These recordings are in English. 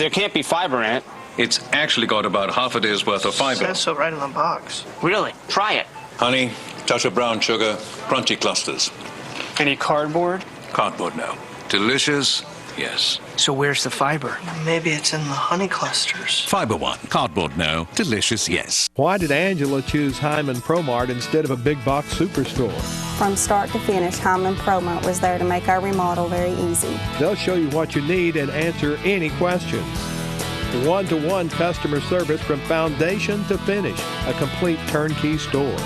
There can't be fiber in it. It's actually got about half a day's worth of fiber. It says so right in the box. Really? Try it. Honey, touch of brown sugar, crunchy clusters. Any cardboard? Cardboard now. Delicious, yes. So where's the fiber? Maybe it's in the honey clusters. Fiber One. Cardboard no. Delicious yes. Why did Angela choose Hyman ProMart instead of a big box superstore? From start to finish, Hyman ProMart was there to make our remodel very easy. They'll show you what you need and answer any questions. One-to-one customer service from foundation to finish. A complete turnkey store.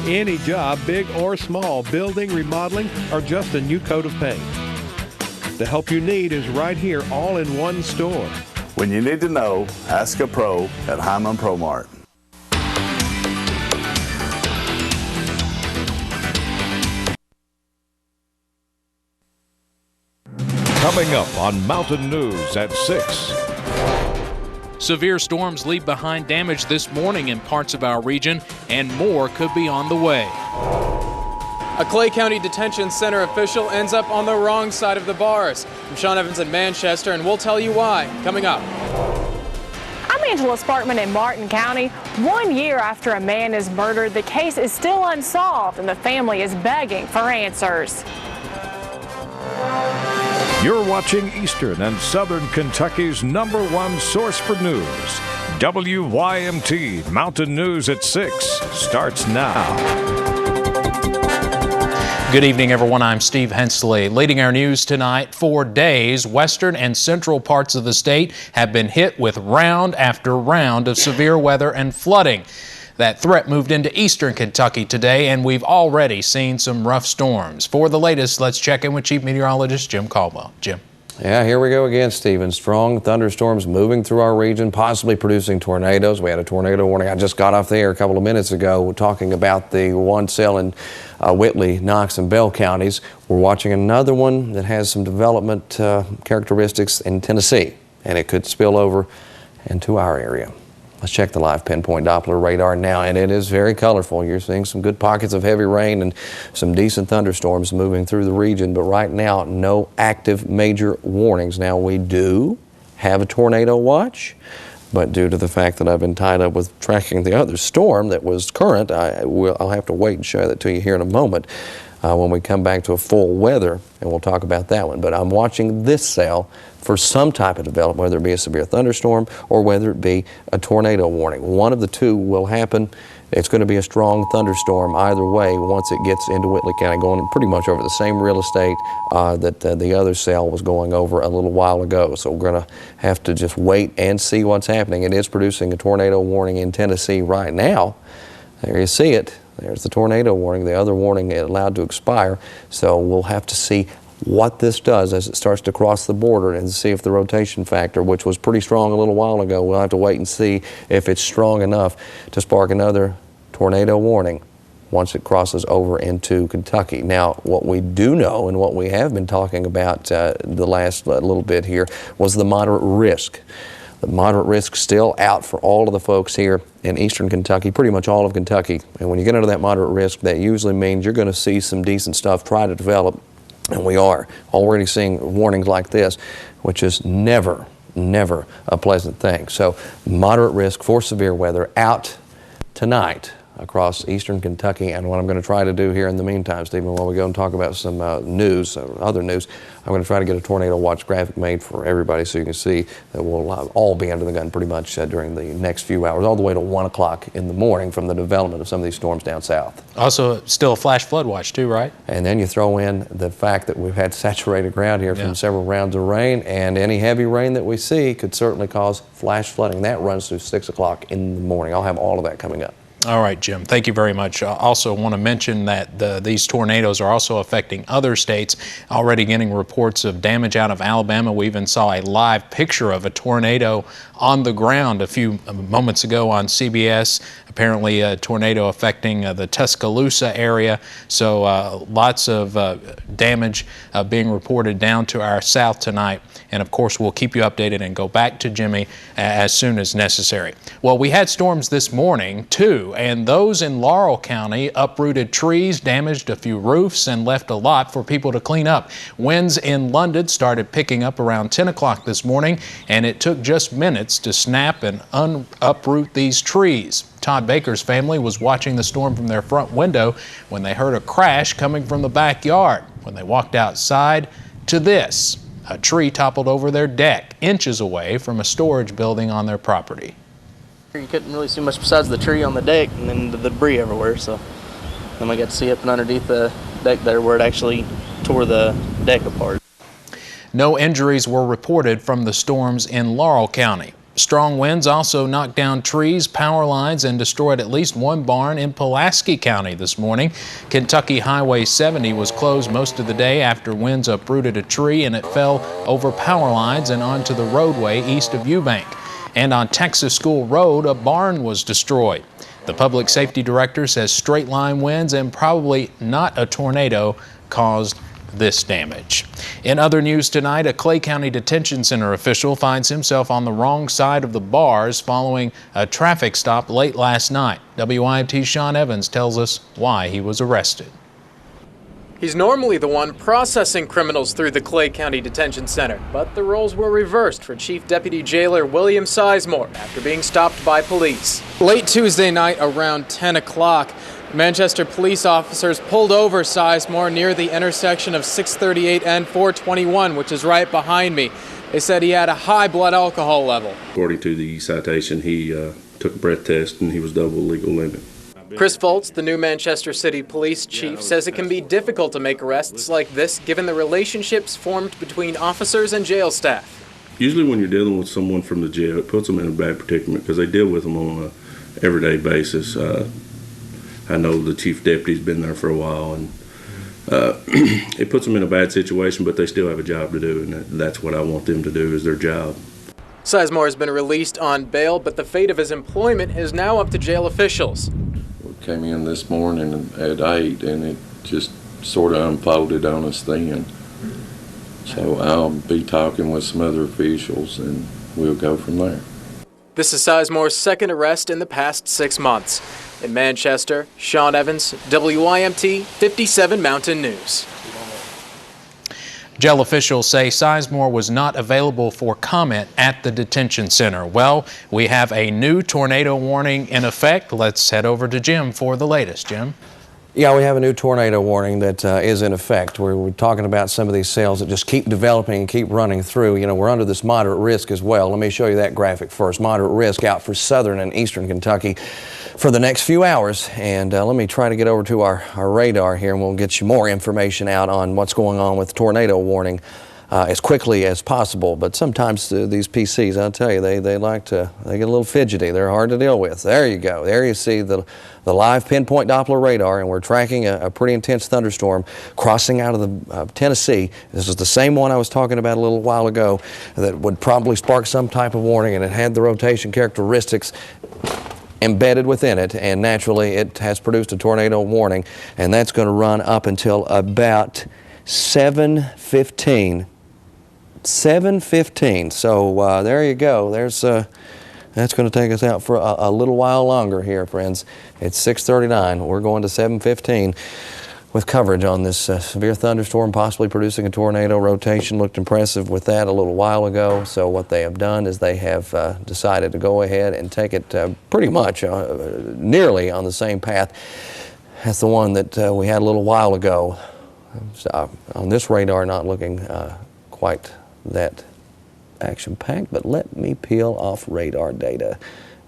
Any job, big or small, building, remodeling, or just a new coat of paint. The help you need is right here, all in one store. When you need to know, ask a pro at Hyman ProMart. Coming up on Mountain News at 6. Severe storms leave behind damage this morning in parts of our region, and more could be on the way. A Clay County Detention Center official ends up on the wrong side of the bars. I'm Sean Evans in Manchester, and we'll tell you why coming up. I'm Angela Sparkman in Martin County. 1 year after a man is murdered, the case is still unsolved, and the family is begging for answers. You're watching Eastern and Southern Kentucky's #1 source for news. WYMT Mountain News at 6 starts now. Good evening, everyone. I'm Steve Hensley. Leading our news tonight, for days, western and central parts of the state have been hit with round after round of severe weather and flooding. That threat moved into eastern Kentucky today, and we've already seen some rough storms. For the latest, let's check in with Chief Meteorologist Jim Caldwell. Jim. Yeah, here we go again, Stephen. Strong thunderstorms moving through our region, possibly producing tornadoes. We had a tornado warning. I just got off the air a couple of minutes ago talking about the one cell in Whitley, Knox, and Bell counties. We're watching another one that has some development characteristics in Tennessee, and it could spill over into our area. Let's check the live pinpoint Doppler radar now, and it is very colorful. You're seeing some good pockets of heavy rain and some decent thunderstorms moving through the region, but right now, no active major warnings. Now, we do have a tornado watch, but due to the fact that I've been tied up with tracking the other storm that was current, I'll have to wait and show that to you here in a moment when we come back to a full weather, and we'll talk about that one. But I'm watching this cell for some type of development, whether it be a severe thunderstorm or whether it be a tornado warning. One of the two will happen. It's going to be a strong thunderstorm either way once it gets into Whitley County, going pretty much over the same real estate that the other cell was going over a little while ago. So we're going to have to just wait and see what's happening. It is producing a tornado warning in Tennessee right now. There you see it. There's the tornado warning. The other warning is allowed to expire. So we'll have to see what this does as it starts to cross the border and see if the rotation factor, which was pretty strong a little while ago, we'll have to wait and see if it's strong enough to spark another tornado warning once it crosses over into Kentucky. Now, what we do know and what we have been talking about the last little bit here was the moderate risk. The moderate risk still out for all of the folks here in eastern Kentucky, pretty much all of Kentucky. And when you get into that moderate risk, that usually means you're going to see some decent stuff try to develop. And we are already seeing warnings like this, which is never a pleasant thing. So moderate risk for severe weather out tonight across eastern Kentucky. And what I'm going to try to do here in the meantime, Stephen, while we go and talk about some news, other news, I'm going to try to get a tornado watch graphic made for everybody so you can see that we'll all be under the gun pretty much during the next few hours, all the way to 1 o'clock in the morning from the development of some of these storms down south. Also, still a flash flood watch too, right? And then you throw in the fact that we've had saturated ground here from several rounds of rain, and any heavy rain that we see could certainly cause flash flooding. That runs through 6 o'clock in the morning. I'll have all of that coming up. All right, Jim, thank you very much. I also want to mention that these tornadoes are also affecting other states. Already getting reports of damage out of Alabama. We even saw a live picture of a tornado on the ground a few moments ago on CBS. Apparently a tornado affecting the Tuscaloosa area. So lots of damage being reported down to our south tonight. And of course, we'll keep you updated and go back to Jimmy as soon as necessary. Well, we had storms this morning too And those in Laurel County uprooted trees, damaged a few roofs, and left a lot for people to clean up. Winds in London started picking up around 10 o'clock this morning, and it took just minutes to snap and uproot these trees. Todd Baker's family was watching the storm from their front window when they heard a crash coming from the backyard. When they walked outside to this, a tree toppled over their deck, inches away from a storage building on their property. You couldn't really see much besides the tree on the deck and then the debris everywhere, so then we got to see up and underneath the deck there where it actually tore the deck apart. No injuries were reported from the storms in Laurel County. Strong winds also knocked down trees, power lines, and destroyed at least one barn in Pulaski County this morning. Kentucky Highway 70 was closed most of the day after winds uprooted a tree and it fell over power lines and onto the roadway east of Eubank. And on Texas School Road, a barn was destroyed. The public safety director says straight line winds and probably not a tornado caused this damage. In other news tonight, a Clay County Detention Center official finds himself on the wrong side of the bars following a traffic stop late last night. WYMT's Sean Evans tells us why he was arrested. He's normally the one processing criminals through the Clay County Detention Center, but the roles were reversed for Chief Deputy Jailer William Sizemore after being stopped by police. Late Tuesday night around 10 o'clock, Manchester police officers pulled over Sizemore near the intersection of 638 and 421, which is right behind me. They said he had a high blood alcohol level. According to the citation, he took a breath test and he was double legal limit. Chris Foltz, the new Manchester City Police Chief, says it can be difficult to make arrests like this given the relationships formed between officers and jail staff. Usually when you're dealing with someone from the jail, it puts them in a bad predicament because they deal with them on an everyday basis. I know the chief deputy's been there for a while, and it puts them in a bad situation, but they still have a job to do, and that's what I want them to do, is their job. Sizemore has been released on bail, but the fate of his employment is now up to jail officials. We came in this morning at 8, and it just sort of unfolded on us then. So I'll be talking with some other officials, and we'll go from there. This is Sizemore's second arrest in the past 6 months. In Manchester, Sean Evans, WYMT 57 Mountain News. Jail officials say Sizemore was not available for comment at the detention center. Well, we have a new tornado warning in effect. Let's head over to Jim for the latest. Jim? Yeah, we have a new tornado warning that is in effect. We're talking about some of these cells that just keep developing and keep running through. You know, we're under this moderate risk as well. Let me show you that graphic first. Moderate risk out for southern and eastern Kentucky for the next few hours. And let me try to get over to our radar here, and we'll get you more information out on what's going on with the tornado warning as quickly as possible. But sometimes these PCs, I'll tell you, they get a little fidgety. They're hard to deal with. There you go. There you see the live pinpoint Doppler radar, and we're tracking a pretty intense thunderstorm crossing out of the Tennessee. This is the same one I was talking about a little while ago that would probably spark some type of warning, and it had the rotation characteristics embedded within it, and naturally it has produced a tornado warning, and that's going to run up until about 7:15. 7:15. So there you go. That's going to take us out for a little while longer here, friends. It's 6:39. We're going to 7:15 with coverage on this severe thunderstorm, possibly producing a tornado. Rotation looked impressive with that a little while ago. So what they have done is they have decided to go ahead and take it pretty much nearly on the same path as the one that we had a little while ago. So, on this radar, not looking quite that action-packed, but let me peel off radar data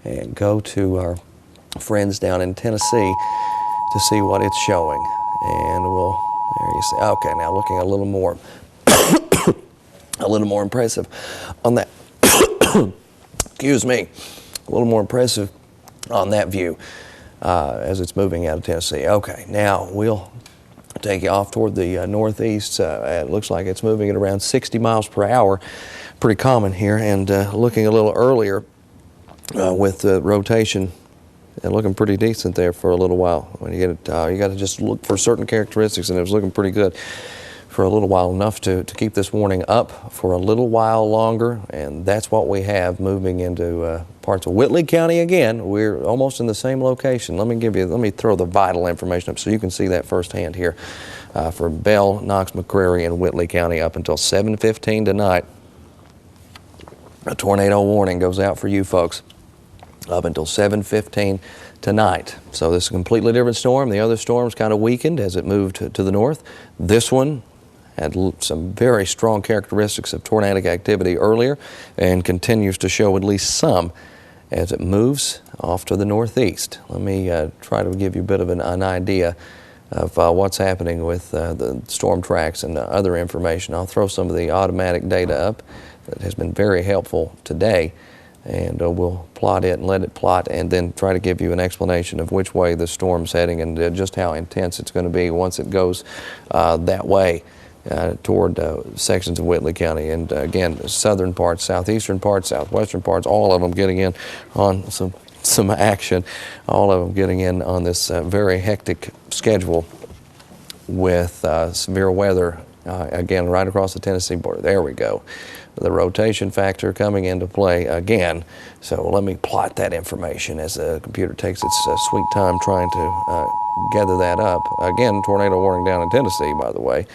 and go to our friends down in Tennessee to see what it's showing. And there you see. Okay, now looking a little more, a little more impressive on that. Excuse me, a little more impressive on that view as it's moving out of Tennessee. Okay, now we'll take you off toward the northeast. It looks like it's moving at around 60 miles per hour. Pretty common here, and looking a little earlier with the rotation and looking pretty decent there for a little while. When you get it, you got to just look for certain characteristics, and it was looking pretty good for a little while, enough to keep this warning up for a little while longer, and that's what we have moving into parts of Whitley County again. We're almost in the same location. Let me throw the vital information up so you can see that firsthand here. For Bell, Knox, McCreary, and Whitley County up until 7:15 tonight. A tornado warning goes out for you folks up until 7:15 tonight. So this is a completely different storm. The other storms kind of weakened as it moved to the north. This one had some very strong characteristics of tornadic activity earlier and continues to show at least some as it moves off to the northeast. Let me try to give you a bit of an idea of what's happening with the storm tracks and other information. I'll throw some of the automatic data up that has been very helpful today, and we'll plot it and let it plot and then try to give you an explanation of which way the storm's heading and just how intense it's going to be once it goes that way toward sections of Whitley County. And again, southern parts, southeastern parts, southwestern parts, all of them getting in on some action, all of them getting in on this very hectic schedule with severe weather, again, right across the Tennessee border. There we go. The rotation factor coming into play again. So let me plot that information as the computer takes its sweet time trying to gather that up. Again, tornado warning down in Tennessee, by the way.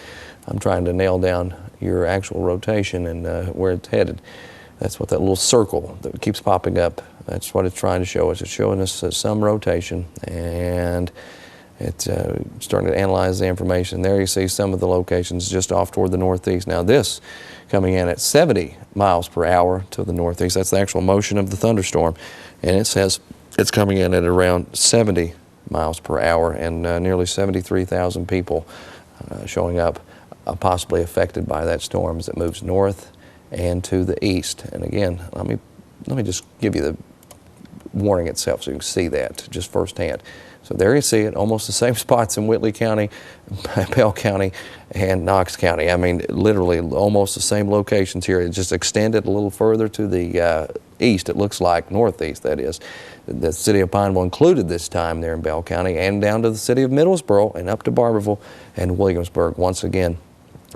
I'm trying to nail down your actual rotation and where it's headed. That's what that little circle that keeps popping up, that's what it's trying to show us. It's showing us some rotation, and it's starting to analyze the information. There you see some of the locations just off toward the northeast. Now this coming in at 70 miles per hour to the northeast. That's the actual motion of the thunderstorm, and it says it's coming in at around 70 miles per hour, and nearly 73,000 people showing up possibly affected by that storm as it moves north and to the east. And again, let me just give you the warning itself so you can see that just firsthand. So there you see it, almost the same spots in Whitley County, Bell County, and Knox County. I mean, literally almost the same locations here. It just extended a little further to the east, it looks like, northeast that is. The city of Pineville included this time there in Bell County, and down to the city of Middlesboro and up to Barberville and Williamsburg, once again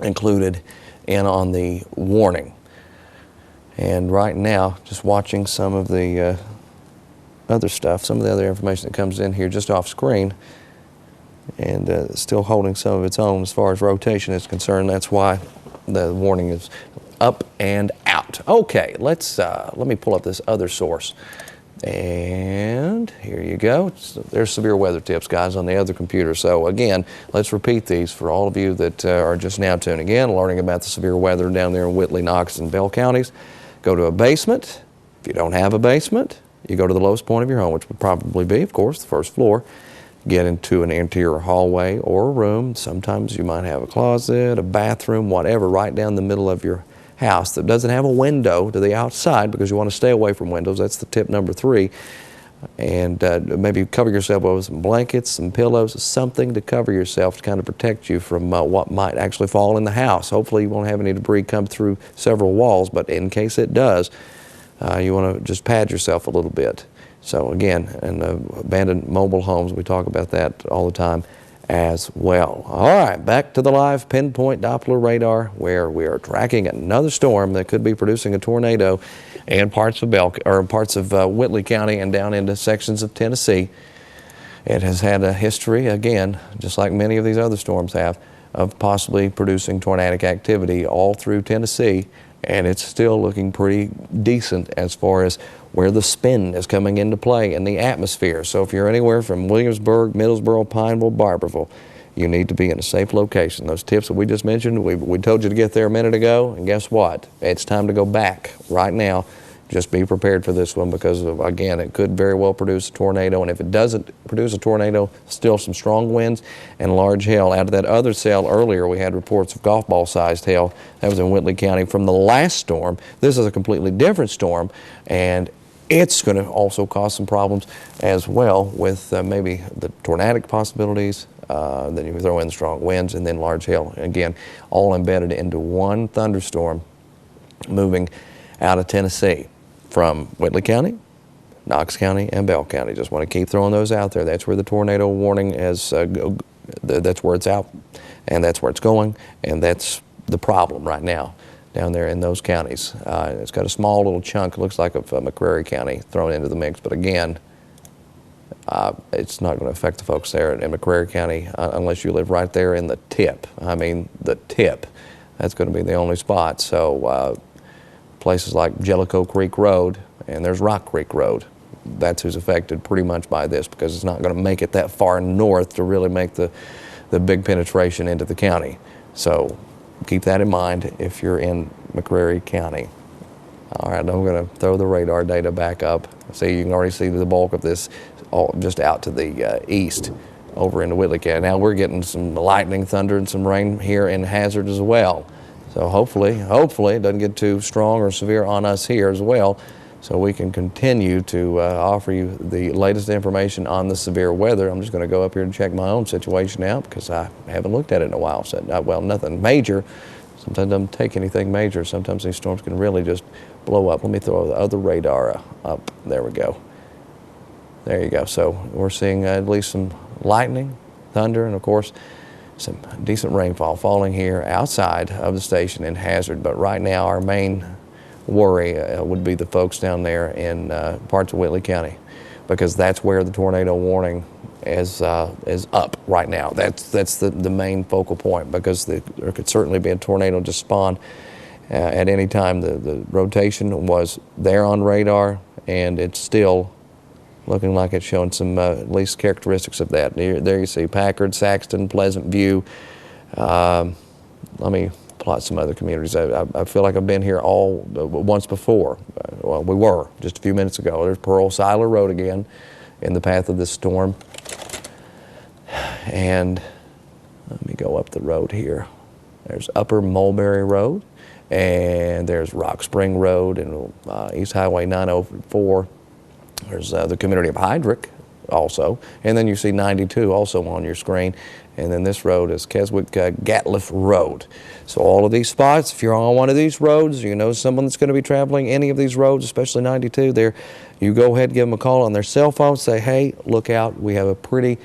included in on the warning. And right now, just watching some of the other stuff, some of the other information that comes in here just off screen, and still holding some of its own as far as rotation is concerned. That's why the warning is up and out. Okay, let me pull up this other source. And here you go. So there's severe weather tips, guys, on the other computer. So again, let's repeat these for all of you that are just now tuning in, learning about the severe weather down there in Whitley, Knox, and Bell counties. Go to a basement. If you don't have a basement, you go to the lowest point of your home, which would probably be, of course, the first floor. Get into an interior hallway or a room. Sometimes you might have a closet, a bathroom, whatever, right down the middle of your house that doesn't have a window to the outside, because you want to stay away from windows. That's the tip number 3. And maybe cover yourself with some blankets, some pillows, something to cover yourself to kind of protect you from what might actually fall in the house. Hopefully you won't have any debris come through several walls, but in case it does, you want to just pad yourself a little bit. So again, in abandoned mobile homes, we talk about that all the time as well. All right, back to the live pinpoint Doppler radar, where we are tracking another storm that could be producing a tornado in parts of Whitley County and down into sections of Tennessee. It has had a history, again, just like many of these other storms have, of possibly producing tornadic activity all through Tennessee, and it's still looking pretty decent as far as where the spin is coming into play in the atmosphere. So if you're anywhere from Williamsburg, Middlesboro, Pineville, Barberville, you need to be in a safe location. Those tips that we just mentioned, we told you to get there a minute ago, and guess what? It's time to go back right now. Just be prepared for this one, because again, it could very well produce a tornado, and if it doesn't produce a tornado, still some strong winds and large hail. Out of that other cell earlier, we had reports of golf ball sized hail. That was in Whitley County from the last storm. This is a completely different storm, and it's going to also cause some problems as well with maybe the tornadic possibilities. Then you throw in the strong winds and then large hail. Again, all embedded into one thunderstorm moving out of Tennessee from Whitley County, Knox County, and Bell County. Just want to keep throwing those out there. That's where the tornado warning has That's where it's out, and that's where it's going, and that's the problem right now down there in those counties. It's got a small little chunk, looks like, of McCreary County thrown into the mix, but again, it's not going to affect the folks there in McCreary County unless you live right there in the tip. I mean, the tip. That's going to be the only spot. So places like Jellicoe Creek Road, and there's Rock Creek Road, that's who's affected pretty much by this, because it's not going to make it that far north to really make the big penetration into the county. So keep that in mind if you're in McCreary County. All right, I'm going to throw the radar data back up. See, you can already see the bulk of this just out to the east over into Whitley County. Now we're getting some lightning, thunder, and some rain here in Hazard as well. So hopefully it doesn't get too strong or severe on us here as well, so we can continue to offer you the latest information on the severe weather. I'm just going to go up here and check my own situation out because I haven't looked at it in a while. So, well, nothing major. Sometimes it doesn't take anything major. Sometimes these storms can really just blow up. Let me throw the other radar up. There we go. There you go. So we're seeing at least some lightning, thunder, and of course some decent rainfall falling here outside of the station in Hazard. But right now our main worry would be the folks down there in parts of Whitley County, because that's where the tornado warning is up right now. That's the main focal point, because there could certainly be a tornado just spawn at any time. The rotation was there on radar, and it's still looking like it's showing some at least characteristics of that. There you see Packard, Saxton, Pleasant View. Let me plot some other communities. I feel like I've been here once before. Well, we were just a few minutes ago. There's Pearl Seiler Road again in the path of this storm. And let me go up the road here. There's Upper Mulberry Road, and there's Rock Spring Road and East Highway 904. There's the community of Heydrich also, and then you see 92 also on your screen, and then this road is Keswick-Gatliff Road. So all of these spots, if you're on one of these roads, you know someone that's going to be traveling any of these roads, especially 92 there, you go ahead and give them a call on their cell phone, say, hey, look out, we have a pretty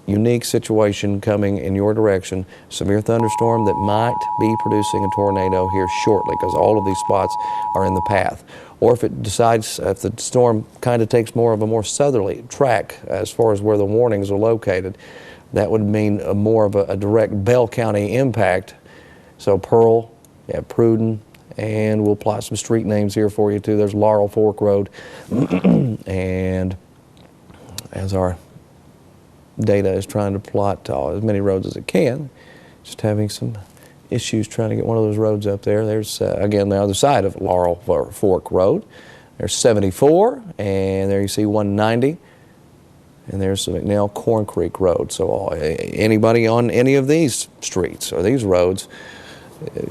unique situation coming in your direction, severe thunderstorm that might be producing a tornado here shortly, because all of these spots are in the path. Or if it decides, if the storm kind of takes more of a more southerly track as far as where the warnings are located, that would mean more of a direct Bell County impact. So Pearl, you have Pruden, and we'll plot some street names here for you too. There's Laurel Fork Road, and as our data is trying to plot as many roads as it can, just having some issues trying to get one of those roads up there. There's, again, the other side of Laurel Fork Road. There's 74, and there you see 190, and there's the McNeil Corn Creek Road. So anybody on any of these streets or these roads,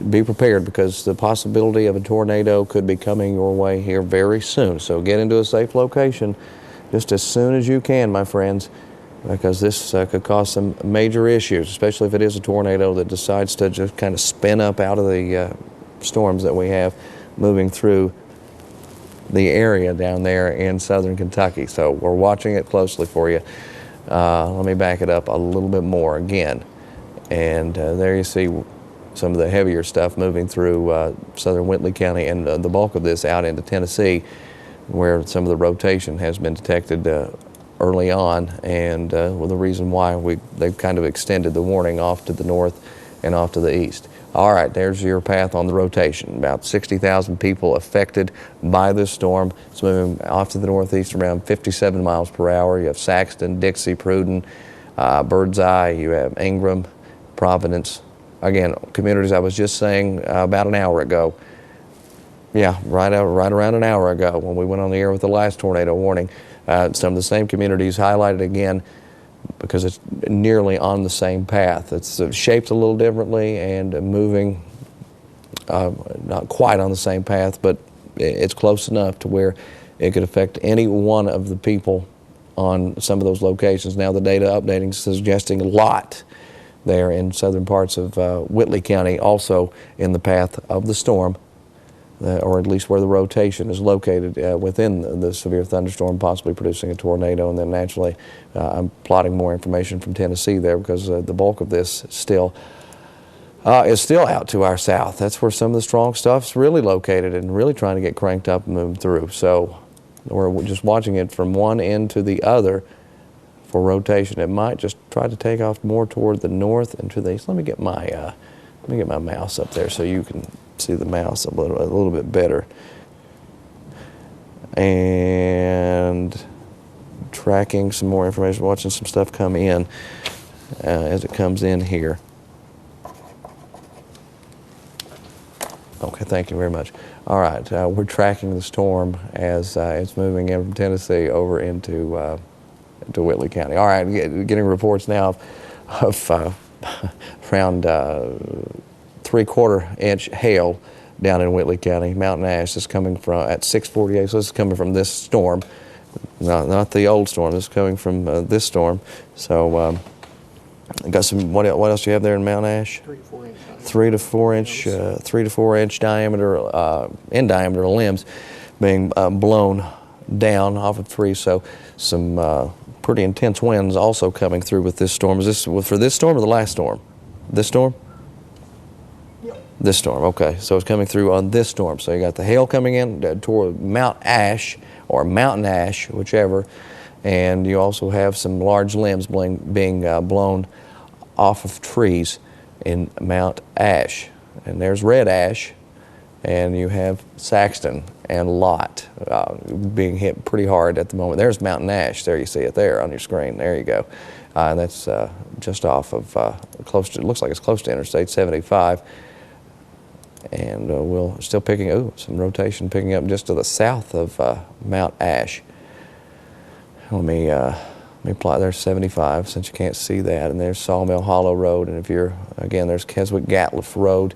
be prepared, because the possibility of a tornado could be coming your way here very soon. So get into a safe location just as soon as you can, my friends, because this could cause some major issues, especially if it is a tornado that decides to just kind of spin up out of the storms that we have moving through the area down there in southern Kentucky. So we're watching it closely for you. Let me back it up a little bit more again. And there you see some of the heavier stuff moving through southern Whitley County, and the bulk of this out into Tennessee, where some of the rotation has been detected early on, and well, the reason why they've kind of extended the warning off to the north and off to the east. All right, there's your path on the rotation. About 60,000 people affected by this storm. It's moving off to the northeast around 57 miles per hour. You have Saxton, Dixie, Pruden, Birdseye, you have Ingram, Providence. Again, communities I was just saying about an hour ago. Yeah, right around an hour ago when we went on the air with the last tornado warning. Some of the same communities highlighted again, because it's nearly on the same path. It's shaped a little differently and moving not quite on the same path, but it's close enough to where it could affect any one of the people on some of those locations. Now the data updating suggesting a lot there in southern parts of Whitley County, also in the path of the storm. or at least where the rotation is located within the severe thunderstorm, possibly producing a tornado. And then naturally, I'm plotting more information from Tennessee there because the bulk of this is still out to our south. That's where some of the strong stuff's really located and really trying to get cranked up and move through. So we're just watching it from one end to the other for rotation. It might just try to take off more toward the north and to the east. Let me get my mouse up there so you can see the mouse a little bit better. And tracking some more information, watching some stuff come in as it comes in here. Okay, thank you very much. All right, we're tracking the storm as it's moving in from Tennessee over into Whitley County. All right, getting reports now of around 3/4 inch hail down in Whitley County. Mountain ash is coming from at 6:48, so this is coming from this storm, not the old storm. This is coming from this storm. So got some. What else do you have there in mountain ash? 3 to 4 inch. 3 to 4 inch diameter in diameter limbs being blown down off of trees. So some pretty intense winds also coming through with this storm. Is this for this storm or the last storm? This storm? This storm, okay. So it's coming through on this storm. So you got the hail coming in toward Mount Ash or Mountain Ash, whichever, and you also have some large limbs being blown off of trees in Mount Ash. And there's Red Ash, and you have Saxton and Lott being hit pretty hard at the moment. There's Mountain Ash. There you see it there on your screen. There you go. And that's just off of close to, it looks like it's close to Interstate 75. And we'll still picking, some rotation picking up just to the south of Mount Ash. Let me plot, there's 75 since you can't see that, and there's Sawmill Hollow Road, and if you're, again, there's Keswick-Gatliff Road.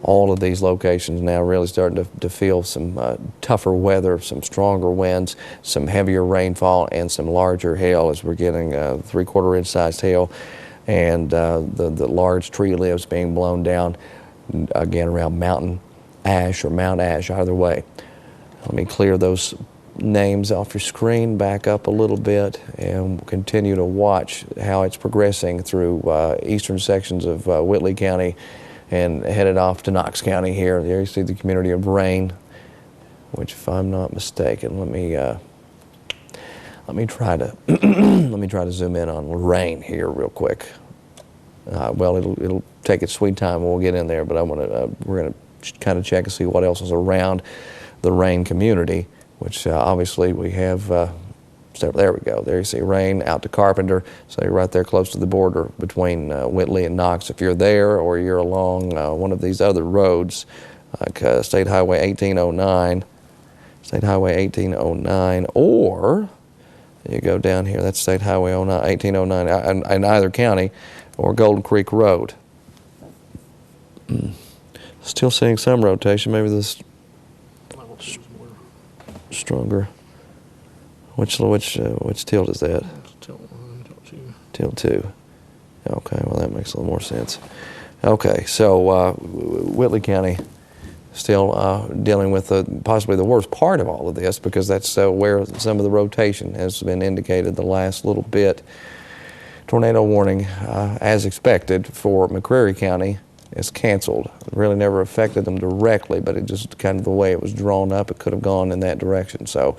All of these locations now really starting to feel some tougher weather, some stronger winds, some heavier rainfall, and some larger hail as we're getting 3/4 inch sized hail, and the large tree limbs being blown down, again, around Mountain Ash or Mount Ash, either way. Let me clear those names off your screen, back up a little bit, and continue to watch how it's progressing through eastern sections of Whitley County and headed off to Knox County here. There you see the community of Rain, which, if I'm not mistaken, let me try to let me try to zoom in on Rain here real quick. Well, it'll take its sweet time when we'll get in there, but we're gonna kind of check and see what else is around the Rain community, which obviously we have. There we go. There you see Rain out to Carpenter. So you're right there close to the border between Whitley and Knox. If you're there or you're along one of these other roads, like State Highway 1809, or you go down here, that's State Highway 1809 in either county, or Golden Creek Road. Still seeing some rotation. Maybe this stronger. Which tilt is that? Tilt 1, tilt 2. Tilt 2. Okay, well that makes a little more sense. Okay, so Whitley County still dealing with possibly the worst part of all of this, because that's where some of the rotation has been indicated the last little bit. Tornado warning, as expected, for McCreary County is canceled. It really never affected them directly, but it just kind of the way it was drawn up, it could have gone in that direction. So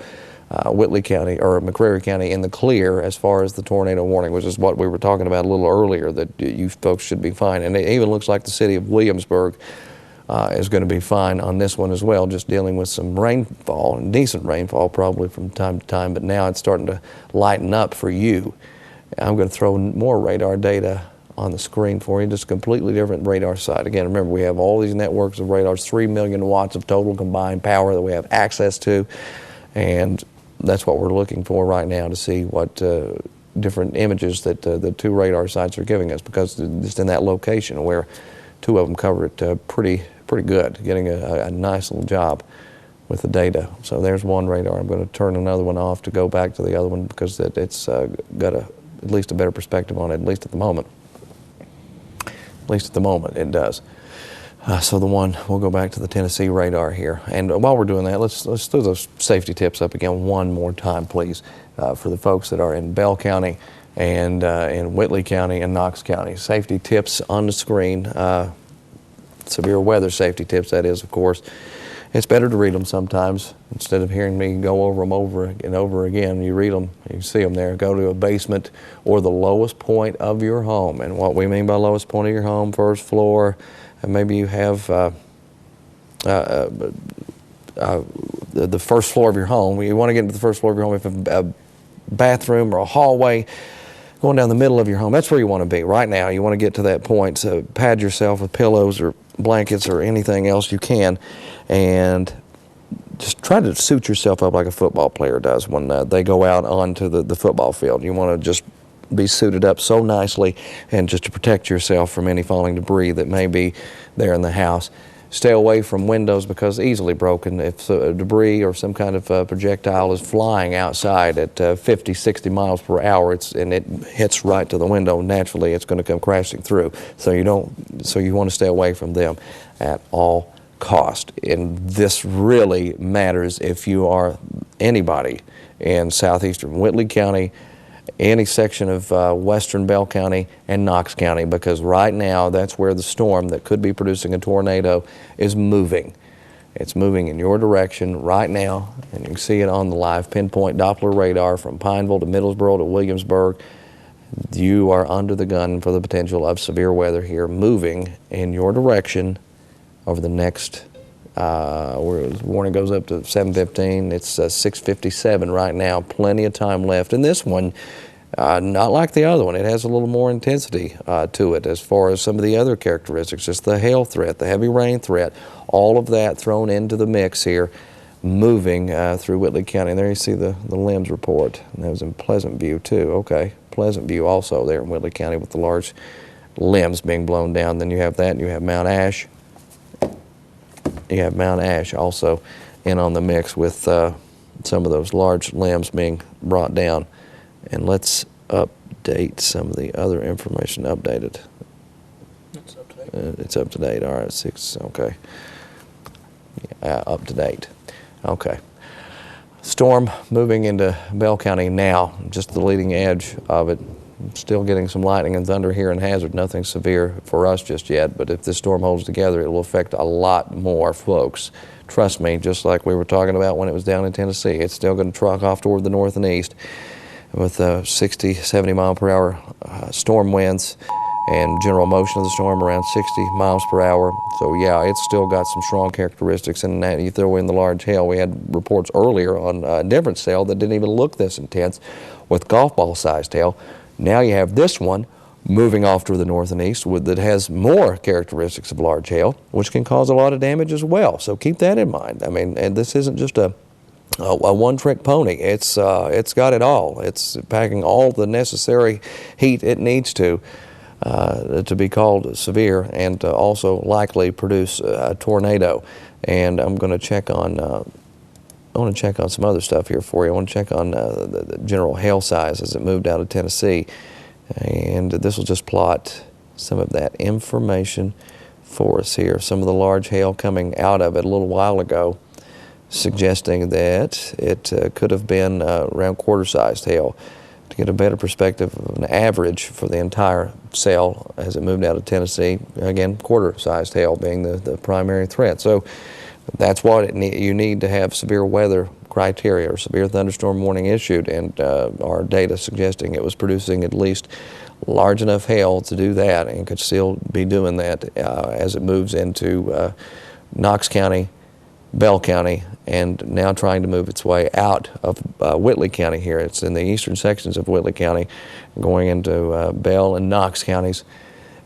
Whitley County, or McCreary County, in the clear as far as the tornado warning, which is what we were talking about a little earlier, that you folks should be fine. And it even looks like the city of Williamsburg is going to be fine on this one as well, just dealing with some rainfall, and decent rainfall probably from time to time, but now it's starting to lighten up for you. I'm going to throw more radar data on the screen for you, just a completely different radar site. Again, remember, we have all these networks of radars, 3 million watts of total combined power that we have access to, and that's what we're looking for right now, to see what different images that the two radar sites are giving us, because just in that location where two of them cover it pretty good, getting a nice little job with the data. So there's one radar. I'm going to turn another one off to go back to the other one, because it's got at least a better perspective on it, at least at the moment. At least at the moment, it does. So we'll go back to the Tennessee radar here. And while we're doing that, let's throw those safety tips up again one more time, please, for the folks that are in Bell County and in Whitley County and Knox County. Safety tips on the screen, severe weather safety tips, that is, of course. It's better to read them sometimes instead of hearing me go over them over and over again. You read them, you see them there. Go to a basement or the lowest point of your home. And what we mean by lowest point of your home, first floor, and maybe you have the first floor of your home. You want to get into the first floor of your home. If a bathroom or a hallway going down the middle of your home, that's where you want to be right now. You want to get to that point. So pad yourself with pillows or blankets or anything else you can, and just try to suit yourself up like a football player does when they go out onto the football field. You want to just be suited up so nicely, and just to protect yourself from any falling debris that may be there in the house. Stay away from windows because easily broken. If debris or some kind of projectile is flying outside at 50, 60 miles per hour, and it hits right to the window, naturally it's going to come crashing through. So you want to stay away from them at all cost. And this really matters if you are anybody in southeastern Whitley County, any section of western Bell County and Knox County, because right now that's where the storm that could be producing a tornado is moving. It's moving in your direction right now, and you can see it on the live pinpoint Doppler radar from Pineville to Middlesboro to Williamsburg. You are under the gun for the potential of severe weather here, moving in your direction over the next where the warning goes up to 7:15. It's 6:57 right now. Plenty of time left. And this one, not like the other one, it has a little more intensity to it as far as some of the other characteristics. Just the hail threat, the heavy rain threat, all of that thrown into the mix here, moving through Whitley County. And there you see the limbs report. And that was in Pleasant View too. Okay, Pleasant View also there in Whitley County with the large limbs being blown down. Then you have that, and you have Mount Ash. You have Mount Ash also in on the mix with some of those large limbs being brought down. And let's update some of the other information. Updated. It's up to date. It's up to date. All right, 6. Okay. Up to date. Okay. Storm moving into Bell County now. Just the leading edge of it. Still getting some lightning and thunder here in Hazard. Nothing severe for us just yet, but if this storm holds together, it will affect a lot more folks. Trust me, just like we were talking about when it was down in Tennessee, it's still going to truck off toward the north and east with 60, 70 mile per hour storm winds and general motion of the storm around 60 miles per hour. So yeah, it's still got some strong characteristics, and that you throw in the large hail. We had reports earlier on a different cell that didn't even look this intense with golf ball sized hail. Now you have this one moving off to the north and east that has more characteristics of large hail, which can cause a lot of damage as well. So keep that in mind. I mean, and this isn't just a one-trick pony. It's got it all. It's packing all the necessary heat it needs to be called severe, and to also likely produce a tornado. And I'm going to check on. I want to check on some other stuff here for you. I want to check on the general hail size as it moved out of Tennessee. And this will just plot some of that information for us here. Some of the large hail coming out of it a little while ago, suggesting that it could have been around quarter-sized hail. To get a better perspective of an average for the entire cell as it moved out of Tennessee, again, quarter-sized hail being the primary threat. So that's what you need to have severe weather criteria or severe thunderstorm warning issued, and our data suggesting it was producing at least large enough hail to do that, and could still be doing that as it moves into Knox County, Bell County, and now trying to move its way out of Whitley County here. It's in the eastern sections of Whitley County, going into Bell and Knox counties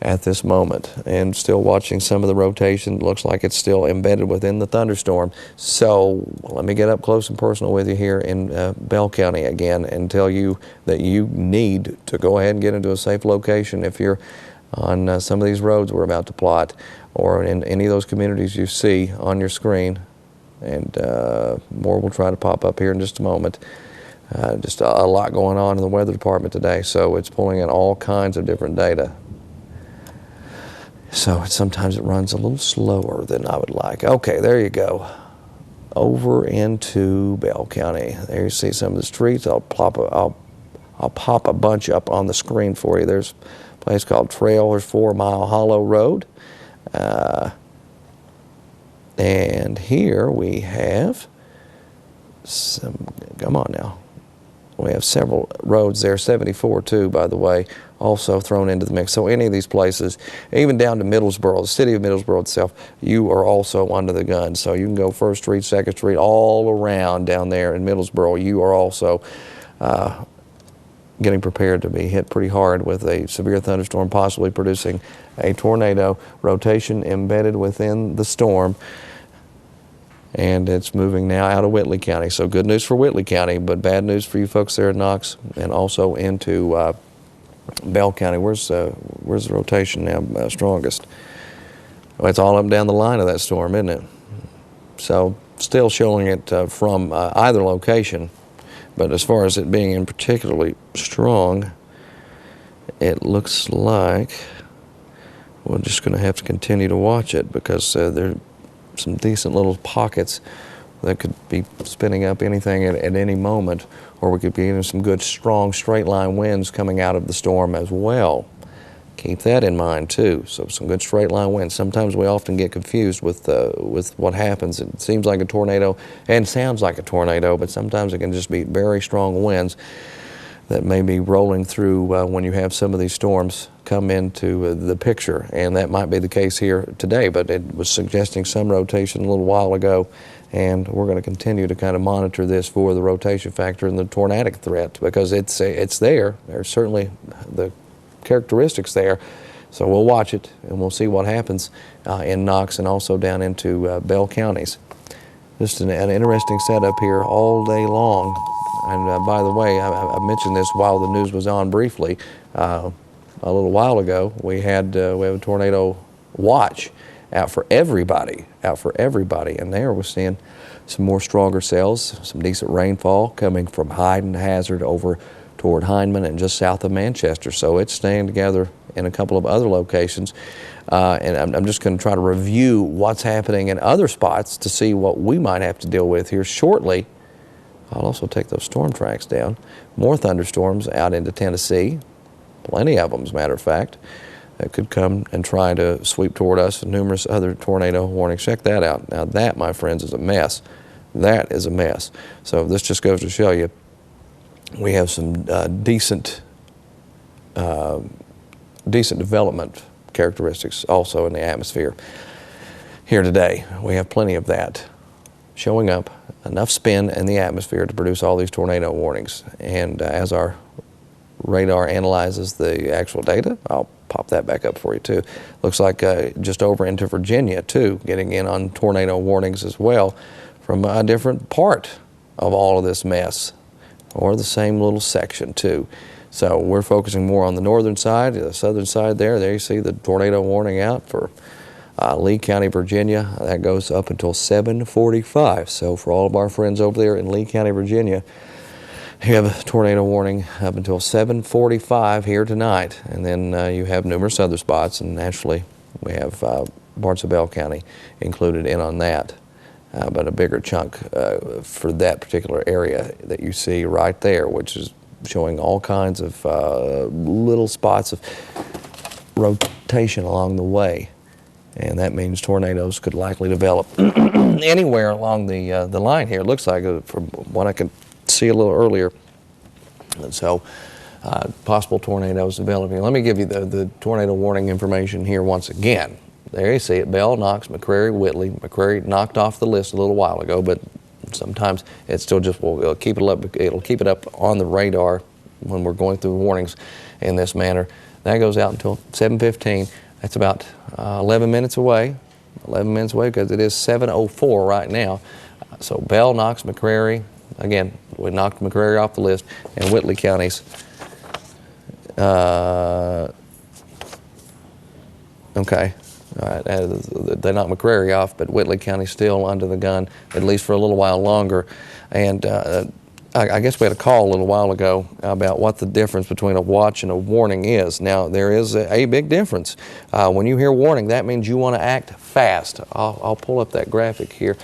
at this moment, and still watching some of the rotation. Looks like it's still embedded within the thunderstorm. So let me get up close and personal with you here in Bell County again and tell you that you need to go ahead and get into a safe location if you're on some of these roads we're about to plot, or in any of those communities you see on your screen. And more will try to pop up here in just a moment. Just a lot going on in the weather department today, so it's pulling in all kinds of different data. So sometimes it runs a little slower than I would like. Okay, there you go. Over into Bell County. There you see some of the streets. I'll pop a bunch up on the screen for you. There's a place called Trail. There's 4 Mile Hollow Road. And here we have some, come on now. We have several roads there, 74 too, by the way, also thrown into the mix. So any of these places, even down to Middlesboro, the city of Middlesboro itself, you are also under the gun. So you can go 1st Street, 2nd Street, all around down there in Middlesboro. You are also getting prepared to be hit pretty hard with a severe thunderstorm, possibly producing a tornado. Rotation embedded within the storm. And it's moving now out of Whitley County. So good news for Whitley County, but bad news for you folks there in Knox and also into Bell County. Where's the rotation now strongest? Well, it's all up and down the line of that storm, isn't it? So still showing it from either location, but as far as it being in particularly strong, it looks like we're just going to have to continue to watch it because there some decent little pockets that could be spinning up anything at any moment, or we could be getting some good strong straight line winds coming out of the storm as well. Keep that in mind too. So some good straight line winds. Sometimes we often get confused with what happens. It seems like a tornado and sounds like a tornado, but sometimes it can just be very strong winds that may be rolling through when you have some of these storms come into the picture, and that might be the case here today, but it was suggesting some rotation a little while ago, and we're going to continue to kind of monitor this for the rotation factor and the tornadic threat because it's there. There's certainly the characteristics there, so we'll watch it and we'll see what happens in Knox and also down into Bell counties. Just an interesting setup here all day long. And by the way, I mentioned this while the news was on briefly. A little while ago, we have a tornado watch out for everybody, and there we're seeing some more stronger cells, some decent rainfall coming from Hyde and Hazard over toward Hindman and just south of Manchester. So it's staying together in a couple of other locations. And I'm just going to try to review what's happening in other spots to see what we might have to deal with here shortly. I'll also take those storm tracks down. More thunderstorms out into Tennessee, plenty of them as a matter of fact, that could come and try to sweep toward us, and numerous other tornado warnings. Check that out. Now that, my friends, is a mess. That is a mess. So this just goes to show you we have some decent development characteristics also in the atmosphere here today. We have plenty of that showing up, enough spin in the atmosphere to produce all these tornado warnings. And as our radar analyzes the actual data, I'll pop that back up for you too. Looks like just over into Virginia too, getting in on tornado warnings as well from a different part of all of this mess, or the same little section too. So we're focusing more on the northern side, the southern side there. There you see the tornado warning out for Lee County, Virginia. That goes up until 7:45. So for all of our friends over there in Lee County, Virginia, you have a tornado warning up until 7:45 here tonight. And then you have numerous other spots, and naturally we have parts of Bell County included in on that. But a bigger chunk for that particular area that you see right there, which is showing all kinds of little spots of rotation along the way. And that means tornadoes could likely develop anywhere along the line here. It looks like, from what I could see a little earlier. And so possible tornadoes developing. Let me give you the tornado warning information here once again. There you see it, Bell, Knox, McCrary, Whitley. McCrary knocked off the list a little while ago, but sometimes it still just will keep it up on the radar when we're going through warnings in this manner. That goes out until 7:15. That's about 11 minutes away. 11 minutes away because it is 7:04 right now. So Bell, Knox, McCrary. Again, we knocked McCrary off the list, and Whitley counties. Okay. All right, they knocked McCrary off, but Whitley County still under the gun, at least for a little while longer. And I guess we had a call a little while ago about what the difference between a watch and a warning is. Now, there is a big difference. When you hear warning, that means you want to act fast. I'll pull up that graphic here.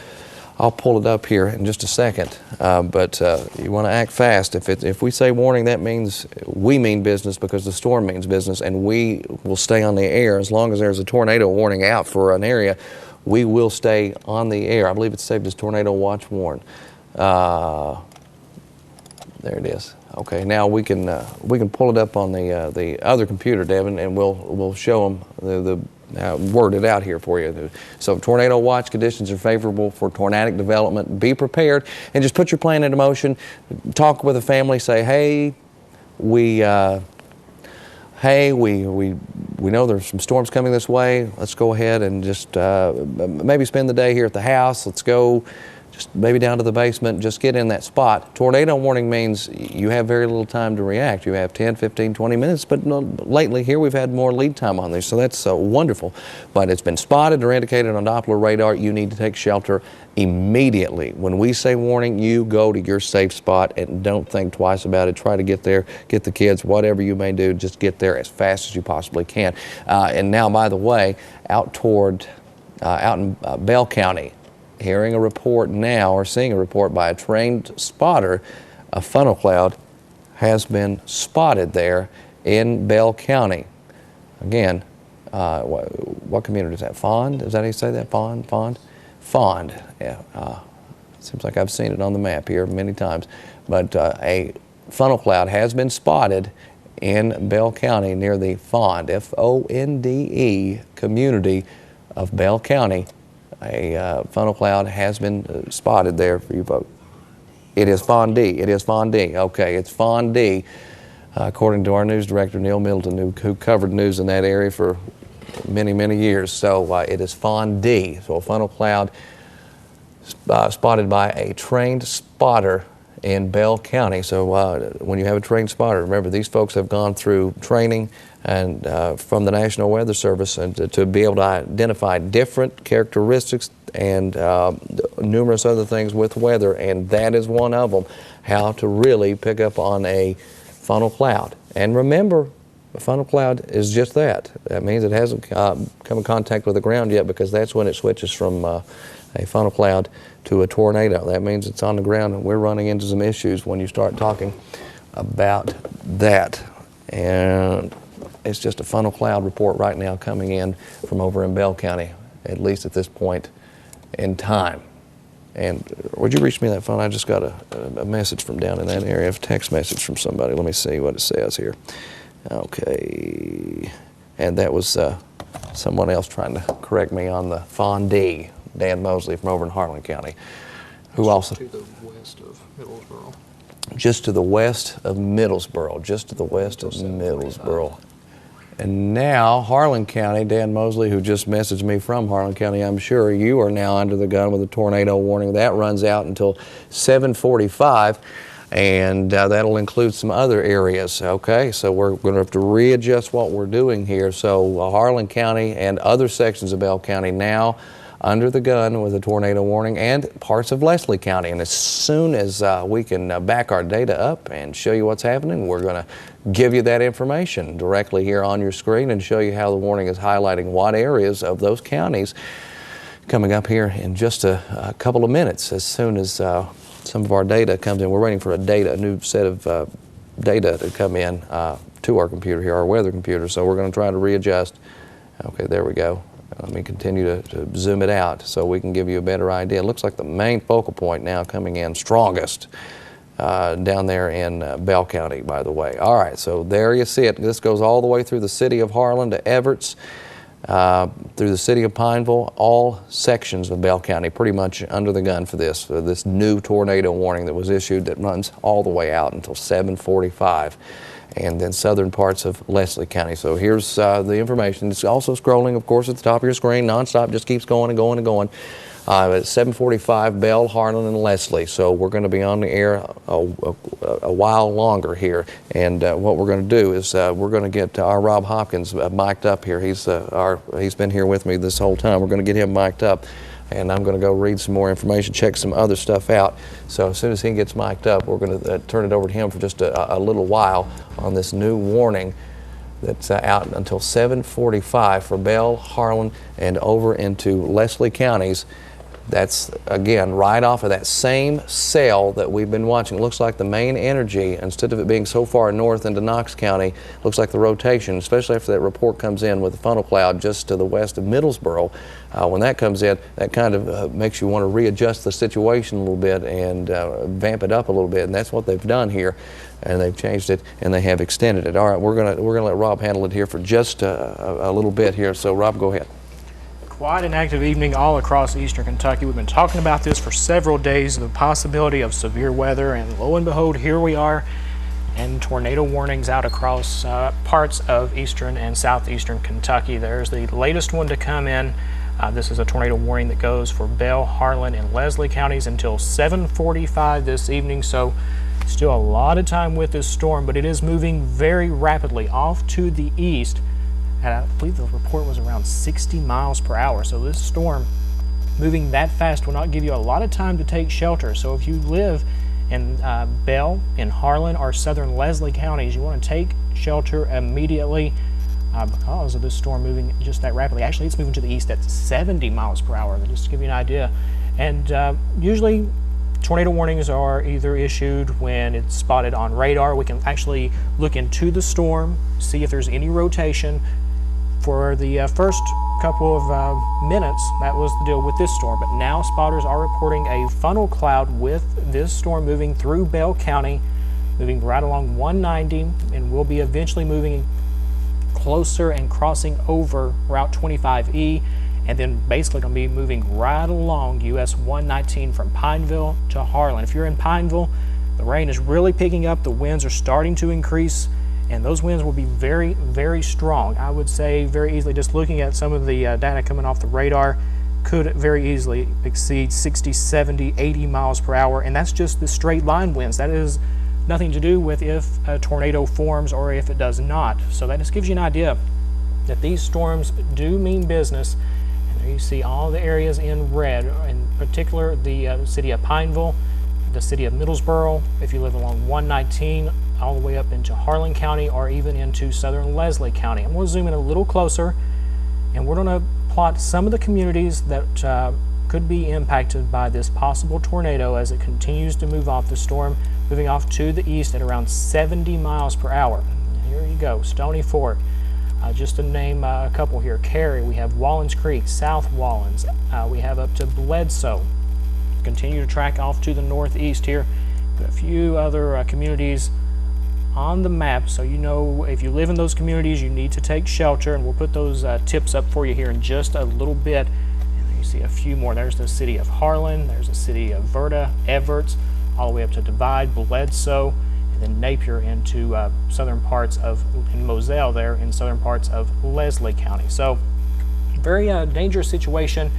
I'll pull it up here in just a second. But you want to act fast. If we say warning, that means we mean business because the storm means business, and we will stay on the air. As long as there's a tornado warning out for an area, we will stay on the air. I believe it's saved as tornado watch warn. There it is. Okay, now we can pull it up on the other computer, Devin, and we'll show them the word it out here for you. So tornado watch conditions are favorable for tornadic development. Be prepared and just put your plan into motion. Talk with the family. Say, hey, we know there's some storms coming this way. Let's go ahead and just maybe spend the day here at the house. Let's go just maybe down to the basement, just get in that spot. Tornado warning means you have very little time to react. You have 10, 15, 20 minutes, but lately here we've had more lead time on these, so that's wonderful. But it's been spotted or indicated on Doppler radar. You need to take shelter immediately. When we say warning, you go to your safe spot and don't think twice about it. Try to get there, get the kids, whatever you may do, just get there as fast as you possibly can. And now, by the way, out in Bell County, hearing a report now, or seeing a report by a trained spotter, a funnel cloud has been spotted there in Bell County. Again, what community is that? Fond? Is that how you say that? Fond? Yeah. Seems like I've seen it on the map here many times. But a funnel cloud has been spotted in Bell County near the Fond, F-O-N-D-E, community of Bell County. A funnel cloud has been spotted there for you folks. It is Fondee. It is Fondee. Okay, it's Fondee. According to our news director, Neil Middleton, who covered news in that area for many, many years. So it is Fondee. So a funnel cloud spotted by a trained spotter in Bell County. So when you have a trained spotter, remember these folks have gone through training and from the National Weather Service, and to be able to identify different characteristics and numerous other things with weather, and that is one of them, how to really pick up on a funnel cloud. And remember, a funnel cloud is just that. That means it hasn't come in contact with the ground yet, because that's when it switches from a funnel cloud to a tornado. That means it's on the ground, and we're running into some issues when you start talking about that. And it's just a funnel cloud report right now coming in from over in Bell County, at least at this point in time. And would you reach me that phone? I just got a message from down in that area, a text message from somebody. Let me see what it says here. Okay. And that was someone else trying to correct me on the Fondee, Dan Mosley from over in Harlan County, who also... To the west of Middlesboro. Just to the west of Middlesboro, just to the west of Middlesboro. And now, Harlan County, Dan Mosley, who just messaged me from Harlan County, I'm sure you are now under the gun with a tornado warning. That runs out until 7:45, and that'll include some other areas, okay? So we're going to have to readjust what we're doing here. So Harlan County and other sections of Bell County now under the gun with a tornado warning, and parts of Leslie County. And as soon as we can back our data up and show you what's happening, we're going to give you that information directly here on your screen and show you how the warning is highlighting what areas of those counties coming up here in just a couple of minutes. As soon as some of our data comes in, we're waiting for a new set of data to come in to our computer here, our weather computer. So we're going to try to readjust. Okay, there we go. Let me continue to zoom it out so we can give you a better idea. It looks like the main focal point now coming in strongest down there in Bell County, by the way. All right, so there you see it. This goes all the way through the city of Harlan to Everts, through the city of Pineville, all sections of Bell County pretty much under the gun for this new tornado warning that was issued that runs all the way out until 7:45. And then southern parts of Leslie County. So here's the information. It's also scrolling, of course, at the top of your screen, nonstop, just keeps going and going and going. At 7:45, Bell, Harlan, and Leslie. So we're going to be on the air a while longer here. And what we're going to do is we're going to get our Rob Hopkins mic'd up here. He's been here with me this whole time. We're going to get him mic'd up. and I'm going to go read some more information, check some other stuff out. So as soon as he gets mic'd up, we're going to turn it over to him for just a little while on this new warning that's out until 7:45 for Bell, Harlan, and over into Leslie counties. That's, again, right off of that same cell that we've been watching. It looks like the main energy, instead of it being so far north into Knox County, looks like the rotation, especially after that report comes in with the funnel cloud just to the west of Middlesboro. When that comes in, that kind of makes you want to readjust the situation a little bit and vamp it up a little bit, and that's what they've done here. And they've changed it and they have extended it. All right, we're gonna let Rob handle it here for just a little bit here. So Rob, go ahead. Quite an active evening all across eastern Kentucky. We've been talking about this for several days, the possibility of severe weather, and lo and behold, here we are, and tornado warnings out across parts of eastern and southeastern Kentucky. There's the latest one to come in. This is a tornado warning that goes for Bell, Harlan, and Leslie counties until 7:45 this evening, so still a lot of time with this storm, but it is moving very rapidly off to the east. And I believe the report was around 60 miles per hour. So this storm moving that fast will not give you a lot of time to take shelter. So if you live in Bell, in Harlan, or southern Leslie counties, you want to take shelter immediately because of this storm moving just that rapidly. Actually, it's moving to the east at 70 miles per hour, just to give you an idea. And usually tornado warnings are either issued when it's spotted on radar. We can actually look into the storm, see if there's any rotation. For the first couple of minutes, that was the deal with this storm, but now spotters are reporting a funnel cloud with this storm moving through Bell County, moving right along 190, and will be eventually moving closer and crossing over Route 25E, and then basically going to be moving right along US 119 from Pineville to Harlan. If you're in Pineville, the rain is really picking up, the winds are starting to increase, and those winds will be very, very strong. I would say very easily, just looking at some of the data coming off the radar, could very easily exceed 60, 70, 80 miles per hour, and that's just the straight line winds. That is nothing to do with if a tornado forms or if it does not. So that just gives you an idea that these storms do mean business. And there you see all the areas in red, in particular the city of Pineville, the city of Middlesboro, if you live along 119, all the way up into Harlan County or even into southern Leslie County. I'm going to zoom in a little closer, and we're going to plot some of the communities that could be impacted by this possible tornado as it continues to move off the storm, moving off to the east at around 70 miles per hour. Here you go, Stony Fork. Just to name a couple here, Cary, we have Wallens Creek, South Wallens, we have up to Bledsoe. Continue to track off to the northeast here. Got a few other communities on the map, so you know if you live in those communities you need to take shelter, and we'll put those tips up for you here in just a little bit. And then you see a few more. There's the city of Harlan, there's the city of Verda, Everts, all the way up to Divide, Bledsoe, and then Napier into southern parts of, in Moselle there, in southern parts of Leslie County. So very dangerous situation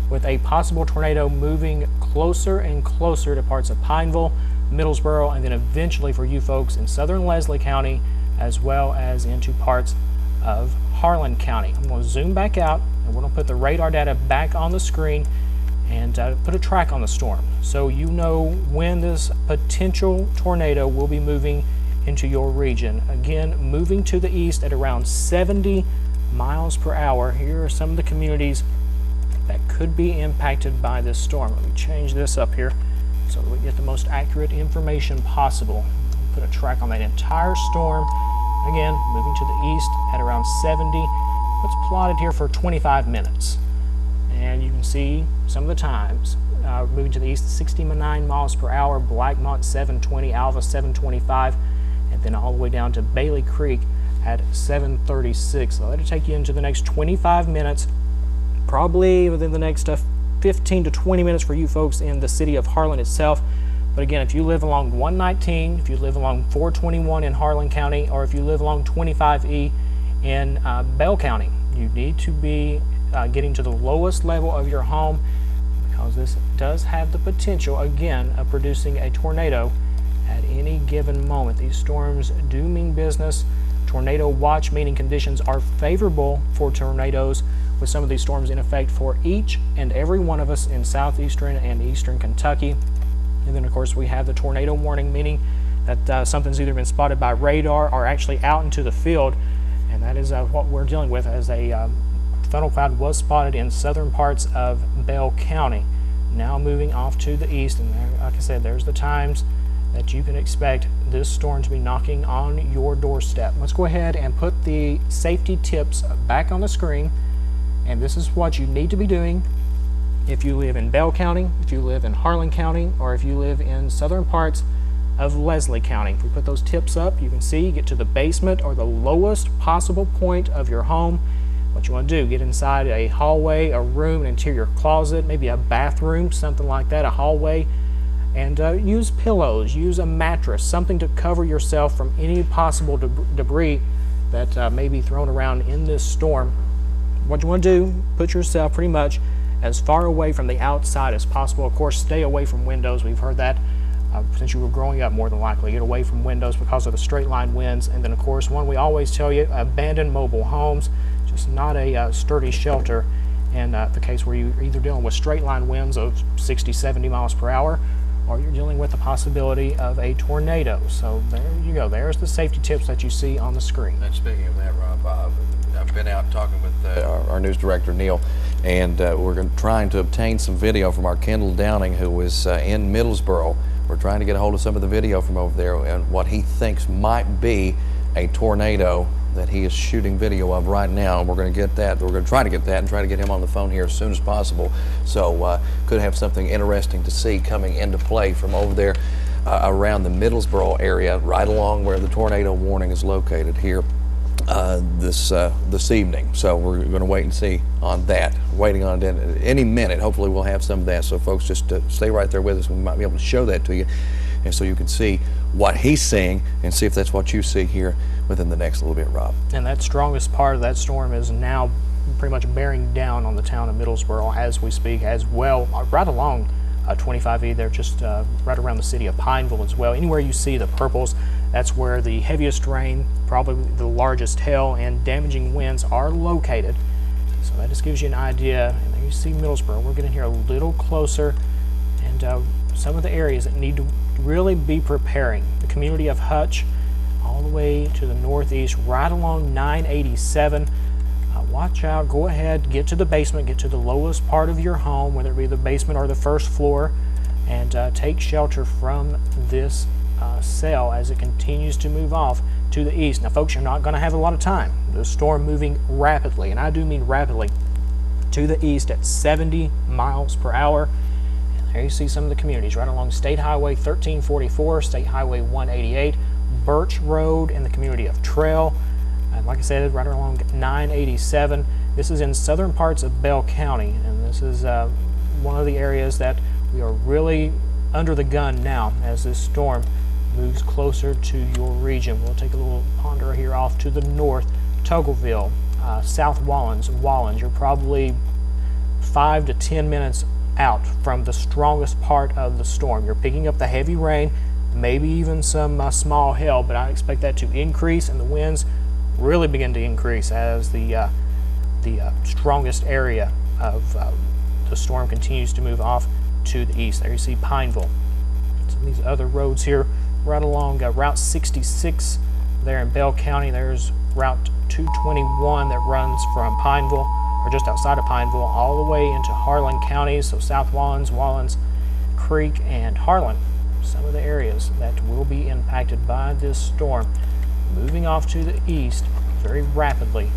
with a possible tornado moving closer and closer to parts of Pineville, Middlesboro, and then eventually for you folks in southern Leslie County, as well as into parts of Harlan County. I'm going to zoom back out, and we're going to put the radar data back on the screen and put a track on the storm, so you know when this potential tornado will be moving into your region. Again, moving to the east at around 70 miles per hour. Here are some of the communities that could be impacted by this storm. Let me change this up here so that we get the most accurate information possible. Put a track on that entire storm. Again, moving to the east at around 70. What's plotted here for 25 minutes. And you can see some of the times. Moving to the east, 69 miles per hour, Blackmont 720, Alva 725, and then all the way down to Bailey Creek at 736. So that'll take you into the next 25 minutes, probably within the next 15 to 20 minutes for you folks in the city of Harlan itself. But again, if you live along 119, if you live along 421 in Harlan County, or if you live along 25E in Bell County, you need to be getting to the lowest level of your home, because this does have the potential, again, of producing a tornado at any given moment. These storms do mean business. Tornado watch, meaning conditions are favorable for tornadoes with some of these storms in effect for each and every one of us in southeastern and eastern Kentucky. And then, of course, we have the tornado warning, meaning that something's either been spotted by radar or actually out into the field. And that is what we're dealing with, as a funnel cloud was spotted in southern parts of Bell County. Now moving off to the east, and there, like I said, there's the times that you can expect this storm to be knocking on your doorstep. Let's go ahead and put the safety tips back on the screen. And this is what you need to be doing if you live in Bell County, if you live in Harlan County, or if you live in southern parts of Leslie County. If we put those tips up, you can see, get to the basement or the lowest possible point of your home. What you want to do, get inside a hallway, a room, an interior closet, maybe a bathroom, something like that, a hallway, and use pillows, use a mattress, something to cover yourself from any possible debris that may be thrown around in this storm. What you want to do, put yourself pretty much as far away from the outside as possible. Of course, stay away from windows. We've heard that since you were growing up, more than likely. Get away from windows because of the straight line winds. And then, of course, one we always tell you, abandoned mobile homes, just not a sturdy shelter in the case where you're either dealing with straight line winds of 60, 70 miles per hour, or you're dealing with the possibility of a tornado. So there you go. There's the safety tips that you see on the screen. And speaking of that, Rob, I've been out talking with our news director, Neil, and we're trying to obtain some video from our Kendall Downing, who was in Middlesboro. We're trying to get a hold of some of the video from over there and what he thinks might be a tornado that he is shooting video of right now. We're going to get that. We're going to try to get that and try to get him on the phone here as soon as possible. So could have something interesting to see coming into play from over there around the Middlesboro area, right along where the tornado warning is located here this evening. So we're going to wait and see on that. Waiting on it any minute. Hopefully we'll have some of that. So folks, just stay right there with us. We might be able to show that to you, and so you can see what he's seeing and see if that's what you see here within the next little bit, Rob. And that strongest part of that storm is now pretty much bearing down on the town of Middlesboro as we speak, as well, right along 25E there, just right around the city of Pineville as well. Anywhere you see the purples, that's where the heaviest rain, probably the largest hail, and damaging winds are located. So that just gives you an idea. And there you see Middlesboro. We're getting here a little closer, and some of the areas that need to really be preparing. The community of Hutch, all the way to the northeast, right along 987. Watch out, go ahead, get to the basement, get to the lowest part of your home, whether it be the basement or the first floor, and take shelter from this cell as it continues to move off to the east. Now folks, you're not going to have a lot of time. The storm moving rapidly, and I do mean rapidly, to the east at 70 miles per hour. And there you see some of the communities right along State Highway 1344, State Highway 188, Birch Road in the community of Trail, and like I said, right along 987. This is in southern parts of Bell County, and this is one of the areas that we are really under the gun now as this storm moves closer to your region. We'll take a little ponder here off to the north, Toggleville, South Wallens. You're probably 5 to 10 minutes out from the strongest part of the storm. You're picking up the heavy rain, maybe even some small hail, but I expect that to increase, and the winds really begin to increase as the strongest area of the storm continues to move off to the east. There you see Pineville. Some of these other roads here right along Route 66 there in Bell County. There's Route 221 that runs from Pineville, or just outside of Pineville, all the way into Harlan County, so South Wallens Creek, and Harlan. Some of the areas that will be impacted by this storm. Moving off to the east very rapidly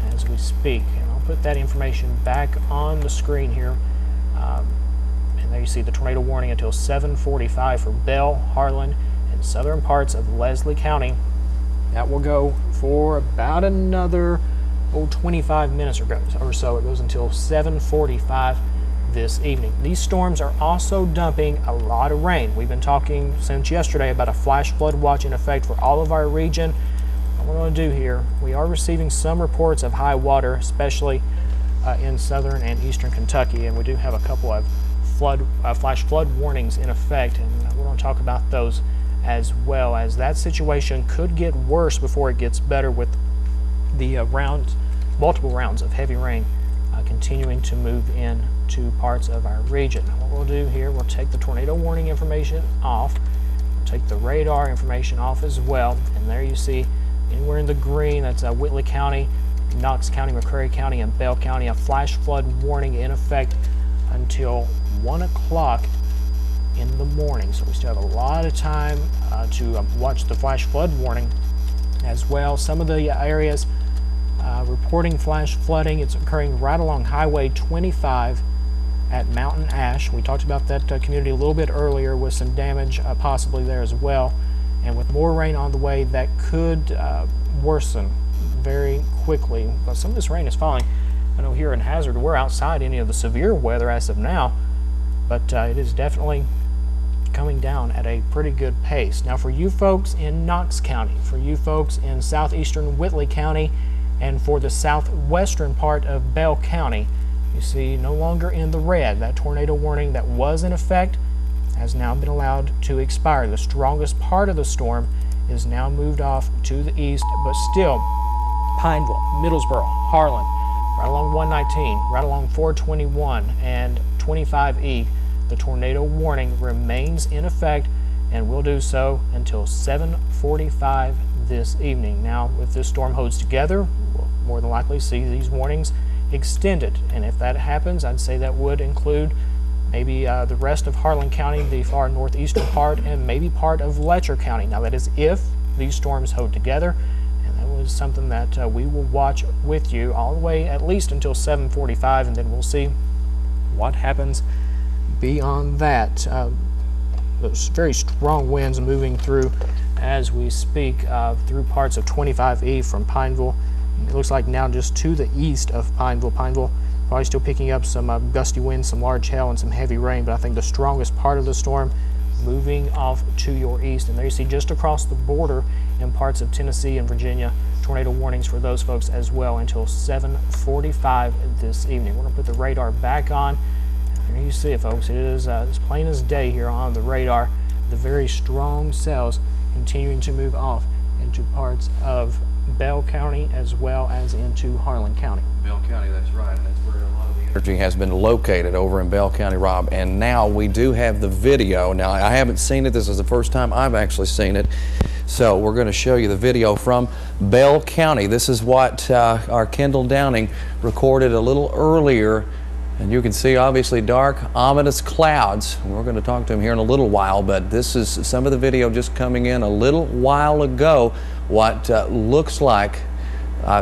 as we speak. And I'll put that information back on the screen here. And there you see the tornado warning until 7:45 for Bell, Harlan, and southern parts of Leslie County. That will go for about another 25 minutes or so. It goes until 7:45 this evening. These storms are also dumping a lot of rain. We've been talking since yesterday about a flash flood watch in effect for all of our region. What we're going to do here, we are receiving some reports of high water, especially in southern and eastern Kentucky, and we do have a couple of flash flood warnings in effect, and we're going to talk about those as well, as that situation could get worse before it gets better with the multiple rounds of heavy rain continuing to move in to parts of our region. What we'll do here, we'll take the tornado warning information off, we'll take the radar information off as well, and there you see anywhere in the green, that's Whitley County, Knox County, McCreary County, and Bell County, a flash flood warning in effect until 1 o'clock in the morning. So we still have a lot of time to watch the flash flood warning as well. Some of the areas reporting flash flooding, it's occurring right along Highway 25 at Mountain Ash. We talked about that community a little bit earlier with some damage possibly there as well. And with more rain on the way, that could worsen very quickly. But some of this rain is falling. I know here in Hazard, we're outside any of the severe weather as of now, but it is definitely coming down at a pretty good pace. Now for you folks in Knox County, for you folks in southeastern Whitley County, and for the southwestern part of Bell County, you see no longer in the red. That tornado warning that was in effect has now been allowed to expire. The strongest part of the storm is now moved off to the east, but still Pineville, Middlesboro, Harlan, right along 119, right along 421 and 25E, the tornado warning remains in effect and will do so until 7:45 this evening. Now, if this storm holds together, we'll more than likely see these warnings extended. And if that happens, I'd say that would include maybe the rest of Harlan County, the far northeastern part, and maybe part of Letcher County. Now, that is if these storms hold together. And that was something that we will watch with you all the way at least until 7:45, and then we'll see what happens beyond that. Those very strong winds moving through as we speak through parts of 25E from Pineville. It looks like now just to the east of Pineville. Pineville probably still picking up some gusty winds, some large hail, and some heavy rain, but I think the strongest part of the storm moving off to your east. And there you see just across the border in parts of Tennessee and Virginia, tornado warnings for those folks as well until 7:45 this evening. We're going to put the radar back on. There you see it, folks. It is as plain as day here on the radar. The very strong cells continuing to move off into parts of Bell County as well as into Harlan County. Bell County, that's right. That's where a lot of the energy has been located, over in Bell County, Rob. And now we do have the video. Now, I haven't seen it. This is the first time I've actually seen it. So we're going to show you the video from Bell County. This is what our Kendall Downing recorded a little earlier. And you can see obviously dark, ominous clouds. We're going to talk to him here in a little while, but this is some of the video just coming in a little while ago. What looks like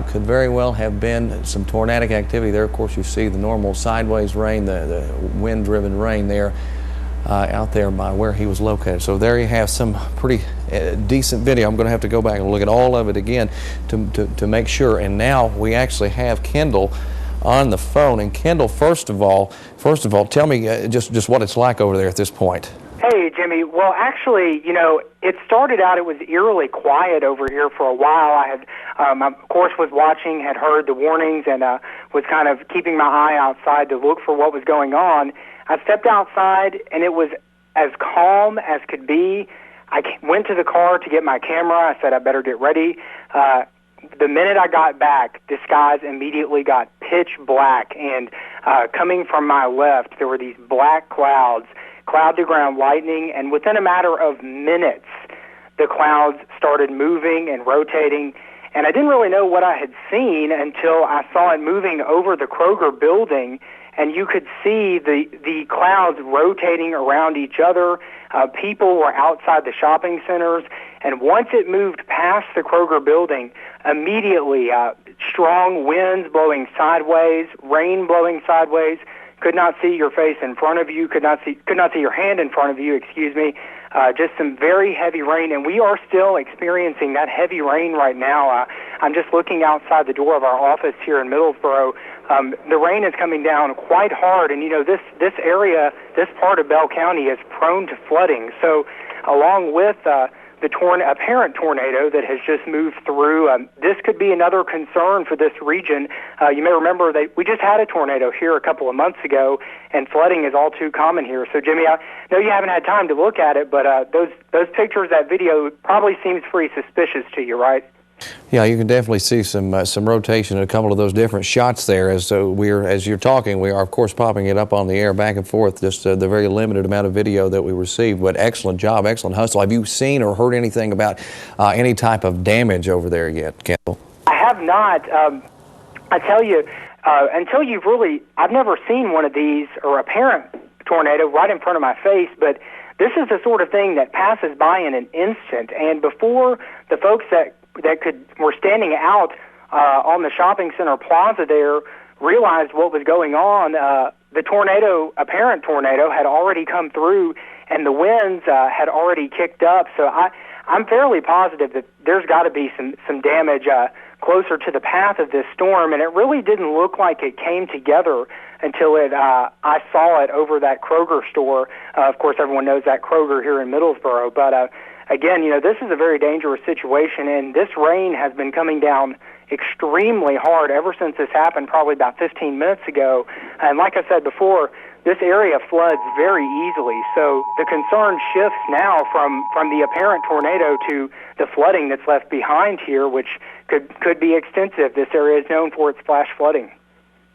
could very well have been some tornadic activity there. Of course, you see the normal sideways rain, the wind-driven rain there out there by where he was located. So there you have some pretty decent video. I'm going to have to go back and look at all of it again to make sure. And now we actually have Kendall on the phone. And Kendall, first of all, tell me just what it's like over there at this point. Hey, Jimmy. Well, actually, you know, it started out, it was eerily quiet over here for a while. I had, of course, was watching, had heard the warnings, and was kind of keeping my eye outside to look for what was going on. I stepped outside, and it was as calm as could be. I went to the car to get my camera. I said I better get ready. The minute I got back, the skies immediately got pitch black, and coming from my left, there were these black clouds, cloud-to-ground lightning, and within a matter of minutes, the clouds started moving and rotating, and I didn't really know what I had seen until I saw it moving over the Kroger building, and you could see the clouds rotating around each other. People were outside the shopping centers, and once it moved past the Kroger building, immediately strong winds blowing sideways, rain blowing sideways. Could not see your face in front of you. Could not see your hand in front of you. Excuse me. Just some very heavy rain, and we are still experiencing that heavy rain right now. I'm just looking outside the door of our office here in Middlesboro. The rain is coming down quite hard, and you know this area, this part of Bell County is prone to flooding. So, along with the apparent tornado that has just moved through, this could be another concern for this region. You may remember that we just had a tornado here a couple of months ago, and flooding is all too common here. So, Jimmy, I know you haven't had time to look at it, but those pictures, that video probably seems pretty suspicious to you, right? Yeah, you can definitely see some rotation in a couple of those different shots there. As you're talking, we are of course popping it up on the air back and forth. Just the very limited amount of video that we received. But excellent job, excellent hustle. Have you seen or heard anything about any type of damage over there yet, Kendall? I have not. I tell you, until you've really, I've never seen one of these or apparent tornado right in front of my face, but this is the sort of thing that passes by in an instant. And before the folks that were standing out on the shopping center plaza there realized what was going on, the apparent tornado had already come through and the winds had already kicked up. So I'm fairly positive that there's got to be some damage closer to the path of this storm, and it really didn't look like it came together until I saw it over that Kroger store. Of course, everyone knows that Kroger here in Middlesboro, but again, this is a very dangerous situation, and this rain has been coming down extremely hard ever since this happened, probably about 15 minutes ago. And like I said before, this area floods very easily. So the concern shifts now from the apparent tornado to the flooding that's left behind here, which could be extensive. This area is known for its flash flooding.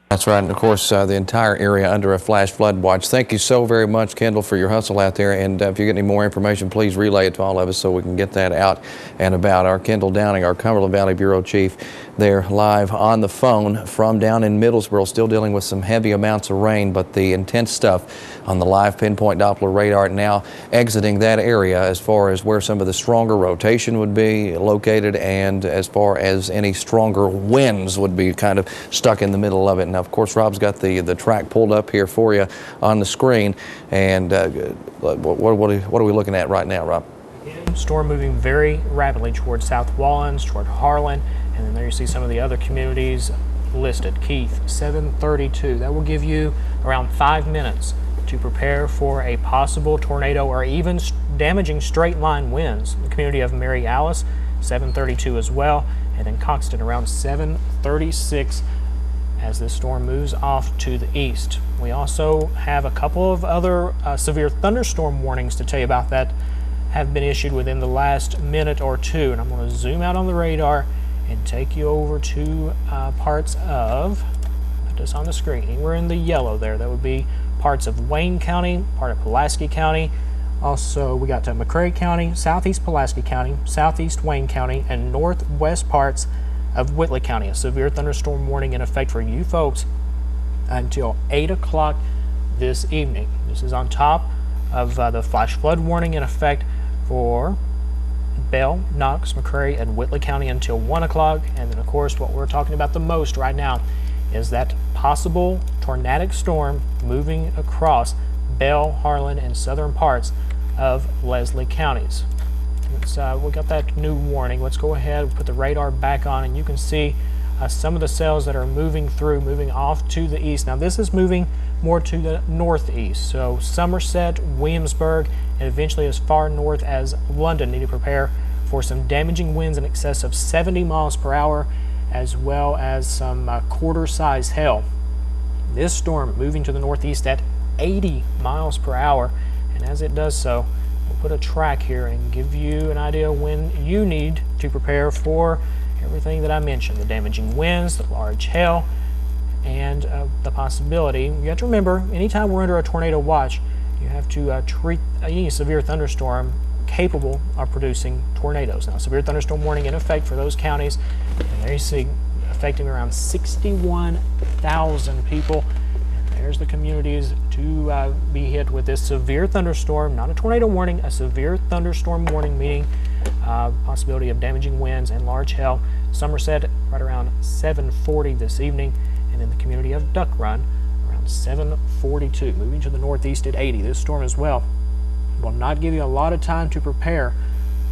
That's right, and of course the entire area under a flash flood watch. Thank you so very much, Kendall, for your hustle out there, and if you get any more information, please relay it to all of us so we can get that out and about. Our Kendall Downing, our Cumberland Valley Bureau Chief, there live on the phone from down in Middlesboro, still dealing with some heavy amounts of rain, but the intense stuff on the live pinpoint Doppler radar now exiting that area as far as where some of the stronger rotation would be located, and as far as any stronger winds would be kind of stuck in the middle of it. Now, of course, Rob's got the track pulled up here for you on the screen, and what are we looking at right now, Rob? Storm moving very rapidly toward South Wallens, toward Harlan, and then there you see some of the other communities listed. Keith, 7:32. That will give you around 5 minutes to prepare for a possible tornado or even damaging straight line winds. The community of Mary Alice, 7:32 as well, and then Coxton around 7:36 as this storm moves off to the east. We also have a couple of other severe thunderstorm warnings to tell you about that have been issued within the last minute or two, and I'm going to zoom out on the radar and take you over to parts of, put this on the screen, anywhere in the yellow there, that would be parts of Wayne County, part of Pulaski County. Also, we got to McCrae County, southeast Pulaski County, southeast Wayne County, and northwest parts of Whitley County. A severe thunderstorm warning in effect for you folks until 8 o'clock this evening. This is on top of the flash flood warning in effect for Bell, Knox, McCrae, and Whitley County until 1 o'clock. And then, of course, what we're talking about the most right now is that possible tornadic storm moving across Bell, Harlan, and southern parts of Leslie counties. We got that new warning. Let's go ahead and put the radar back on, and you can see some of the cells that are moving off to the east. Now, this is moving more to the northeast, so Somerset, Williamsburg, and eventually as far north as London need to prepare for some damaging winds in excess of 70 miles per hour, as well as some quarter-size hail. This storm moving to the northeast at 80 miles per hour, and as it does so, we'll put a track here and give you an idea when you need to prepare for everything that I mentioned: the damaging winds, the large hail, and the possibility. You have to remember, anytime we're under a tornado watch, you have to treat any severe thunderstorm capable of producing tornadoes. Now, severe thunderstorm warning in effect for those counties, and there you see, affecting around 61,000 people. And there's the communities to be hit with this severe thunderstorm, not a tornado warning, a severe thunderstorm warning, meaning possibility of damaging winds and large hail. Somerset right around 7:40 this evening, and in the community of Duck Run around 7:42, moving to the northeast at 80. This storm as well will not give you a lot of time to prepare,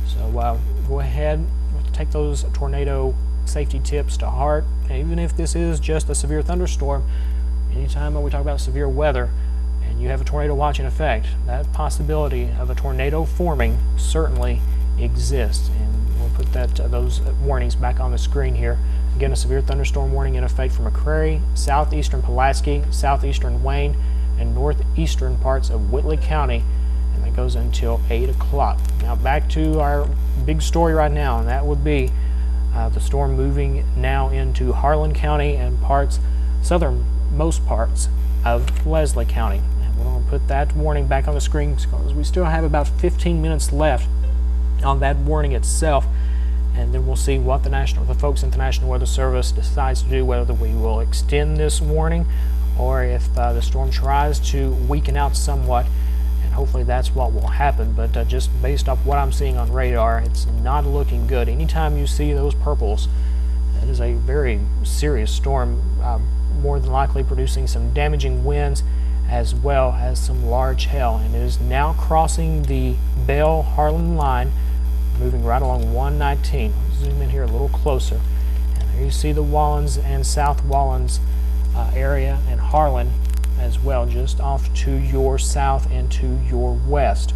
so go ahead, take those tornado safety tips to heart. And even if this is just a severe thunderstorm, anytime we talk about severe weather and you have a tornado watch in effect, that possibility of a tornado forming certainly exists. And we'll put those warnings back on the screen here. Again, a severe thunderstorm warning in effect for McCrae, southeastern Pulaski, southeastern Wayne, and northeastern parts of Whitley County, and that goes until 8 o'clock. Now back to our big story right now, and that would be The storm moving now into Harlan County and southernmost parts of Leslie County. And we're going to put that warning back on the screen because we still have about 15 minutes left on that warning itself. And then we'll see what the folks at the National Weather Service decides to do, whether we will extend this warning or if the storm tries to weaken out somewhat. And hopefully that's what will happen. But just based off what I'm seeing on radar, it's not looking good. Anytime you see those purples, it is a very serious storm, more than likely producing some damaging winds as well as some large hail. And it is now crossing the Bell-Harlan line, moving right along 119. I'll zoom in here a little closer. And there you see the Wallens and South Wallens area and Harlan as well, just off to your south and to your west.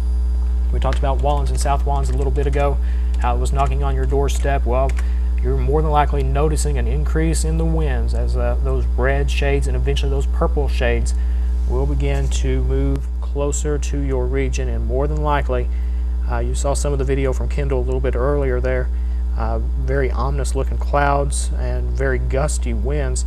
We talked about Wallens and South Wallens a little bit ago, how it was knocking on your doorstep. Well, you're more than likely noticing an increase in the winds as those red shades and eventually those purple shades will begin to move closer to your region, and more than likely you saw some of the video from Kendall a little bit earlier there. Very ominous looking clouds and very gusty winds.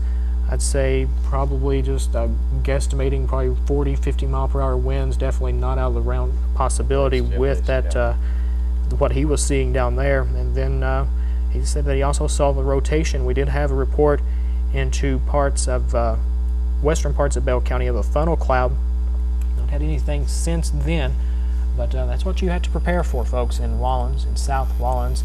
I'd say probably just guesstimating probably 40-50 mile per hour winds. Definitely not out of the realm possibility with that what he was seeing down there. And then he said that he also saw the rotation. We did have a report into parts of western parts of Bell County of a funnel cloud. Not had anything since then. But that's what you have to prepare for, folks, in Wallens, in South Wallens,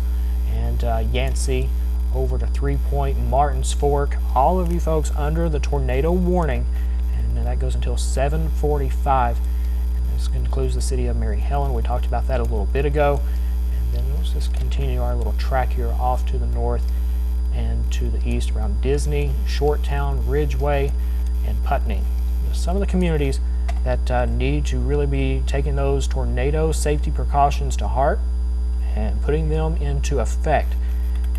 and Yancey, over to 3 Point, Martins Fork. All of you folks under the tornado warning, and that goes until 7:45. And this concludes the city of Mary Helen. We talked about that a little bit ago. And then let's just continue our little track here off to the north and to the east around Disney, Shorttown, Ridgeway, and Putney. Some of the communities that need to really be taking those tornado safety precautions to heart and putting them into effect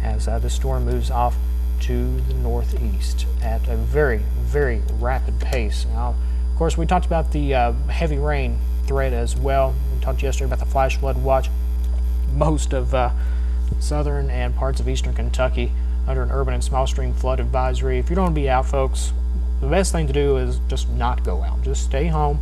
as the storm moves off to the northeast at a very, very rapid pace. Now, of course, we talked about the heavy rain threat as well. We talked yesterday about the flash flood watch. Most of southern and parts of eastern Kentucky under an urban and small stream flood advisory. If you're going to be out, folks, the best thing to do is just not go out. Just stay home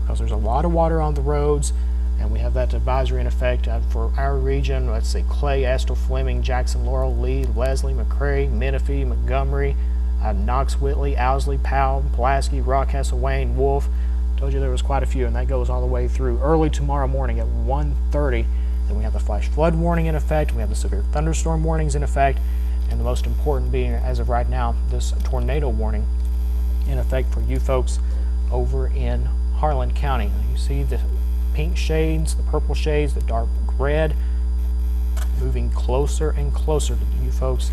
because there's a lot of water on the roads, and we have that advisory in effect for our region. Let's see, Clay, Estill, Fleming, Jackson, Laurel, Lee, Leslie, McCray, Menifee, Montgomery, Knox, Whitley, Owsley, Powell, Pulaski, Rockcastle, Wayne, Wolf. Told you there was quite a few, and that goes all the way through early tomorrow morning at 1:30. Then we have the flash flood warning in effect. We have the severe thunderstorm warnings in effect, and the most important being, as of right now, this tornado warning in effect for you folks over in Harlan County. You see the pink shades, the purple shades, the dark red moving closer and closer to you folks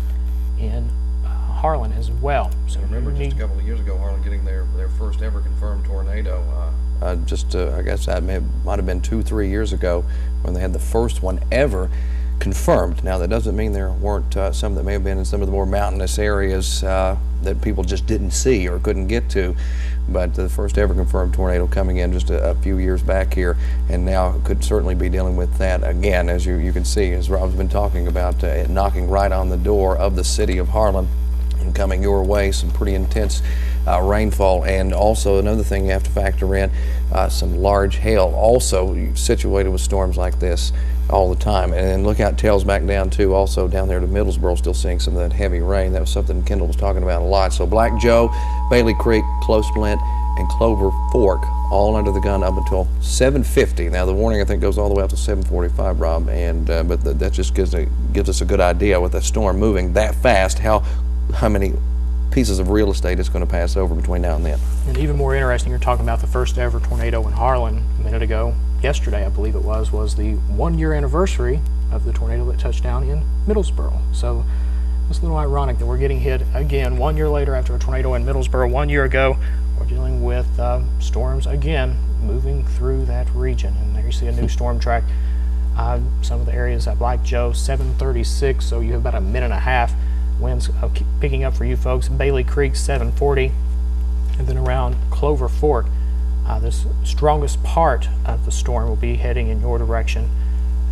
in Harlan as well. So I remember just a couple of years ago, Harlan getting their first ever confirmed tornado. I guess that might have been 2-3 years ago when they had the first one ever confirmed. Now, that doesn't mean there weren't some that may have been in some of the more mountainous areas that people just didn't see or couldn't get to, but the first ever confirmed tornado coming in just a few years back here, and now could certainly be dealing with that again, as you can see, as Rob's been talking about, knocking right on the door of the city of Harlan and coming your way. Some pretty intense rainfall, and also another thing you have to factor in, some large hail also situated with storms like this all the time. And then look out tails back down too, also down there to Middlesboro, still seeing some of that heavy rain. That was something Kendall was talking about a lot. So Black Joe, Bailey Creek, Close Flint, and Clover Fork all under the gun up until 7:50. Now the warning I think goes all the way up to 7:45, Rob, and but that just gives us a good idea with the storm moving that fast how many pieces of real estate it's going to pass over between now and then. And even more interesting, you're talking about the first ever tornado in Harlan a minute ago. Yesterday, I believe it was the 1-year anniversary of the tornado that touched down in Middlesboro. So it's a little ironic that we're getting hit again 1 year later after a tornado in Middlesboro 1 year ago. We're dealing with storms again moving through that region. And there you see a new storm track. Some of the areas at Black Joe, 736, so you have about a minute and a half. Winds picking up for you folks. Bailey Creek, 740. And then around Clover Fork, this strongest part of the storm will be heading in your direction.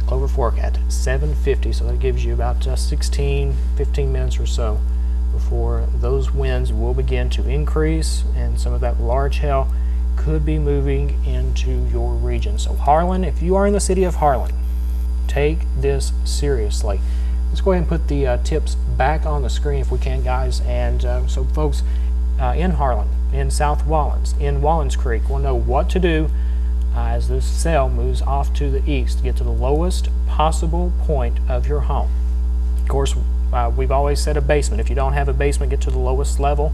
Clover Fork at 7:50, so that gives you about 15 minutes or so before those winds will begin to increase, and some of that large hail could be moving into your region. So Harlan, if you are in the city of Harlan, take this seriously. Let's go ahead and put the tips back on the screen if we can, guys. And so folks in Harlan, in South Wallens, in Wallens Creek will know what to do as this cell moves off to the east to get to the lowest possible point of your home. Of course, we've always said a basement. If you don't have a basement, get to the lowest level.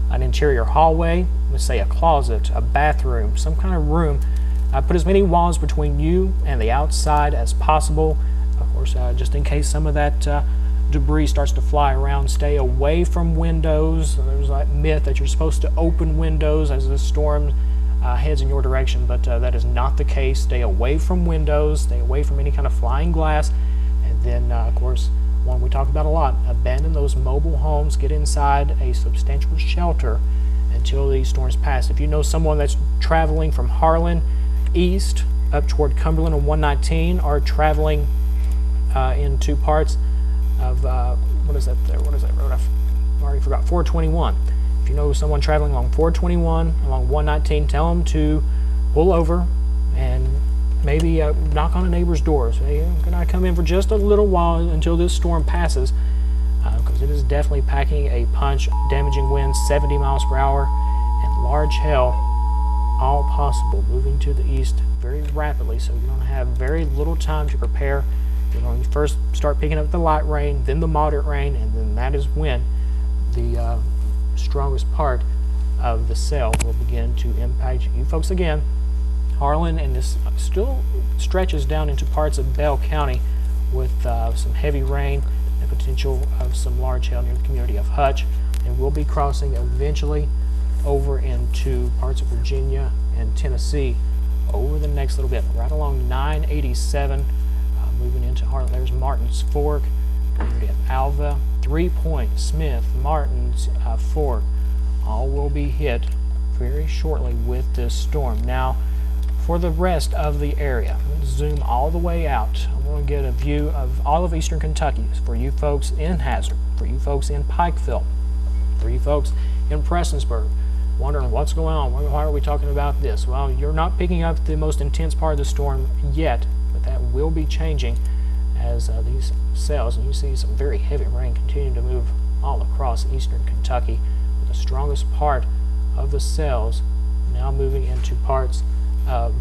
An interior hallway, let's say a closet, a bathroom, some kind of room. Put as many walls between you and the outside as possible. Of course, just in case some of that debris starts to fly around, stay away from windows. There's that myth that you're supposed to open windows as the storm heads in your direction, but that is not the case. Stay away from windows, stay away from any kind of flying glass, and then of course, one we talk about a lot, abandon those mobile homes, get inside a substantial shelter until these storms pass. If you know someone that's traveling from Harlan east up toward Cumberland on 119, or traveling into parts of what is that there? What is that road? I've already forgot. 421. If you know someone traveling along 421, along 119, tell them to pull over and maybe knock on a neighbor's door. Say, can I come in for just a little while until this storm passes? Because it is definitely packing a punch, damaging winds 70 miles per hour, and large hail, all possible, moving to the east very rapidly. So you're going to have very little time to prepare. You're going to first start picking up the light rain, then the moderate rain, and then that is when the strongest part of the cell will begin to impact you folks again. Harlan, and this still stretches down into parts of Bell County with some heavy rain and potential of some large hail near the community of Hutch, and we'll be crossing eventually over into parts of Virginia and Tennessee over the next little bit, right along 987, moving into Harlan. There's Martin's Fork, community of Alva, 3 Point, Smith, Martin's Fork, all will be hit very shortly with this storm. Now, for the rest of the area, let's zoom all the way out. I'm going to get a view of all of eastern Kentucky for you folks in Hazard, for you folks in Pikeville, for you folks in Prestonsburg, wondering what's going on. Why are we talking about this? Well, you're not picking up the most intense part of the storm yet, but that will be changing as these cells, and you see some very heavy rain continuing to move all across eastern Kentucky, with the strongest part of the cells now moving into parts of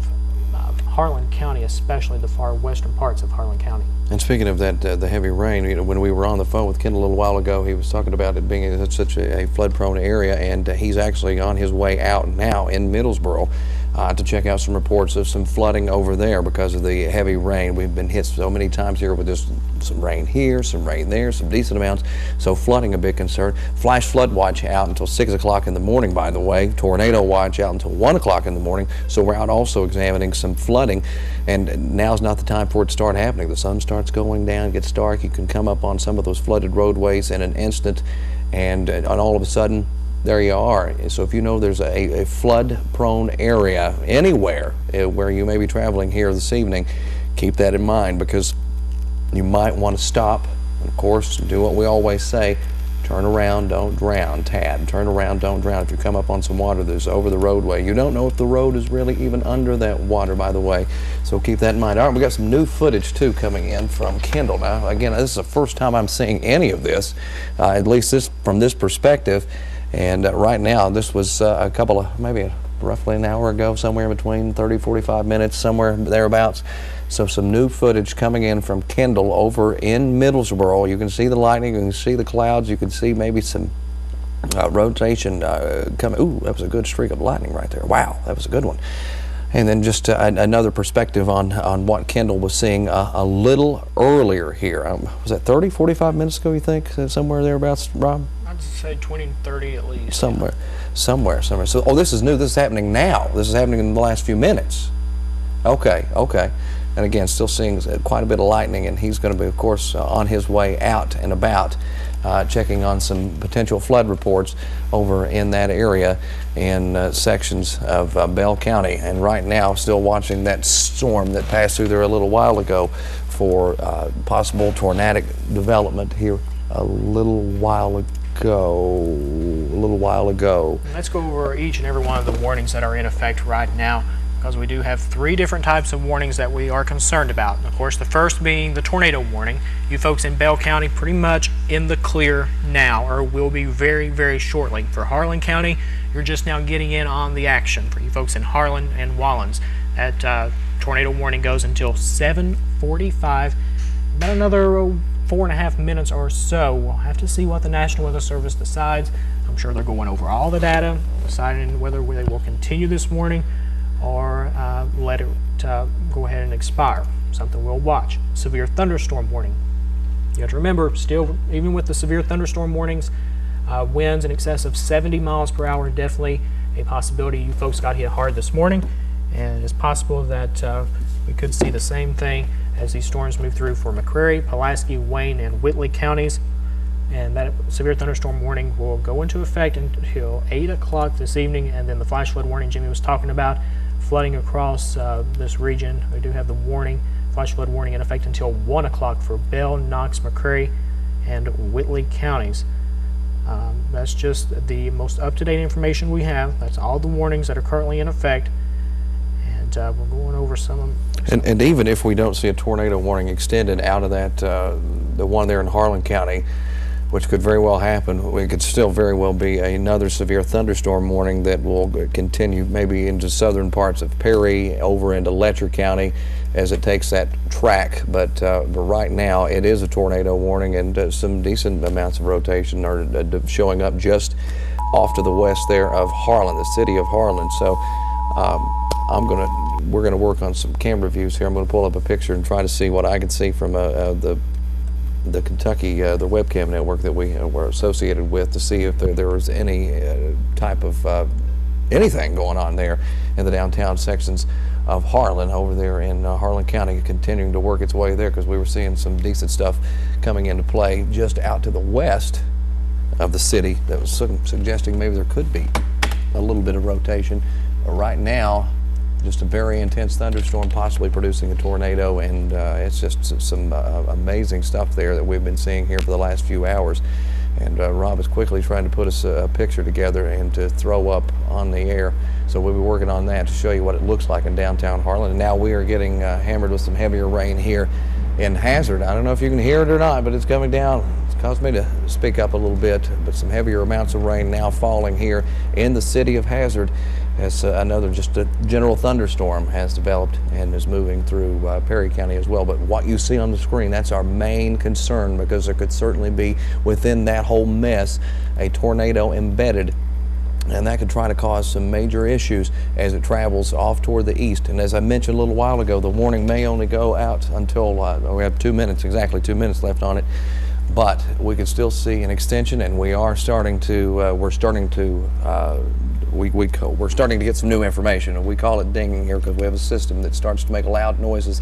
Harlan County, especially the far western parts of Harlan County. And speaking of that, the heavy rain, you know, when we were on the phone with Kendall a little while ago, he was talking about it being such a flood-prone area, and he's actually on his way out now in Middlesboro to check out some reports of some flooding over there because of the heavy rain. We've been hit so many times here with just some rain here, some rain there, some decent amounts, so flooding a big concern. Flash flood watch out until 6 o'clock in the morning, by the way. Tornado watch out until 1 o'clock in the morning, so we're out also examining some flooding, and now's not the time for it to start happening. The sun starts going down, gets dark, you can come up on some of those flooded roadways in an instant, and all of a sudden, there you are. So if you know there's a flood-prone area anywhere where you may be traveling here this evening, keep that in mind, because you might want to stop. And of course, do what we always say, turn around, don't drown. Tad, turn around, don't drown. If you come up on some water that's over the roadway, you don't know if the road is really even under that water, by the way, so keep that in mind. All right, we got some new footage too coming in from Kendall. Now, again, this is the first time I'm seeing any of this, at least from this perspective. And right now, this was a couple of, maybe roughly an hour ago, somewhere in between 30, 45 minutes, somewhere thereabouts. So some new footage coming in from Kendall over in Middlesboro. You can see the lightning, you can see the clouds, you can see maybe some rotation coming. Ooh, that was a good streak of lightning right there. Wow, that was a good one. And then just another perspective on what Kendall was seeing a little earlier here. Was that 30, 45 minutes ago, you think? Somewhere thereabouts, Rob? I'd say 20 and 30 at least. Somewhere. So, oh, this is new. This is happening now. This is happening in the last few minutes. Okay. And again, still seeing quite a bit of lightning, and he's going to be, of course, on his way out and about checking on some potential flood reports over in that area in sections of Bell County. And right now, still watching that storm that passed through there a little while ago for possible tornadic development here a little while ago. Let's go over each and every one of the warnings that are in effect right now, because we do have 3 different types of warnings that we are concerned about. Of course, the first being the tornado warning. You folks in Bell County pretty much in the clear now, or will be very, very shortly. For Harlan County, you're just now getting in on the action. For you folks in Harlan and Wallens, that tornado warning goes until 7:45. About another 4.5 minutes or so. We'll have to see what the National Weather Service decides. I'm sure they're going over all the data, deciding whether they will continue this warning or let it go ahead and expire. Something we'll watch. Severe thunderstorm warning. You have to remember, still, even with the severe thunderstorm warnings, winds in excess of 70 miles per hour, definitely a possibility. You folks got hit hard this morning, and it's possible that we could see the same thing as these storms move through for McCrary, Pulaski, Wayne, and Whitley counties. And that severe thunderstorm warning will go into effect until 8 o'clock this evening, and then the flash flood warning Jimmy was talking about, flooding across this region. We do have the warning, flash flood warning in effect until 1 o'clock for Bell, Knox, McCrary, and Whitley counties. That's just the most up-to-date information we have. That's all the warnings that are currently in effect. And we're going over some of them. And even if we don't see a tornado warning extended out of that, the one there in Harlan County, which could very well happen, it could still very well be another severe thunderstorm warning that will continue maybe into southern parts of Perry, over into Letcher County as it takes that track. But right now it is a tornado warning, and some decent amounts of rotation are showing up just off to the west there of Harlan, the city of Harlan. So we're gonna work on some camera views here. I'm gonna pull up a picture and try to see what I can see from the Kentucky, the webcam network that we were associated with, to see if there was any type of anything going on there in the downtown sections of Harlan over there in Harlan County, continuing to work its way there, because we were seeing some decent stuff coming into play just out to the west of the city that was suggesting maybe there could be a little bit of rotation. But right now, just a very intense thunderstorm, possibly producing a tornado, and it's just some amazing stuff there that we've been seeing here for the last few hours. And Rob is quickly trying to put us a picture together and to throw up on the air. So we'll be working on that to show you what it looks like in downtown Harlan. And now we are getting hammered with some heavier rain here in Hazard. I don't know if you can hear it or not, but it's coming down. It's caused me to speak up a little bit, but some heavier amounts of rain now falling here in the city of Hazard, as another just a general thunderstorm has developed and is moving through Perry County as well. But what you see on the screen, that's our main concern, because there could certainly be within that whole mess a tornado embedded, and that could try to cause some major issues as it travels off toward the east. And as I mentioned a little while ago, the warning may only go out until we have 2 minutes, exactly 2 minutes left on it. But we could still see an extension, and we are starting to we're starting to get some new information, and we call it dinging here because we have a system that starts to make loud noises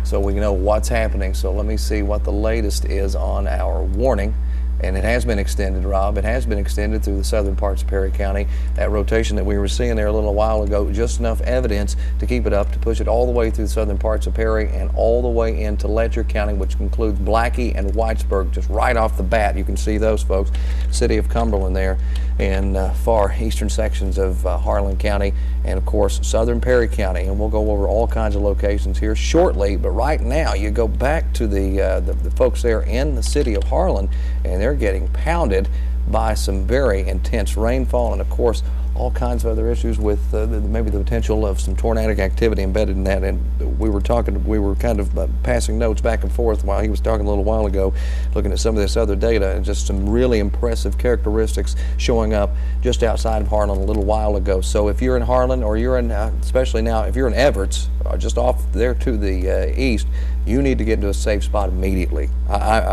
so we know what's happening. So let me see what the latest is on our warning. And it has been extended, Rob. It has been extended through the southern parts of Perry County. That rotation that we were seeing there a little while ago, just enough evidence to keep it up, to push it all the way through the southern parts of Perry and all the way into Letcher County, which includes Blackie and Whitesburg. Just right off the bat, you can see those folks. City of Cumberland there, and far eastern sections of Harlan County, and of course southern Perry County. And we'll go over all kinds of locations here shortly. But right now, you go back to the folks there in the city of Harlan, and they're getting pounded by some very intense rainfall, and of course all kinds of other issues with maybe the potential of some tornadic activity embedded in that. And we were kind of passing notes back and forth while he was talking a little while ago, looking at some of this other data, and just some really impressive characteristics showing up just outside of Harlan a little while ago. So if you're in Harlan, or you're in, especially now, if you're in Everett, just off there to the east, you need to get into a safe spot immediately.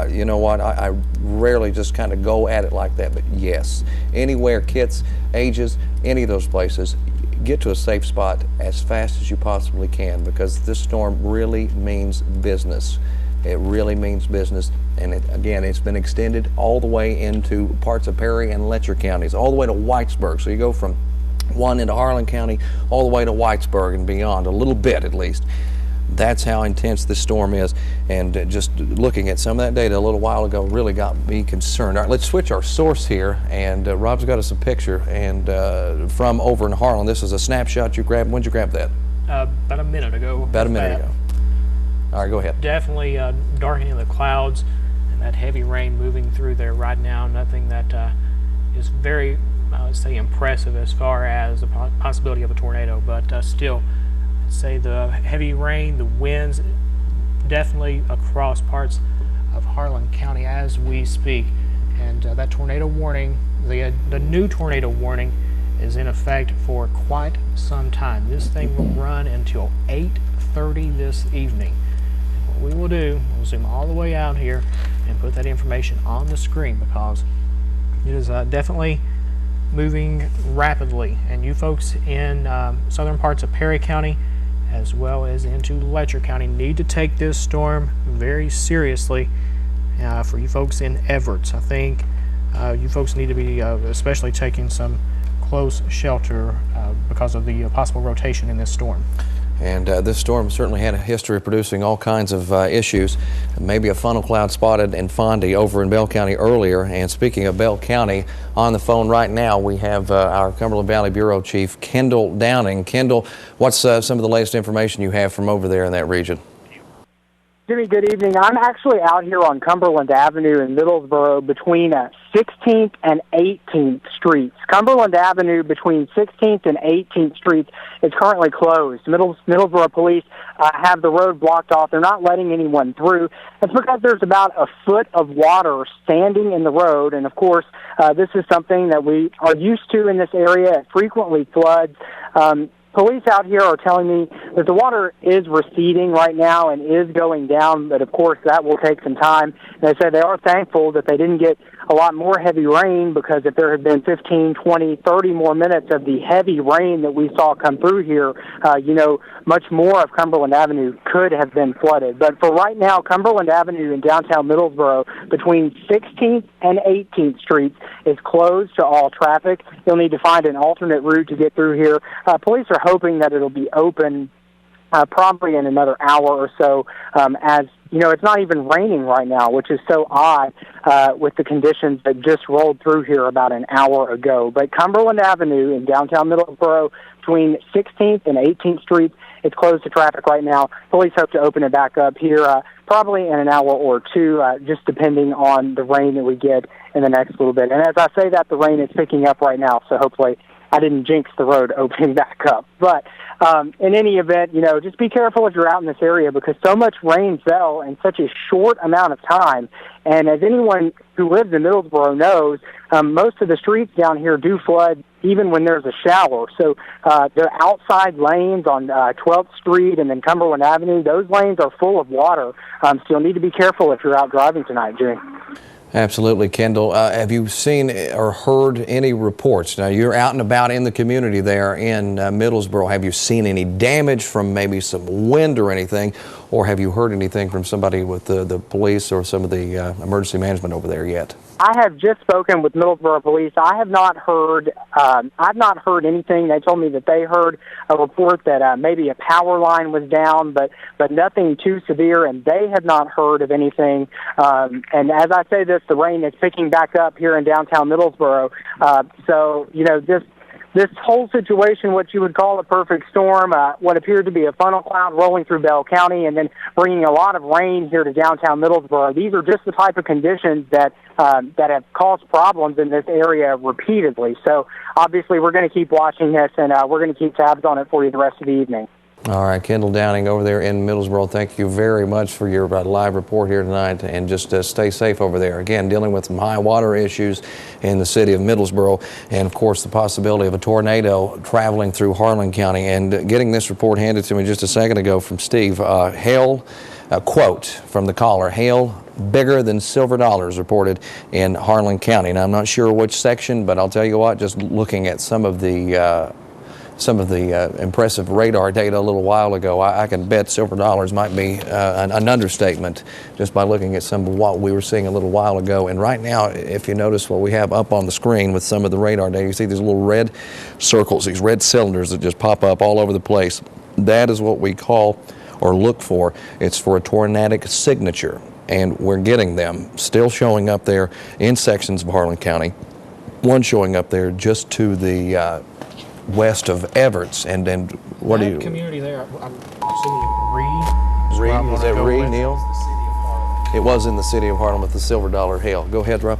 You know what, I rarely just kind of go at it like that, but yes, anywhere, Kits, Ages, any of those places, get to a safe spot as fast as you possibly can, because this storm really means business. It really means business. And again, it's been extended all the way into parts of Perry and Letcher counties, all the way to Whitesburg. So you go from one into Harlan County all the way to Whitesburg and beyond, a little bit at least. That's how intense this storm is. And just looking at some of that data a little while ago really got me concerned. All right, let's switch our source here. And Rob's got us a picture and from over in Harlan. This is a snapshot you grabbed. When did you grab that? About a minute ago. About a minute ago. All right, go ahead. Definitely darkening of the clouds and that heavy rain moving through there right now. Nothing that is very, I would say, impressive as far as the possibility of a tornado, but still, I'd say the heavy rain, the winds, definitely across parts of Harlan County as we speak. And that tornado warning, the new tornado warning, is in effect for quite some time. This thing will run until 8:30 this evening. And what we will do, we'll zoom all the way out here and put that information on the screen because it is definitely moving rapidly. And you folks in southern parts of Perry County as well as into Letcher County need to take this storm very seriously. For you folks in Everett, I think you folks need to be especially taking some close shelter because of the possible rotation in this storm. And this storm certainly had a history of producing all kinds of issues. Maybe a funnel cloud spotted in Fondy over in Bell County earlier. And speaking of Bell County, on the phone right now we have our Cumberland Valley Bureau Chief, Kendall Downing. Kendall, what's some of the latest information you have from over there in that region? Jimmy, good evening. I'm actually out here on Cumberland Avenue in Middlesboro between 16th and 18th Streets. Cumberland Avenue between 16th and 18th Streets is currently closed. Middlesboro police have the road blocked off. They're not letting anyone through. That's because there's about a foot of water standing in the road, and of course, this is something that we are used to in this area. It frequently floods. Police out here are telling me that the water is receding right now and is going down, but of course that will take some time. And they say they are thankful that they didn't get a lot more heavy rain, because if there had been 15, 20, 30 more minutes of the heavy rain that we saw come through here, much more of Cumberland Avenue could have been flooded. But for right now, Cumberland Avenue in downtown Middlesboro between 16th and 18th Streets is closed to all traffic. You'll need to find an alternate route to get through here. Police are hoping that it'll be open probably in another hour or so, as it's not even raining right now, which is so odd with the conditions that just rolled through here about an hour ago. But Cumberland Avenue in downtown Middlesboro between 16th and 18th Street, it's closed to traffic right now. Police hope to open it back up here probably in an hour or two, just depending on the rain that we get in the next little bit. And as I say that, the rain is picking up right now, so hopefully I didn't jinx the road opening back up. But in any event, just be careful if you're out in this area, because so much rain fell in such a short amount of time. And as anyone who lives in Middlesboro knows, most of the streets down here do flood even when there's a shower. So the outside lanes on 12th Street and then Cumberland Avenue, those lanes are full of water. So you'll need to be careful if you're out driving tonight, Jimmy. Absolutely, Kendall. Have you seen or heard any reports? Now, you're out and about in the community there in Middlesboro. Have you seen any damage from maybe some wind or anything? Or have you heard anything from somebody with the police or some of the emergency management over there yet? I have just spoken with Middlesboro police. I have not heard. I've not heard anything. They told me that they heard a report that maybe a power line was down, but nothing too severe, and they have not heard of anything. And as I say this, the rain is picking back up here in downtown Middlesboro. So this whole situation, what you would call a perfect storm, what appeared to be a funnel cloud rolling through Bell County and then bringing a lot of rain here to downtown Middlesboro. These are just the type of conditions that have caused problems in this area repeatedly. So obviously we're going to keep watching this, and we're going to keep tabs on it for you the rest of the evening. All right, Kendall Downing over there in Middlesboro, thank you very much for your live report here tonight, and just stay safe over there. Again, dealing with some high water issues in the city of Middlesboro, and of course the possibility of a tornado traveling through Harlan County. And getting this report handed to me just a second ago from Steve, hail, a quote from the caller, hail bigger than silver dollars reported in Harlan County. Now, I'm not sure which section, but I'll tell you what, just looking at some of the some of the impressive radar data a little while ago, I can bet silver dollars might be an understatement just by looking at some of what we were seeing a little while ago. And right now, if you notice what we have up on the screen with some of the radar data, you see these little red circles, these red cylinders that just pop up all over the place. That is what we call or look for. It's for a tornadic signature, and we're getting them still showing up there in sections of Harlan County. One showing up there just to the west of Everts, and then what do you? Community there, I'm assuming Ree, is that Ree, Neil? It was in the city of Harlan with the silver dollar hail. Go ahead, Rob.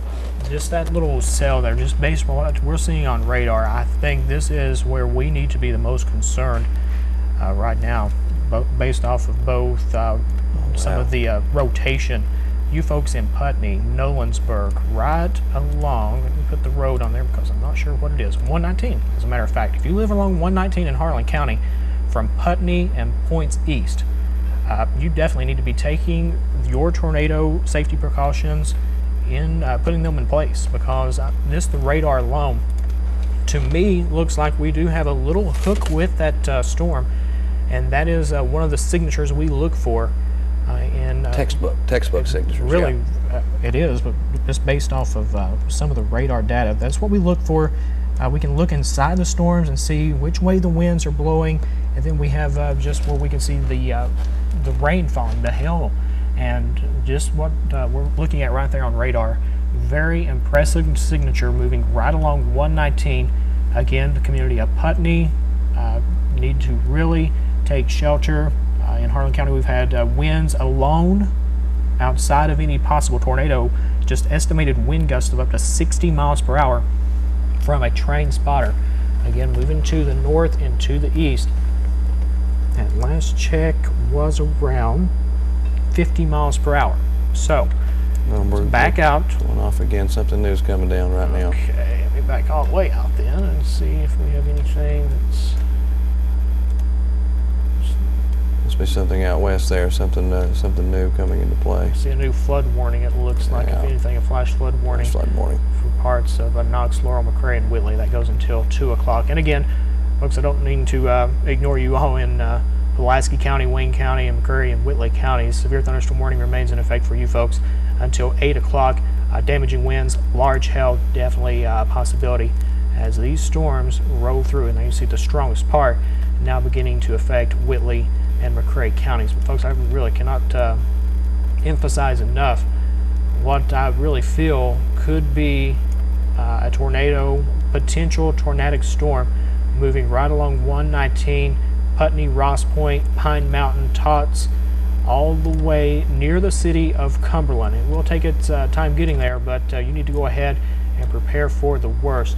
Just that little cell there, just based on what we're seeing on radar, I think this is where we need to be the most concerned right now, based off of both some of the rotation. You folks in Putney, Nolensburg, right along, let me put the road on there because I'm not sure what it is, 119, as a matter of fact. If you live along 119 in Harlan County, from Putney and points east, you definitely need to be taking your tornado safety precautions in putting them in place, because the radar alone, to me, looks like we do have a little hook with that storm, and that is one of the signatures we look for in textbook signatures. Really, it is, but just based off of some of the radar data, that's what we look for. We can look inside the storms and see which way the winds are blowing, and then we have just where we can see the rain falling, the hail, and just what we're looking at right there on radar. Very impressive signature moving right along 119. Again, the community of Putney need to really take shelter. In Harlan County, we've had winds alone, outside of any possible tornado, just estimated wind gusts of up to 60 miles per hour from a train spotter. Again, moving to the north and to the east. At last check was around 50 miles per hour. So, back out. Going off again. Something new's coming down right now. Okay, let me back all the way out then and see if we have anything that's... Must be something out west there, something new coming into play. See a new flood warning, it looks like, if anything, a flash flood warning. Flood warning. For parts of Knox, Laurel, McRae, and Whitley. That goes until 2 o'clock. And again, folks, I don't mean to ignore you all in Pulaski County, Wayne County, and McCurry and Whitley counties. Severe thunderstorm warning remains in effect for you folks until 8 o'clock. Damaging winds, large hail, definitely a possibility as these storms roll through. And then you see the strongest part now beginning to affect Whitley and McRae counties. But folks, I really cannot emphasize enough what I really feel could be a tornado, potential tornadic storm moving right along 119, Putney, Ross Point, Pine Mountain, Tots, all the way near the city of Cumberland. It will take its time getting there, but you need to go ahead and prepare for the worst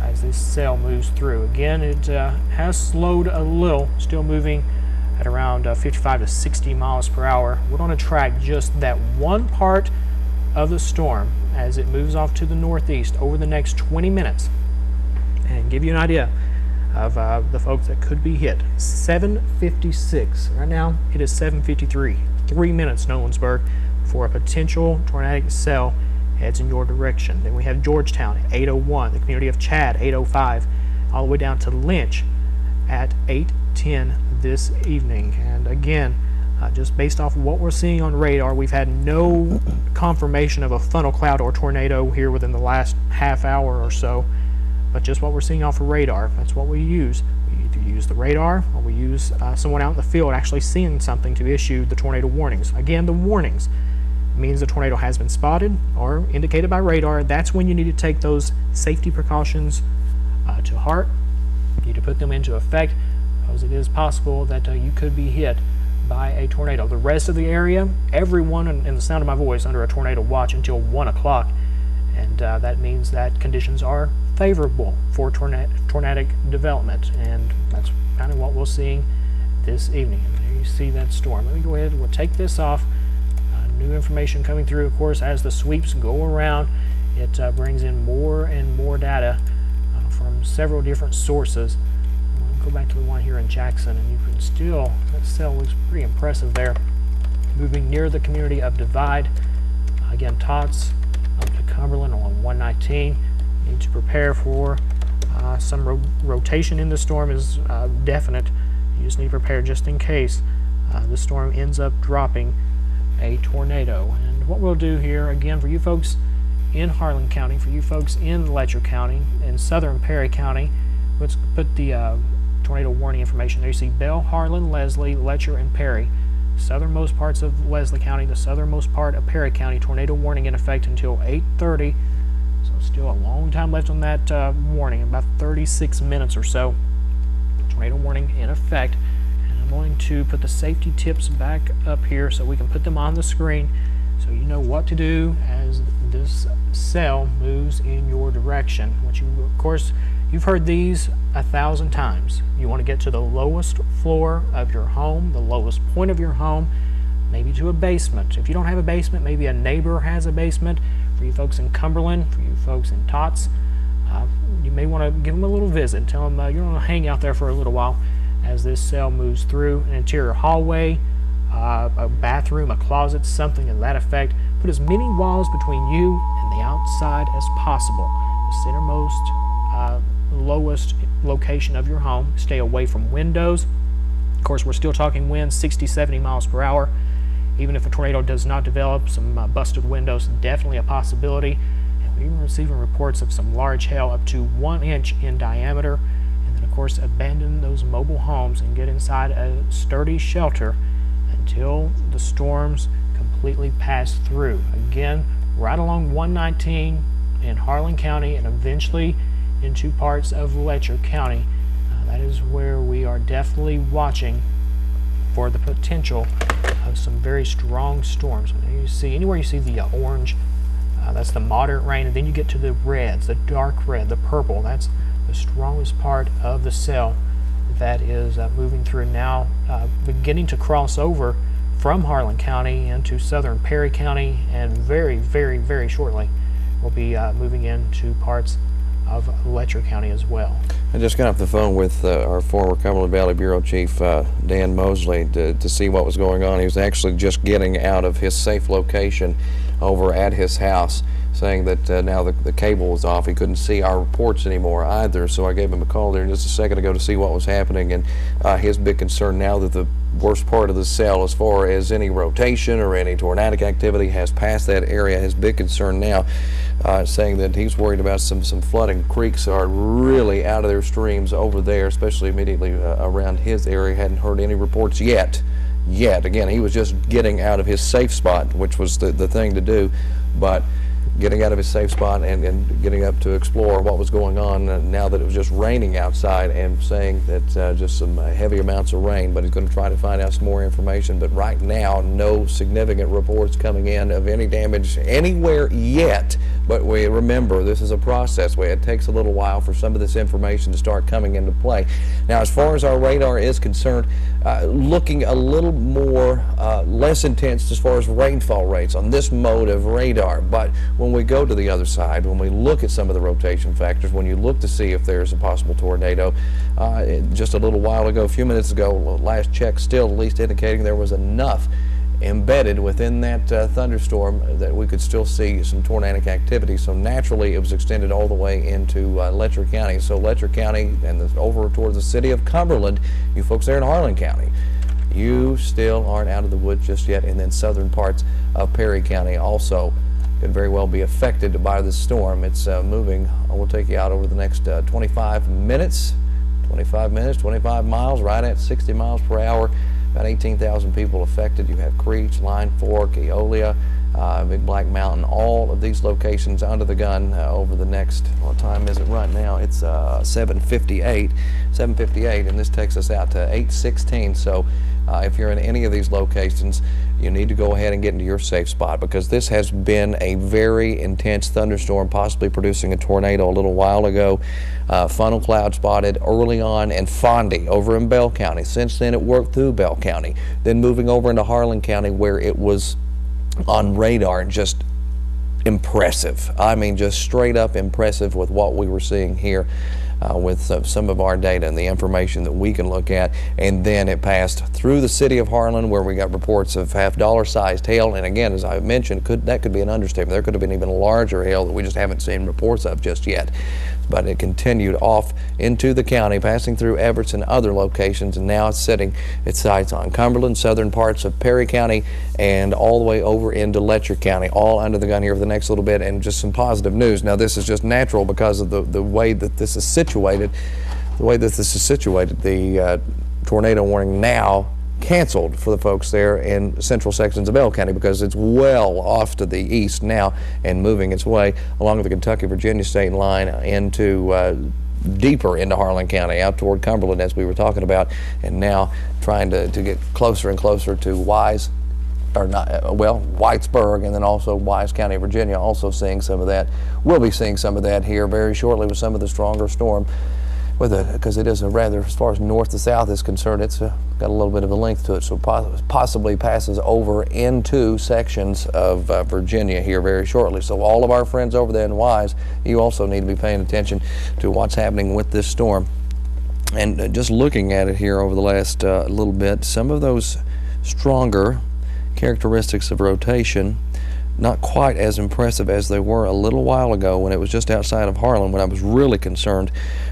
as this cell moves through. Again, it has slowed a little, still moving at around 55 to 60 miles per hour. We're going to track just that one part of the storm as it moves off to the northeast over the next 20 minutes and give you an idea of the folks that could be hit. 7:56. Right now, it is 7:53. 3 minutes, Nolensburg, before a potential tornadic cell heads in your direction. Then we have Georgetown at 8:01, the community of Chad, 8:05, all the way down to Lynch at 8:10 this evening. And again, just based off of what we're seeing on radar, we've had no confirmation of a funnel cloud or tornado here within the last half hour or so, but just what we're seeing off of radar, that's what we use. We either use the radar or we use someone out in the field actually seeing something to issue the tornado warnings. Again, the warnings means the tornado has been spotted or indicated by radar. That's when you need to take those safety precautions to heart. You need to put them into effect, because it is possible that you could be hit by a tornado. The rest of the area, everyone in the sound of my voice under a tornado watch until 1 o'clock, and that means that conditions are favorable for tornadic development, and that's kind of what we're seeing this evening. And there you see that storm. Let me go ahead and we'll take this off. New information coming through, of course, as the sweeps go around. It brings in more and more data from several different sources. We'll go back to the one here in Jackson, and you can still, that cell looks pretty impressive there. Moving near the community of Divide. Again, Tots up to Cumberland on 119. Need to prepare for Some rotation in the storm is definite. You just need to prepare just in case the storm ends up dropping a tornado. And what we'll do here, again, for you folks in Harlan County, for you folks in Letcher County, and southern Perry County, let's put the tornado warning information there. You see Bell, Harlan, Leslie, Letcher, and Perry. Southernmost parts of Leslie County, the southernmost part of Perry County, tornado warning in effect until 8:30. So still a long time left on that warning, about 36 minutes or so. Tornado warning in effect. And I'm going to put the safety tips back up here so we can put them on the screen so you know what to do as this cell moves in your direction. What you, of course, you've heard these 1,000 times. You want to get to the lowest floor of your home, the lowest point of your home, maybe to a basement. If you don't have a basement, maybe a neighbor has a basement. For you folks in Cumberland, for you folks in Tots, you may want to give them a little visit. Tell them you're going to hang out there for a little while as this cell moves through an interior hallway, a bathroom, a closet, something to that effect. Put as many walls between you and the outside as possible. The centermost, lowest location of your home. Stay away from windows. Of course, we're still talking winds 60, 70 miles per hour. Even if a tornado does not develop, some busted windows, definitely a possibility. And we're even receiving reports of some large hail up to 1 inch in diameter. And then, of course, abandon those mobile homes and get inside a sturdy shelter until the storms completely pass through. Again, right along 119 in Harlan County and eventually into parts of Letcher County. That is where we are definitely watching for the potential of some very strong storms. When you see anywhere you see the orange, that's the moderate rain, and then you get to the reds, the dark red, the purple. That's the strongest part of the cell that is moving through now, beginning to cross over from Harlan County into southern Perry County, and very, very, very shortly will be moving into parts of Letcher County as well. I just got off the phone with our former Cumberland Valley Bureau Chief, Dan Mosley, to see what was going on. He was actually just getting out of his safe location over at his house, saying that now the cable was off. He couldn't see our reports anymore either, so I gave him a call there just a second ago to see what was happening, and his big concern now that the worst part of the cell as far as any rotation or any tornadic activity has passed that area, his big concern now saying that he's worried about some flooding. Creeks are really out of their streams over there, especially immediately around his area. Hadn't heard any reports yet. Again, he was just getting out of his safe spot, which was the thing to do, but getting out of his safe spot and getting up to explore what was going on now that it was just raining outside, and saying that just some heavy amounts of rain, but he's going to try to find out some more information. But right now, no significant reports coming in of any damage anywhere yet. But we remember, this is a process where it takes a little while for some of this information to start coming into play. Now, as far as our radar is concerned, looking a little more less intense as far as rainfall rates on this mode of radar. But when we go to the other side, when we look at some of the rotation factors, when you look to see if there's a possible tornado, just a little while ago, a few minutes ago, last check, still at least indicating there was enough embedded within that thunderstorm that we could still see some tornadic activity. So naturally it was extended all the way into Letcher County. So Letcher County and over towards the city of Cumberland, you folks there in Harlan County, you still aren't out of the woods just yet. And then southern parts of Perry County also could very well be affected by the storm. It's moving. We'll take you out over the next 25 minutes, 25 miles, right at 60 miles per hour. About 18,000 people affected. You have Creech, Line Fork, Eolia, Big Black Mountain, all of these locations under the gun over the next, what time is it right now? It's 7:58, and this takes us out to 8:16. So if you're in any of these locations, you need to go ahead and get into your safe spot, because this has been a very intense thunderstorm, possibly producing a tornado a little while ago. Funnel cloud spotted early on in Fondy over in Bell County. Since then it worked through Bell County, then moving over into Harlan County where it was on radar. Just impressive. I mean, just straight up impressive with what we were seeing here with some of our data and the information that we can look at. And then it passed through the city of Harlan, where we got reports of half-dollar sized hail. And again, as I mentioned, that could be an understatement. There could have been even larger hail that we just haven't seen reports of just yet. but it continued off into the county, passing through Everett and other locations, and now it's setting its sights on Cumberland, southern parts of Perry County, and all the way over into Letcher County, all under the gun here for the next little bit. And just some positive news. Now, this is just natural because of the way that this is situated. The tornado warning now canceled for the folks there in central sections of Bell County because it's well off to the east now and moving its way along the Kentucky-Virginia state line into deeper into Harlan County, out toward Cumberland, as we were talking about, and now trying to get closer and closer to Whitesburg, and then also Wise County, Virginia, also seeing some of that. We'll be seeing some of that here very shortly with some of the stronger storm, because it is a rather, as far as north to south is concerned, it's got a little bit of a length to it, so possibly passes over into sections of Virginia here very shortly. So all of our friends over there in Wise, you also need to be paying attention to what's happening with this storm. And just looking at it here over the last little bit, some of those stronger characteristics of rotation, not quite as impressive as they were a little while ago when it was just outside of Harlan, when I was really concerned.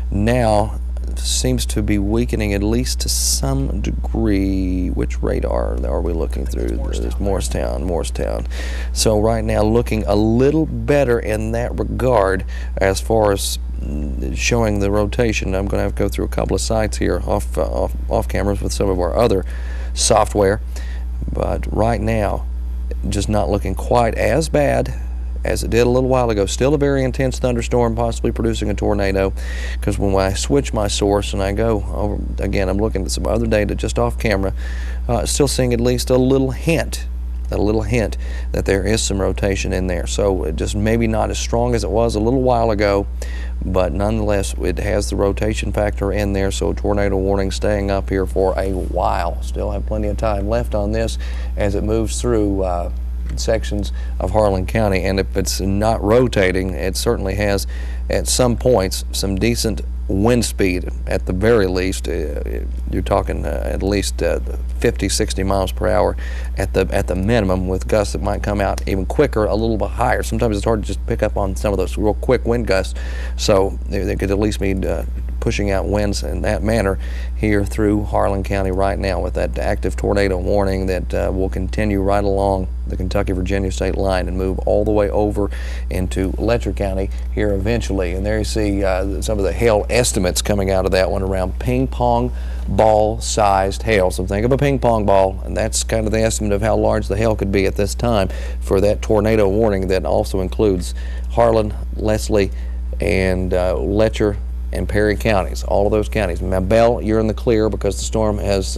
Now seems to be weakening, at least to some degree. Which radar are we looking through? There's Morristown. So right now looking a little better in that regard as far as showing the rotation. I'm going to have to go through a couple of sites here off cameras with some of our other software, but right now just not looking quite as bad as it did a little while ago. Still a very intense thunderstorm, possibly producing a tornado, because when I switch my source and I go over, again, I'm looking at some other data just off camera, still seeing at least a little hint that there is some rotation in there. So just maybe not as strong as it was a little while ago, but nonetheless it has the rotation factor in there. So tornado warning staying up here for a while. Still have plenty of time left on this as it moves through sections of Harlan County, and if it's not rotating, it certainly has at some points some decent wind speed. At the very least, you're talking at least 50-60 miles per hour at the minimum, with gusts that might come out even quicker, a little bit higher. Sometimes it's hard to just pick up on some of those real quick wind gusts, so they could at least be pushing out winds in that manner here through Harlan County right now, with that active tornado warning that will continue right along the Kentucky-Virginia state line and move all the way over into Letcher County here eventually. And there you see some of the hail estimates coming out of that one around ping pong ball sized hail. So think of a ping pong ball, and that's kind of the estimate of how large the hail could be at this time for that tornado warning that also includes Harlan, Leslie, and Letcher and Perry counties, all of those counties. Now, Bell, you're in the clear because the storm has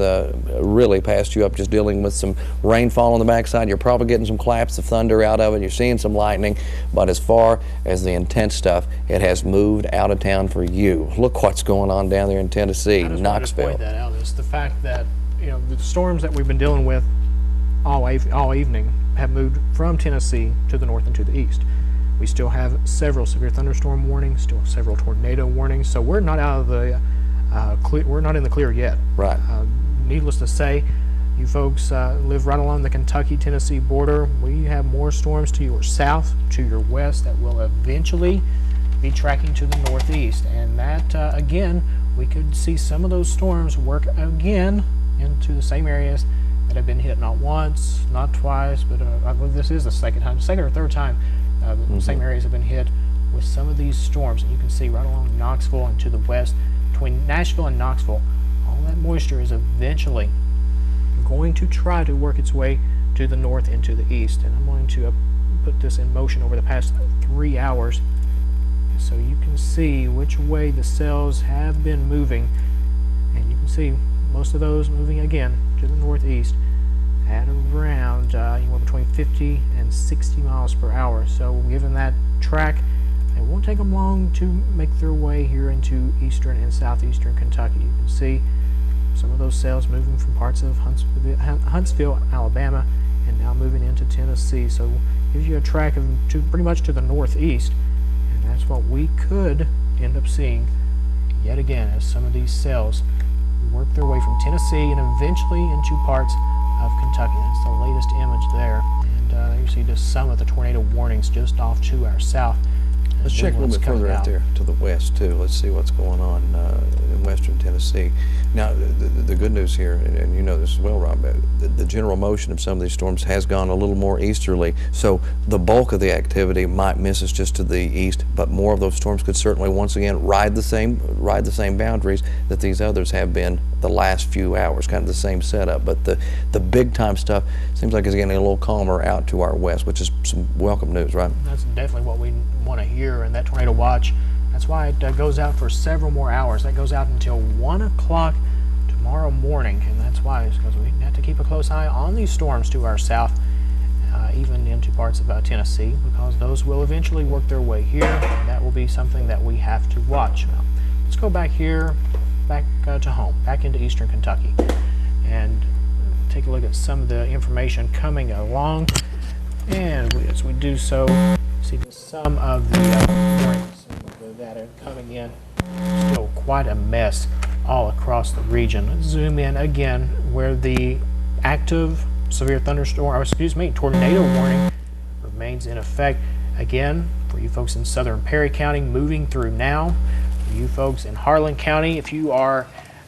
really passed you up, just dealing with some rainfall on the backside. You're probably getting some claps of thunder out of it. You're seeing some lightning, but as far as the intense stuff, it has moved out of town for you. Look what's going on down there in Tennessee, Knoxville. I just wanted to point that out. It's the fact that, you know, the storms that we've been dealing with all evening have moved from Tennessee to the north and to the east. We still have several severe thunderstorm warnings, still several tornado warnings, so we're not out of the we're not in the clear yet. Right. Needless to say, you folks live right along the Kentucky-Tennessee border. We have more storms to your south, to your west, that will eventually be tracking to the northeast, and that again, we could see some of those storms work again into the same areas that have been hit not once, not twice, but I believe this is the second or third time. The same areas have been hit with some of these storms, and you can see right along Knoxville and to the west, between Nashville and Knoxville, all that moisture is eventually going to try to work its way to the north and to the east. And I'm going to put this in motion over the past 3 hours so you can see which way the cells have been moving, and you can see most of those moving again to the northeast at around anywhere between 50 and 60 miles per hour. So given that track, it won't take them long to make their way here into eastern and southeastern Kentucky. You can see some of those cells moving from parts of Huntsville, Alabama, and now moving into Tennessee. So it gives you a track of pretty much to the northeast, and that's what we could end up seeing yet again as some of these cells work their way from Tennessee and eventually into parts of Kentucky. That's the latest image there, and there you see just some of the tornado warnings just off to our south Let's check a little bit further out there to the west, too. Let's see what's going on in western Tennessee. Now, the good news here, and you know this as well, Rob, the general motion of some of these storms has gone a little more easterly, so the bulk of the activity might miss us just to the east, but more of those storms could certainly once again ride the same boundaries that these others have been the last few hours, kind of the same setup. But the big time stuff seems like it's getting a little calmer out to our west, which is some welcome news, right? That's definitely what we want to hear in that tornado watch. That's why it goes out for several more hours. That goes out until 1 o'clock tomorrow morning, and that's why, it's because we have to keep a close eye on these storms to our south, even into parts of Tennessee, because those will eventually work their way here, and that will be something that we have to watch. Now, let's go back here, back to home, back into eastern Kentucky, and take a look at some of the information coming along. And as we do so, see some of the warnings that are coming in. Still quite a mess all across the region. Let's zoom in again where the active severe thunderstorm, or excuse me, tornado warning remains in effect. Again, for you folks in southern Perry County, moving through now. For you folks in Harlan County, if you are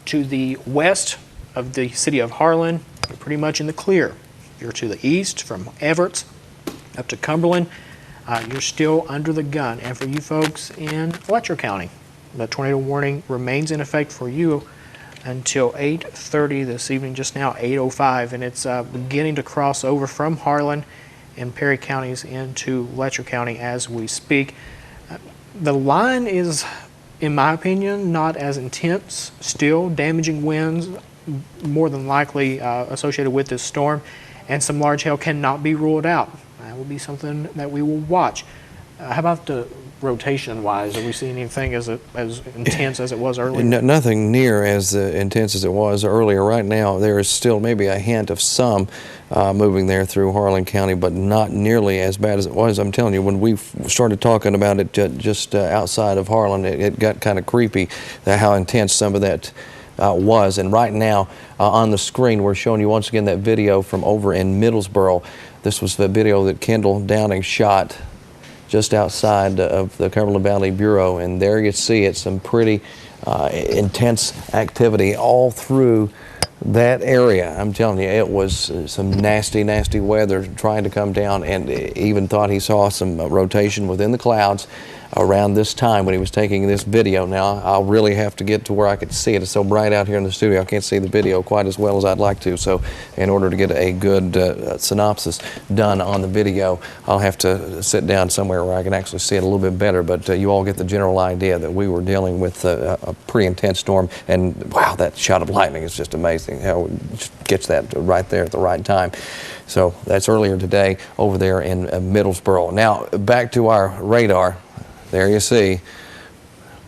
to the west of the city of Harlan, you're pretty much in the clear. If you're to the east from Everett up to Cumberland, you're still under the gun. And for you folks in Fletcher County, the tornado warning remains in effect for you until 8:30 this evening, just now 8:05, and it's beginning to cross over from Harlan and Perry counties into Letcher County as we speak. The line is, in my opinion, not as intense. Still damaging winds, more than likely associated with this storm, and some large hail cannot be ruled out. That will be something that we will watch. How about the rotation-wise? Are we seeing anything as intense as it was earlier? Nothing near as intense as it was earlier. Right now, there is still maybe a hint of some moving there through Harlan County, but not nearly as bad as it was. I'm telling you, when we started talking about it just outside of Harlan, it got kind of creepy how intense some of that was. And right now, on the screen, we're showing you once again that video from over in Middlesboro. This was the video that Kendall Downing shot just outside of the Cumberland Valley Bureau, and there you see it, some pretty intense activity all through that area. I'm telling you, it was some nasty, nasty weather trying to come down, and even thought he saw some rotation within the clouds around this time when he was taking this video. Now, I'll really have to get to where I could see it. It's so bright out here in the studio, I can't see the video quite as well as I'd like to. So in order to get a good synopsis done on the video, I'll have to sit down somewhere where I can actually see it a little bit better. But you all get the general idea that we were dealing with a pretty intense storm. And wow, that shot of lightning is just amazing how it just gets that right there at the right time. So that's earlier today over there in Middlesboro. Now, back to our radar. There you see,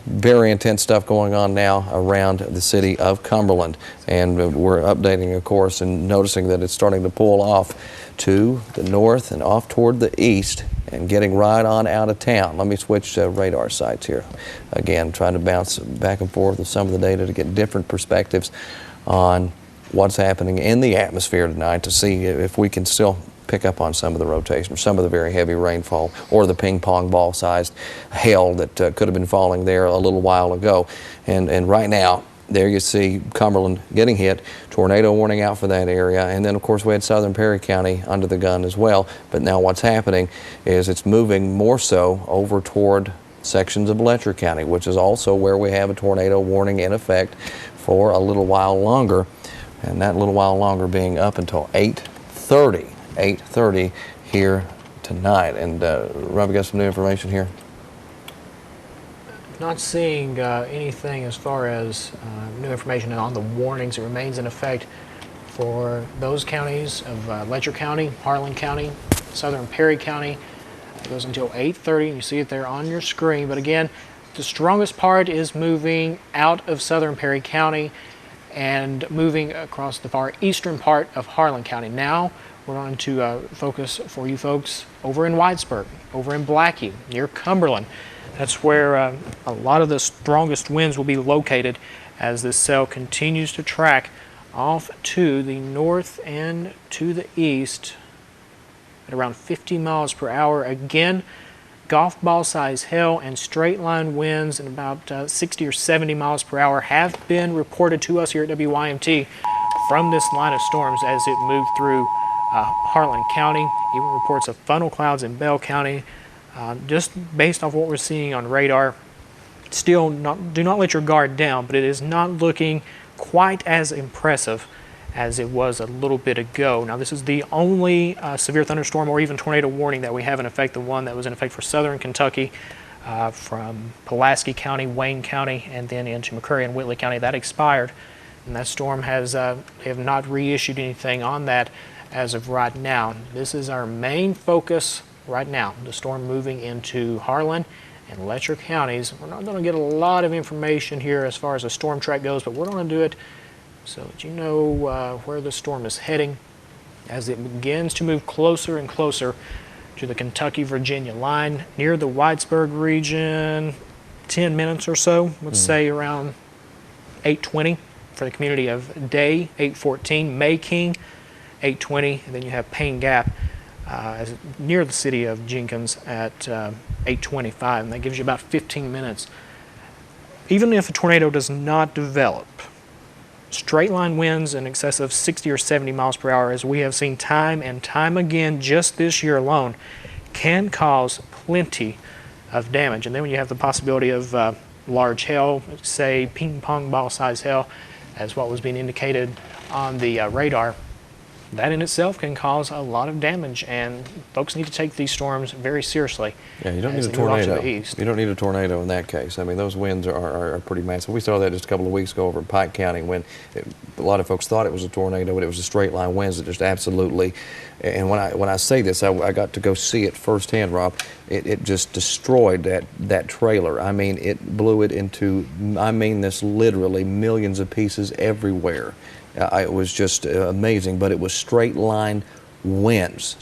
very intense stuff going on now around the city of Cumberland. And we're updating, of course, and noticing that it's starting to pull off to the north and off toward the east and getting right on out of town. Let me switch radar sites here. Again, trying to bounce back and forth with some of the data to get different perspectives on what's happening in the atmosphere tonight to see if we can still pick up on some of the rotation, some of the very heavy rainfall, or the ping pong ball sized hail that could have been falling there a little while ago. And right now, there you see Cumberland getting hit, tornado warning out for that area, and then of course we had southern Perry County under the gun as well. But now what's happening is it's moving more so over toward sections of Letcher County, which is also where we have a tornado warning in effect for a little while longer, and that little while longer being up until 8:30 here tonight. And Rob, you got some new information here? Not seeing anything as far as new information on the warnings. It remains in effect for those counties of Letcher County, Harlan County, southern Perry County. It goes until 8:30. You see it there on your screen. But again, the strongest part is moving out of southern Perry County and moving across the far eastern part of Harlan County. Now we're going to focus for you folks over in Whitesburg, over in Blackie, near Cumberland. That's where a lot of the strongest winds will be located as this cell continues to track off to the north and to the east at around 50 miles per hour. Again, golf ball size hail and straight line winds in about 60 or 70 miles per hour have been reported to us here at WYMT from this line of storms as it moved through Harlan County. Even reports of funnel clouds in Bell County. Just based off what we're seeing on radar, still do not let your guard down, but it is not looking quite as impressive as it was a little bit ago. Now, this is the only severe thunderstorm or even tornado warning that we have in effect, the one that was in effect for southern Kentucky from Pulaski County, Wayne County, and then into McCurry and Whitley County. That expired, and that storm has they have not reissued anything on that as of right now. This is our main focus right now, the storm moving into Harlan and Letcher counties. We're not going to get a lot of information here as far as the storm track goes, but we're going to do it so that you know where the storm is heading as it begins to move closer and closer to the Kentucky-Virginia line near the Whitesburg region. 10 minutes or so, let's say around 8:20 for the community of Day, 8:14, Mayking, 8:20, and then you have Payne Gap near the city of Jenkins at 8:25, and that gives you about 15 minutes. Even if a tornado does not develop, straight line winds in excess of 60 or 70 miles per hour, as we have seen time and time again just this year alone, can cause plenty of damage. And then when you have the possibility of large hail, say ping pong ball size hail, as what was being indicated on the radar, that in itself can cause a lot of damage, and folks need to take these storms very seriously. Yeah, you don't need a tornado. You don't need a tornado in that case. I mean, those winds are pretty massive. We saw that just a couple of weeks ago over in Pike County when a lot of folks thought it was a tornado, but it was a straight line winds that just absolutely. And when I say this, I got to go see it firsthand, Rob. It just destroyed that trailer. I mean, it blew it into, I mean this literally, millions of pieces everywhere. It was just amazing, but it was straight line winds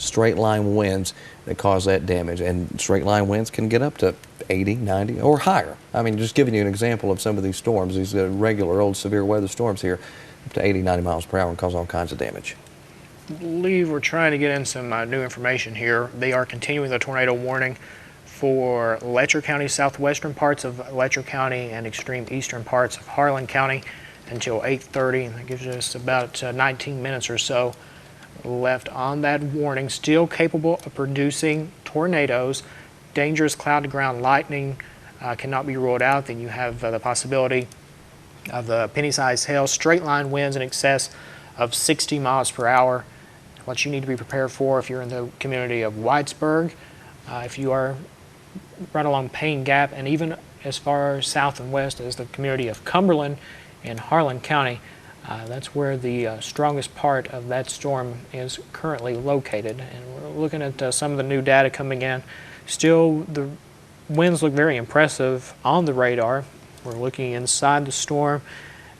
that caused that damage. And straight line winds can get up to 80, 90, or higher. I mean, just giving you an example of some of these storms, these regular old severe weather storms here, up to 80, 90 miles per hour and cause all kinds of damage. I believe we're trying to get in some new information here. They are continuing the tornado warning for Letcher County, southwestern parts of Letcher County, and extreme eastern parts of Harlan County until 8:30, and that gives us about 19 minutes or so left on that warning. Still capable of producing tornadoes. Dangerous cloud-to-ground lightning cannot be ruled out. Then you have the possibility of the penny-sized hail, straight-line winds in excess of 60 miles per hour. What you need to be prepared for if you're in the community of Whitesburg, if you are right along Payne Gap, and even as far south and west as the community of Cumberland in Harlan County. That's where the strongest part of that storm is currently located. And we're looking at some of the new data coming in. Still, the winds look very impressive on the radar. We're looking inside the storm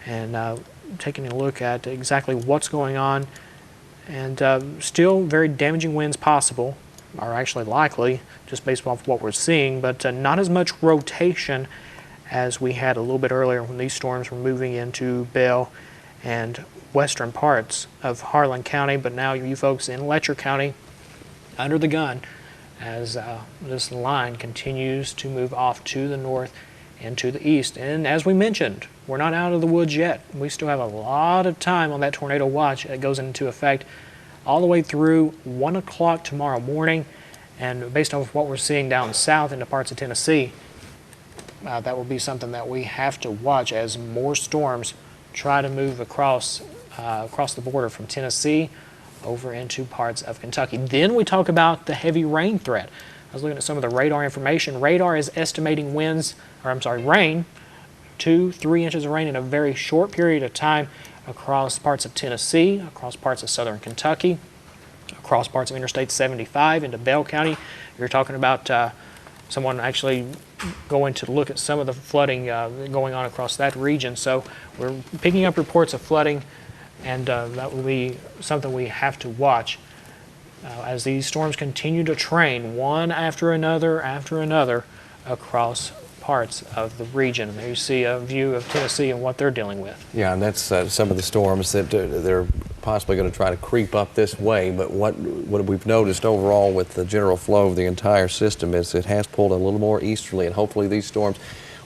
and taking a look at exactly what's going on. And still very damaging winds possible, are actually likely, just based off what we're seeing, but not as much rotation as we had a little bit earlier when these storms were moving into Bell and western parts of Harlan County. But now you folks in Letcher County under the gun as this line continues to move off to the north and to the east. And as we mentioned, we're not out of the woods yet. We still have a lot of time on that tornado watch that goes into effect all the way through 1 o'clock tomorrow morning. And based on what we're seeing down south into parts of Tennessee, that will be something that we have to watch as more storms try to move across the border from Tennessee over into parts of Kentucky. Then we talk about the heavy rain threat. I was looking at some of the radar information. Radar is estimating rain, 2-3 inches of rain in a very short period of time across parts of Tennessee, across parts of southern Kentucky, across parts of Interstate 75 into Bell County. You're talking about someone actually going to look at some of the flooding going on across that region. So we're picking up reports of flooding, and that will be something we have to watch as these storms continue to train one after another across parts of the region. And there you see a view of Tennessee and what they're dealing with. Yeah, and that's some of the storms that they're possibly going to try to creep up this way, but what we've noticed overall with the general flow of the entire system is it has pulled a little more easterly, and hopefully these storms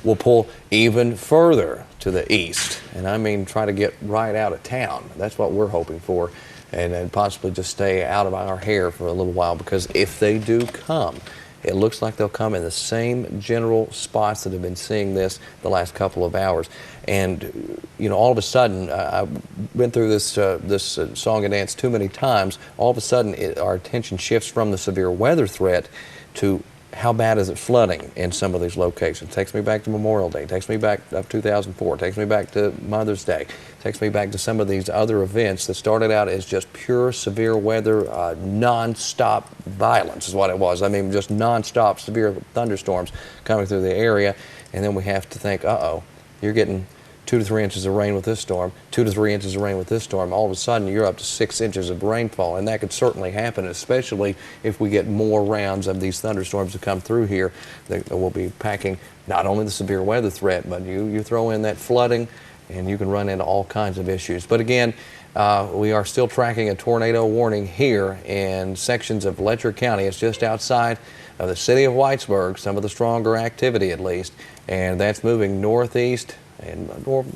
will pull even further to the east, and I mean try to get right out of town. That's what we're hoping for, and possibly just stay out of our hair for a little while, because if they do come, it looks like they'll come in the same general spots that have been seeing this the last couple of hours. And, you know, all of a sudden, I've been through this song and dance too many times, all of a sudden our attention shifts from the severe weather threat to how bad is it flooding in some of these locations. It takes me back to Memorial Day, it takes me back to 2004, it takes me back to Mother's Day, it takes me back to some of these other events that started out as just pure severe weather, non-stop violence is what it was. I mean, just non-stop severe thunderstorms coming through the area, and then we have to think, uh-oh, you're getting 2 to 3 inches of rain with this storm, 2 to 3 inches of rain with this storm. All of a sudden, you're up to 6 inches of rainfall, and that could certainly happen, especially if we get more rounds of these thunderstorms to come through here. That will be packing not only the severe weather threat, but you throw in that flooding, and you can run into all kinds of issues. But again, we are still tracking a tornado warning here in sections of Letcher County. It's just outside of the city of Whitesburg, some of the stronger activity at least, and that's moving northeast. And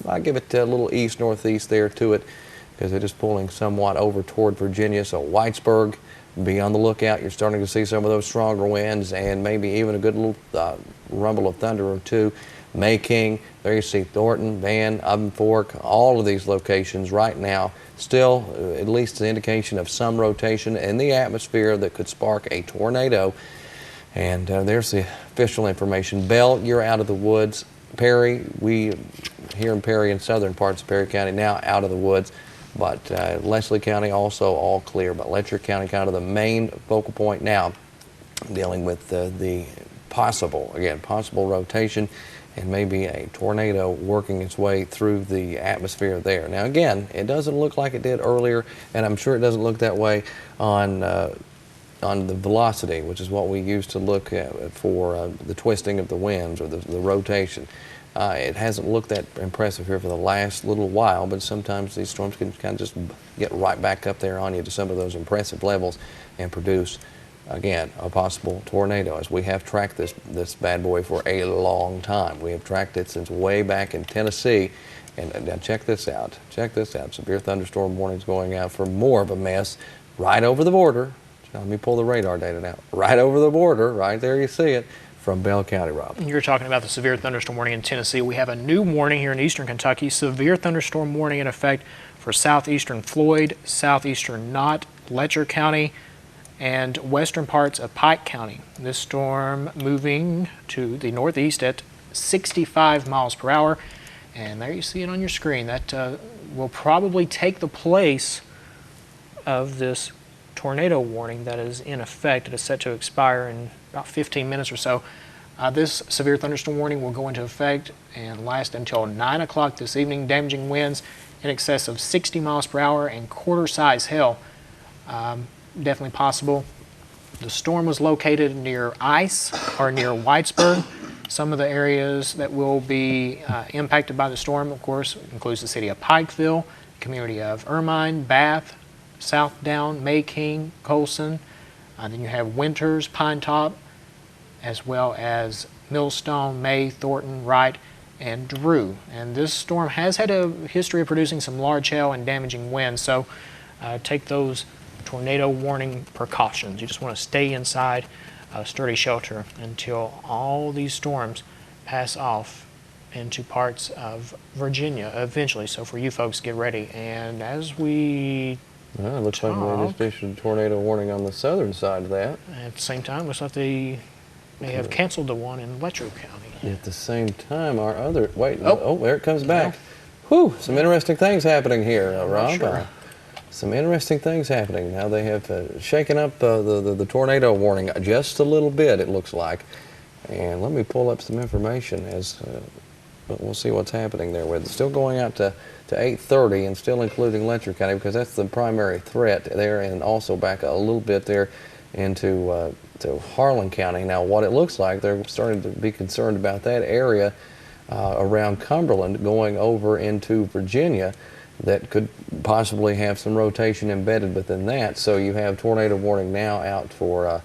I give it a little east-northeast there to it, because it is pulling somewhat over toward Virginia. So Whitesburg, be on the lookout. You're starting to see some of those stronger winds, and maybe even a good little rumble of thunder or two. Mayking, there you see Thornton, Van, Oven Fork, all of these locations right now still at least an indication of some rotation in the atmosphere that could spark a tornado. And there's the official information. Bell, you're out of the woods. Perry, we here in Perry and southern parts of Perry County now out of the woods, but Leslie County also all clear, but Letcher County kind of the main focal point now, dealing with the possible rotation and maybe a tornado working its way through the atmosphere there. Now again, it doesn't look like it did earlier, and I'm sure it doesn't look that way on the velocity, which is what we use to look at for the twisting of the winds or the rotation. It hasn't looked that impressive here for the last little while, but sometimes these storms can kind of just get right back up there on you to some of those impressive levels and produce, again, a possible tornado, as we have tracked this bad boy for a long time. We have tracked it since way back in Tennessee. And now check this out. Check this out. Severe thunderstorm warnings going out for more of a mess right over the border. Let me pull the radar data now. Right over the border, right there you see it, from Bell County, Rob. You're talking about the severe thunderstorm warning in Tennessee. We have a new warning here in eastern Kentucky. Severe thunderstorm warning in effect for southeastern Floyd, southeastern Knott, Letcher County, and western parts of Pike County. This storm moving to the northeast at 65 miles per hour. And there you see it on your screen. That will probably take the place of this tornado warning that is in effect. It is set to expire in about 15 minutes or so. This severe thunderstorm warning will go into effect and last until 9 o'clock this evening. Damaging winds in excess of 60 miles per hour and quarter-size hail. Definitely possible. The storm was located near ice or near Whitesburg. Some of the areas that will be impacted by the storm, of course, includes the city of Pikeville, community of Ermine, Bath, Southdown, Mayking, Colson. Then you have Winters, Pine Top, as well as Millstone, May, Thornton, Wright, and Drew. And this storm has had a history of producing some large hail and damaging winds, so take those tornado warning precautions. You just want to stay inside a sturdy shelter until all these storms pass off into parts of Virginia eventually. So for you folks, get ready. And as we it looks like they just issued a tornado warning on the southern side of that. At the same time, looks like they may have canceled the one in Letcher County. At the same time, our other, there it comes back. Whew, some interesting things happening here, Rob. Sure. Some interesting things happening. Now they have shaken up the tornado warning just a little bit, it looks like. And let me pull up some information as we'll see what's happening there with it. Still going out to 8:30 and still including Letcher County, because that's the primary threat there, and also back a little bit there into to Harlan County. Now what it looks like, they're starting to be concerned about that area around Cumberland going over into Virginia. that could possibly have some rotation embedded within that. So you have tornado warning now out for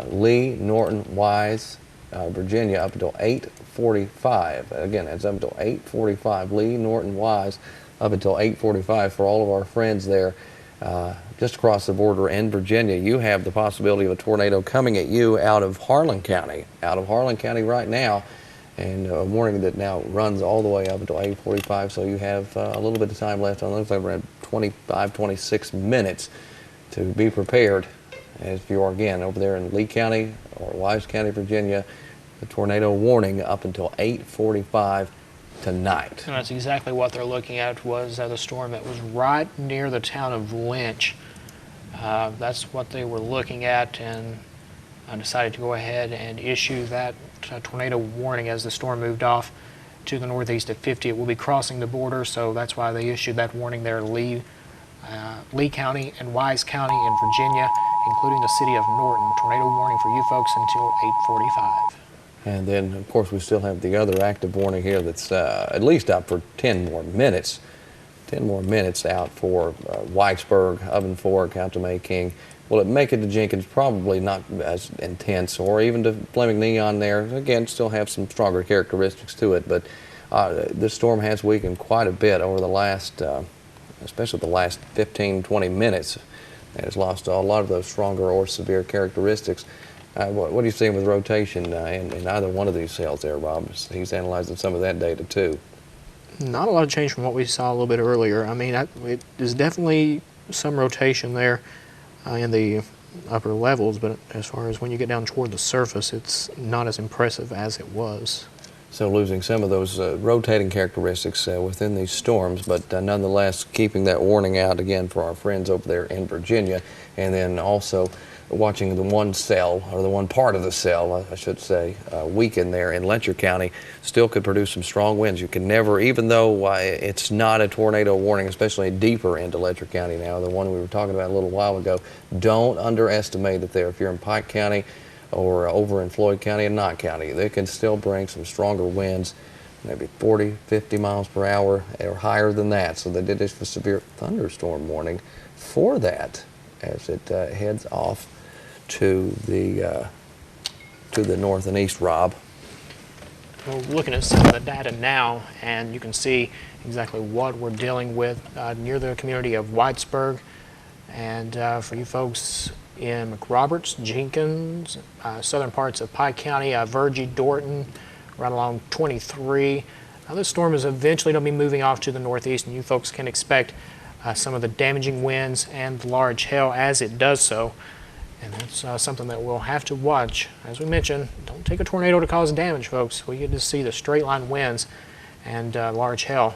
Lee, Norton, Wise, Virginia up until 8:45. Again, it's up until 8:45. Lee, Norton, Wise up until 8:45 for all of our friends there just across the border in Virginia. You have the possibility of a tornado coming at you out of Harlan County right now, and a warning that now runs all the way up until 8:45. So you have a little bit of time left. It looks like we're at 25, 26 minutes to be prepared. As you are again over there in Lee County or Wise County, Virginia, the tornado warning up until 8:45 tonight. And that's exactly what they're looking at, was the storm that was right near the town of Lynch. That's what they were looking at, and I decided to go ahead and issue that tornado warning as the storm moved off to the northeast at 50. It will be crossing the border, so that's why they issued that warning there. Lee County and Wise County in Virginia, including the city of Norton. Tornado warning for you folks until 8:45. And then, of course, we still have the other active warning here that's at least out for 10 more minutes. 10 more minutes out for Whitesburg, Oven Fork, out to Mayking. Will it make it to Jenkins? Probably not as intense, or even to Fleming Neon there. Again, still have some stronger characteristics to it, but this storm has weakened quite a bit over the last, especially the last 15, 20 minutes. It has lost a lot of those stronger or severe characteristics. What are you seeing with rotation in either one of these cells there, Rob? He's analyzing some of that data too. Not a lot of change from what we saw a little bit earlier. I mean, it is definitely some rotation there in the upper levels, but as far as when you get down toward the surface, it's not as impressive as it was. So losing some of those rotating characteristics within these storms, but nonetheless keeping that warning out again for our friends over there in Virginia, and then also watching the one cell, or the one part of the cell, I should say, weaken there in Letcher County, still could produce some strong winds. You can never, even though it's not a tornado warning, especially deeper into Letcher County now, the one we were talking about a little while ago, don't underestimate it there. If you're in Pike County or over in Floyd County and Knott County, they can still bring some stronger winds, maybe 40, 50 miles per hour or higher than that. So they did this for severe thunderstorm warning for that as it heads off to the north and east, Rob. We're looking at some of the data now, and you can see exactly what we're dealing with near the community of Whitesburg. And for you folks in McRoberts, Jenkins, southern parts of Pike County, Virgie, Dorton, right along 23. This storm is eventually going to be moving off to the northeast, and you folks can expect some of the damaging winds and large hail as it does so. And that's something that we'll have to watch. As we mentioned, don't take a tornado to cause damage, folks. We get to see the straight line winds and large hail.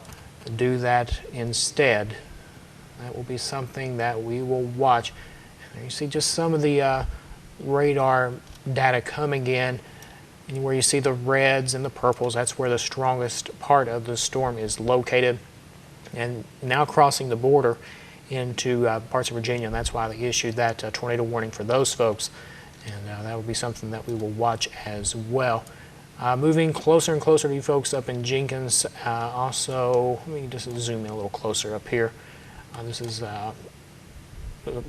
Do that instead. That will be something that we will watch. And there you see just some of the radar data coming in. And where you see the reds and the purples, that's where the strongest part of the storm is located. And now crossing the border into parts of Virginia, and that's why they issued that tornado warning for those folks. And that will be something that we will watch as well. Moving closer and closer to you folks up in Jenkins. Also, let me just zoom in a little closer up here. This is the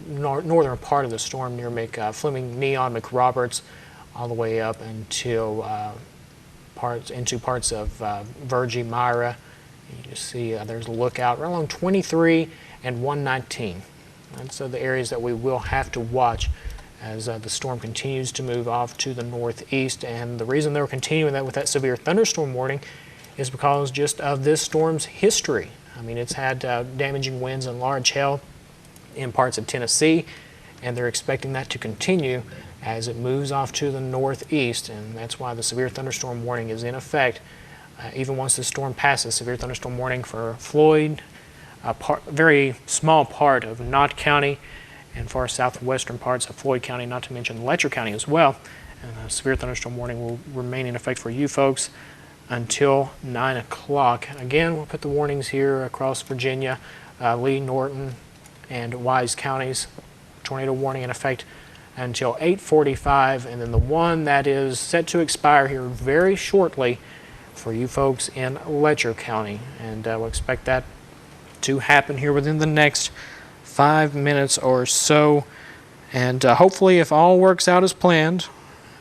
northern part of the storm near Fleming, Neon, McRoberts, all the way up until into parts of Virgie, Myra. You just see there's a lookout right along 23 and 119. That's the areas that we will have to watch as the storm continues to move off to the northeast. And the reason they're continuing that with that severe thunderstorm warning is because just of this storm's history. I mean, it's had damaging winds and large hail in parts of Tennessee, and they're expecting that to continue as it moves off to the northeast, and that's why the severe thunderstorm warning is in effect. Even once the storm passes, severe thunderstorm warning for Floyd, a very small part of Knott County, and far southwestern parts of Floyd County, not to mention Letcher County as well. And a severe thunderstorm warning will remain in effect for you folks until 9 o'clock. Again, we'll put the warnings here across Virginia, Lee, Norton, and Wise counties. Tornado warning in effect until 8:45, and then the one that is set to expire here very shortly for you folks in Letcher County. And we'll expect that to happen here within the next 5 minutes or so. And hopefully, if all works out as planned,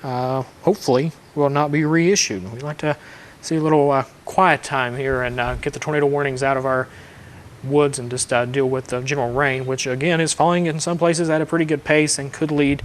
hopefully will not be reissued. We'd like to see a little quiet time here and get the tornado warnings out of our woods and just deal with the general rain, which again is falling in some places at a pretty good pace and could lead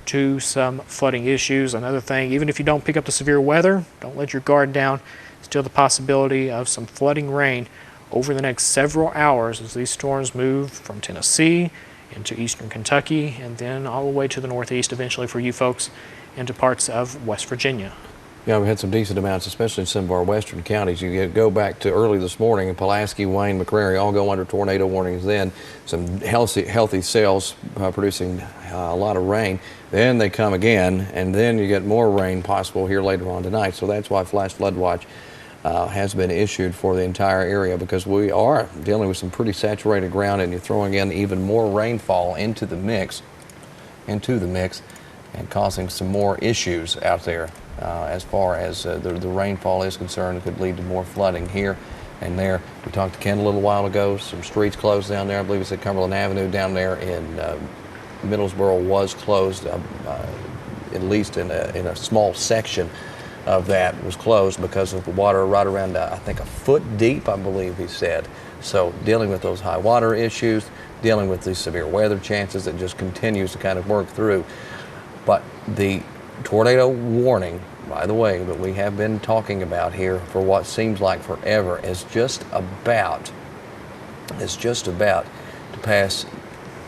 to some flooding issues. Another thing, even if you don't pick up the severe weather, don't let your guard down. Still the possibility of some flooding rain over the next several hours as these storms move from Tennessee into eastern Kentucky and then all the way to the northeast eventually for you folks into parts of West Virginia. Yeah, we had some decent amounts, especially in some of our western counties. You go back to early this morning, and Pulaski, Wayne, McCrary all go under tornado warnings then. Some healthy cells producing a lot of rain. Then they come again, and then you get more rain possible here later on tonight. So that's why flash flood watch has been issued for the entire area, because we are dealing with some pretty saturated ground, and you're throwing in even more rainfall into the mix, and causing some more issues out there. As far as the rainfall is concerned, it could lead to more flooding here and there. We talked to Ken a little while ago. Some streets closed down there. I believe it's at Cumberland Avenue down there in Middlesboro was closed, at least in a small section of that was closed because of the water right around, I think, a foot deep, I believe he said. So dealing with those high water issues, dealing with these severe weather chances that just continues to kind of work through. But the tornado warning, by the way, that we have been talking about here for what seems like forever is just about to pass.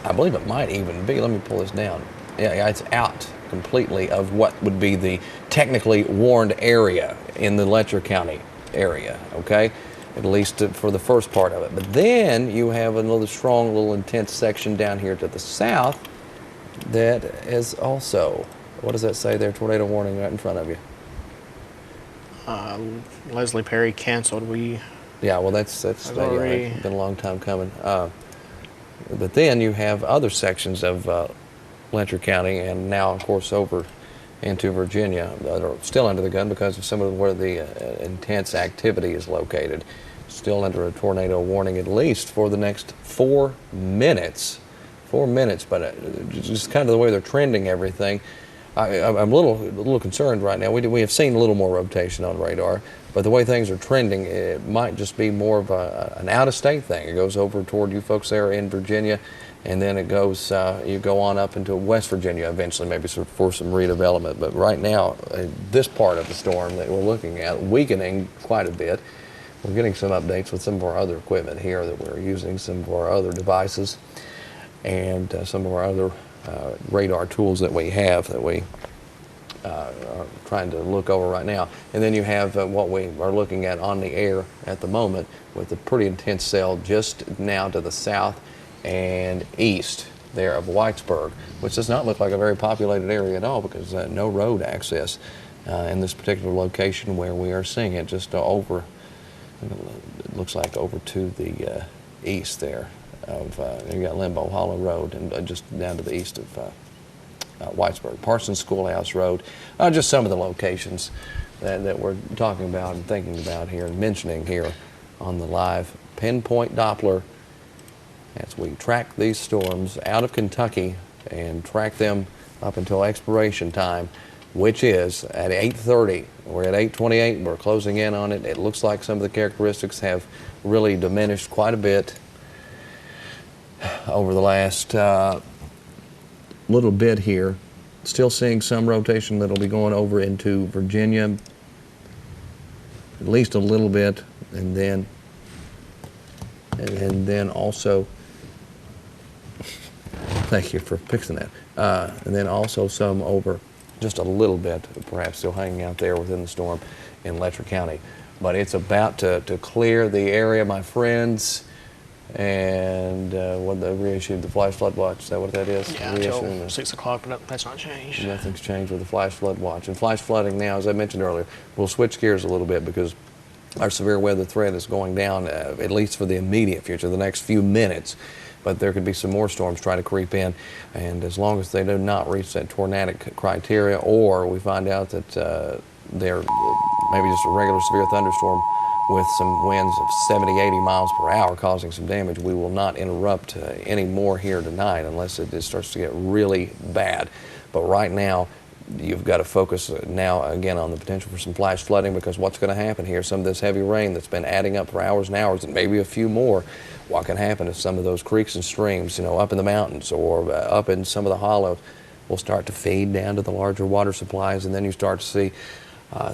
I believe it might even be, let me pull this down. Yeah, it's out completely of what would be the technically warned area in the Letcher County area, okay? At least for the first part of it. But then you have another strong, little intense section down here to the south that is also, what does that say there? Tornado warning right in front of you. Leslie Perry canceled. Yeah, well, that's it's been a long time coming. But then you have other sections of Letcher County, and now, of course, over into Virginia that are still under the gun because of some of where the intense activity is located. Still under a tornado warning, at least for the next 4 minutes. 4 minutes, but just kind of the way they're trending everything. I'm a little concerned right now. We have seen a little more rotation on radar, but the way things are trending, it might just be more of an out-of-state thing. It goes over toward you folks there in Virginia, and then it goes, you go on up into West Virginia eventually, maybe for some redevelopment. But right now, this part of the storm that we're looking at, weakening quite a bit. We're getting some updates with some of our other equipment here that we're using, some of our other devices, and some of our other radar tools that we have that we are trying to look over right now. And then you have what we are looking at on the air at the moment with a pretty intense cell just now to the south and east there of Whitesburg, which does not look like a very populated area at all because no road access in this particular location where we are seeing it, just over, it looks like over to the east there. You got Limbo Hollow Road and just down to the east of Whitesburg. Parsons Schoolhouse Road, just some of the locations that we're talking about and thinking about here and mentioning here on the live Pinpoint Doppler as we track these storms out of Kentucky and track them up until expiration time, which is at 8:30. We're at 8:28. We're closing in on it. It looks like some of the characteristics have really diminished quite a bit over the last little bit here. Still seeing some rotation that'll be going over into Virginia, at least a little bit, and then also, thank you for fixing that, and then also some over just a little bit, perhaps still hanging out there within the storm in Letcher County. But it's about to clear the area, my friends. And what they reissued the flash flood watch, is that what that is? Yeah, until 6 o'clock, but that's not changed. Nothing's changed with the flash flood watch. And flash flooding now, as I mentioned earlier, we'll switch gears a little bit because our severe weather threat is going down, at least for the immediate future, the next few minutes. But there could be some more storms trying to creep in. And as long as they do not reach that tornadic criteria, or we find out that they're maybe just a regular severe thunderstorm with some winds of 70, 80 miles per hour causing some damage. We will not interrupt any more here tonight unless it starts to get really bad. But right now, you've got to focus now again on the potential for some flash flooding, because what's going to happen here, some of this heavy rain that's been adding up for hours and hours and maybe a few more, what can happen if some of those creeks and streams, up in the mountains or up in some of the hollows, will start to feed down to the larger water supplies, and then you start to see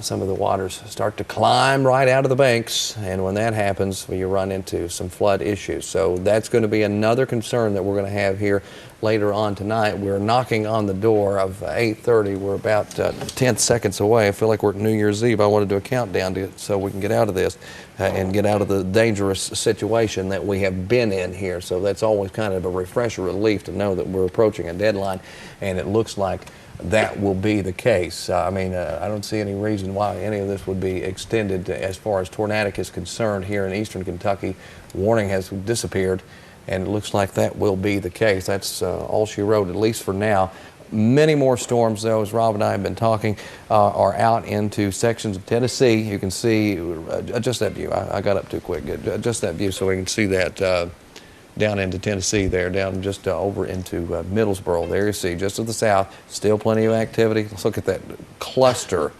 some of the waters start to climb right out of the banks, and when that happens, you run into some flood issues. So that's going to be another concern that we're going to have here later on tonight. We're knocking on the door of 8:30. We're about 10 seconds away. I feel like we're at New Year's Eve. I want to do a countdown so we can get out of this and get out of the dangerous situation that we have been in here. So that's always kind of a refresher relief to know that we're approaching a deadline, and it looks like that will be the case. I don't see any reason why any of this would be extended as far as tornadic is concerned here in eastern Kentucky. Warning has disappeared, and it looks like that will be the case. That's all she wrote, at least for now. Many more storms, though, as Rob and I have been talking, are out into sections of Tennessee. You can see, adjust that view. I got up too quick. Adjust that view so we can see that down into Tennessee there, down just over into Middlesboro. There you see, just to the south, still plenty of activity. Let's look at that cluster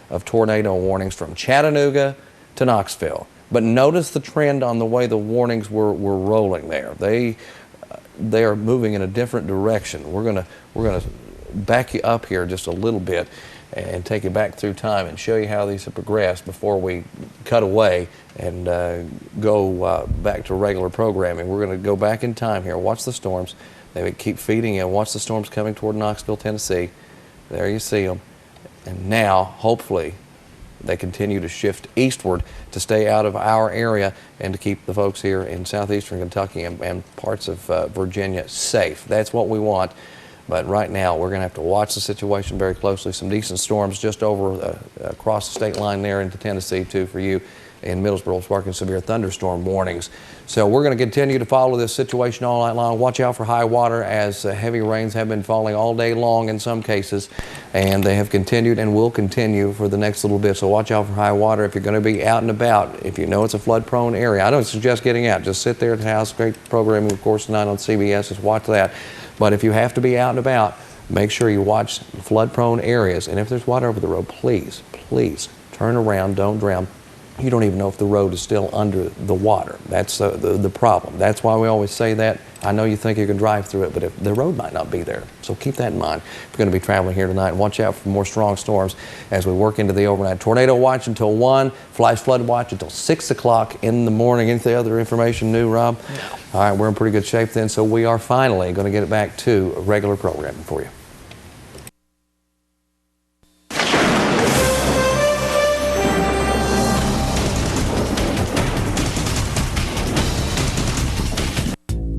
of tornado warnings from Chattanooga to Knoxville. But notice the trend on the way the warnings were rolling there. They are moving in a different direction. We're gonna back you up here just a little bit and take you back through time and show you how these have progressed before we cut away and go back to regular programming. We're going to go back in time here. Watch the storms. They keep feeding in. Watch the storms coming toward Knoxville, Tennessee. There you see them. And now, hopefully, they continue to shift eastward to stay out of our area and to keep the folks here in southeastern Kentucky and parts of Virginia safe. That's what we want. But right now, we're going to have to watch the situation very closely. Some decent storms just over across the state line there into Tennessee, too, for you in Middlesboro, sparking severe thunderstorm warnings. So we're going to continue to follow this situation all night long. Watch out for high water, as heavy rains have been falling all day long in some cases, and they have continued and will continue for the next little bit. So watch out for high water if you're going to be out and about. If you know it's a flood-prone area, I don't suggest getting out. Just sit there at the house. Great programming, of course, tonight on CBS. Just watch that. But if you have to be out and about, make sure you watch flood-prone areas. And if there's water over the road, please, please turn around, don't drown. You don't even know if the road is still under the water. That's the problem. That's why we always say that. I know you think you can drive through it, but if the road might not be there. So keep that in mind. If you're going to be traveling here tonight, watch out for more strong storms as we work into the overnight. Tornado watch until 1, flash flood watch until 6 o'clock in the morning. Any other information new, Rob? No. All right, we're in pretty good shape then, so we are finally going to get it back to regular programming for you.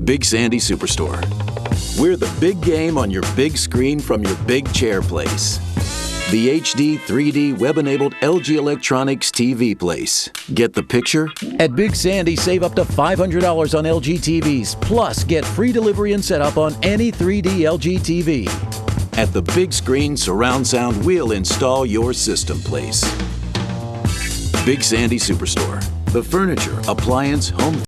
Big Sandy Superstore. We're the big game on your big screen from your big chair place. The HD 3D web-enabled LG Electronics TV place. Get the picture? At Big Sandy, save up to $500 on LG TVs, plus get free delivery and setup on any 3D LG TV. At the big screen surround sound, we'll install your system place. Big Sandy Superstore. The furniture, appliance, home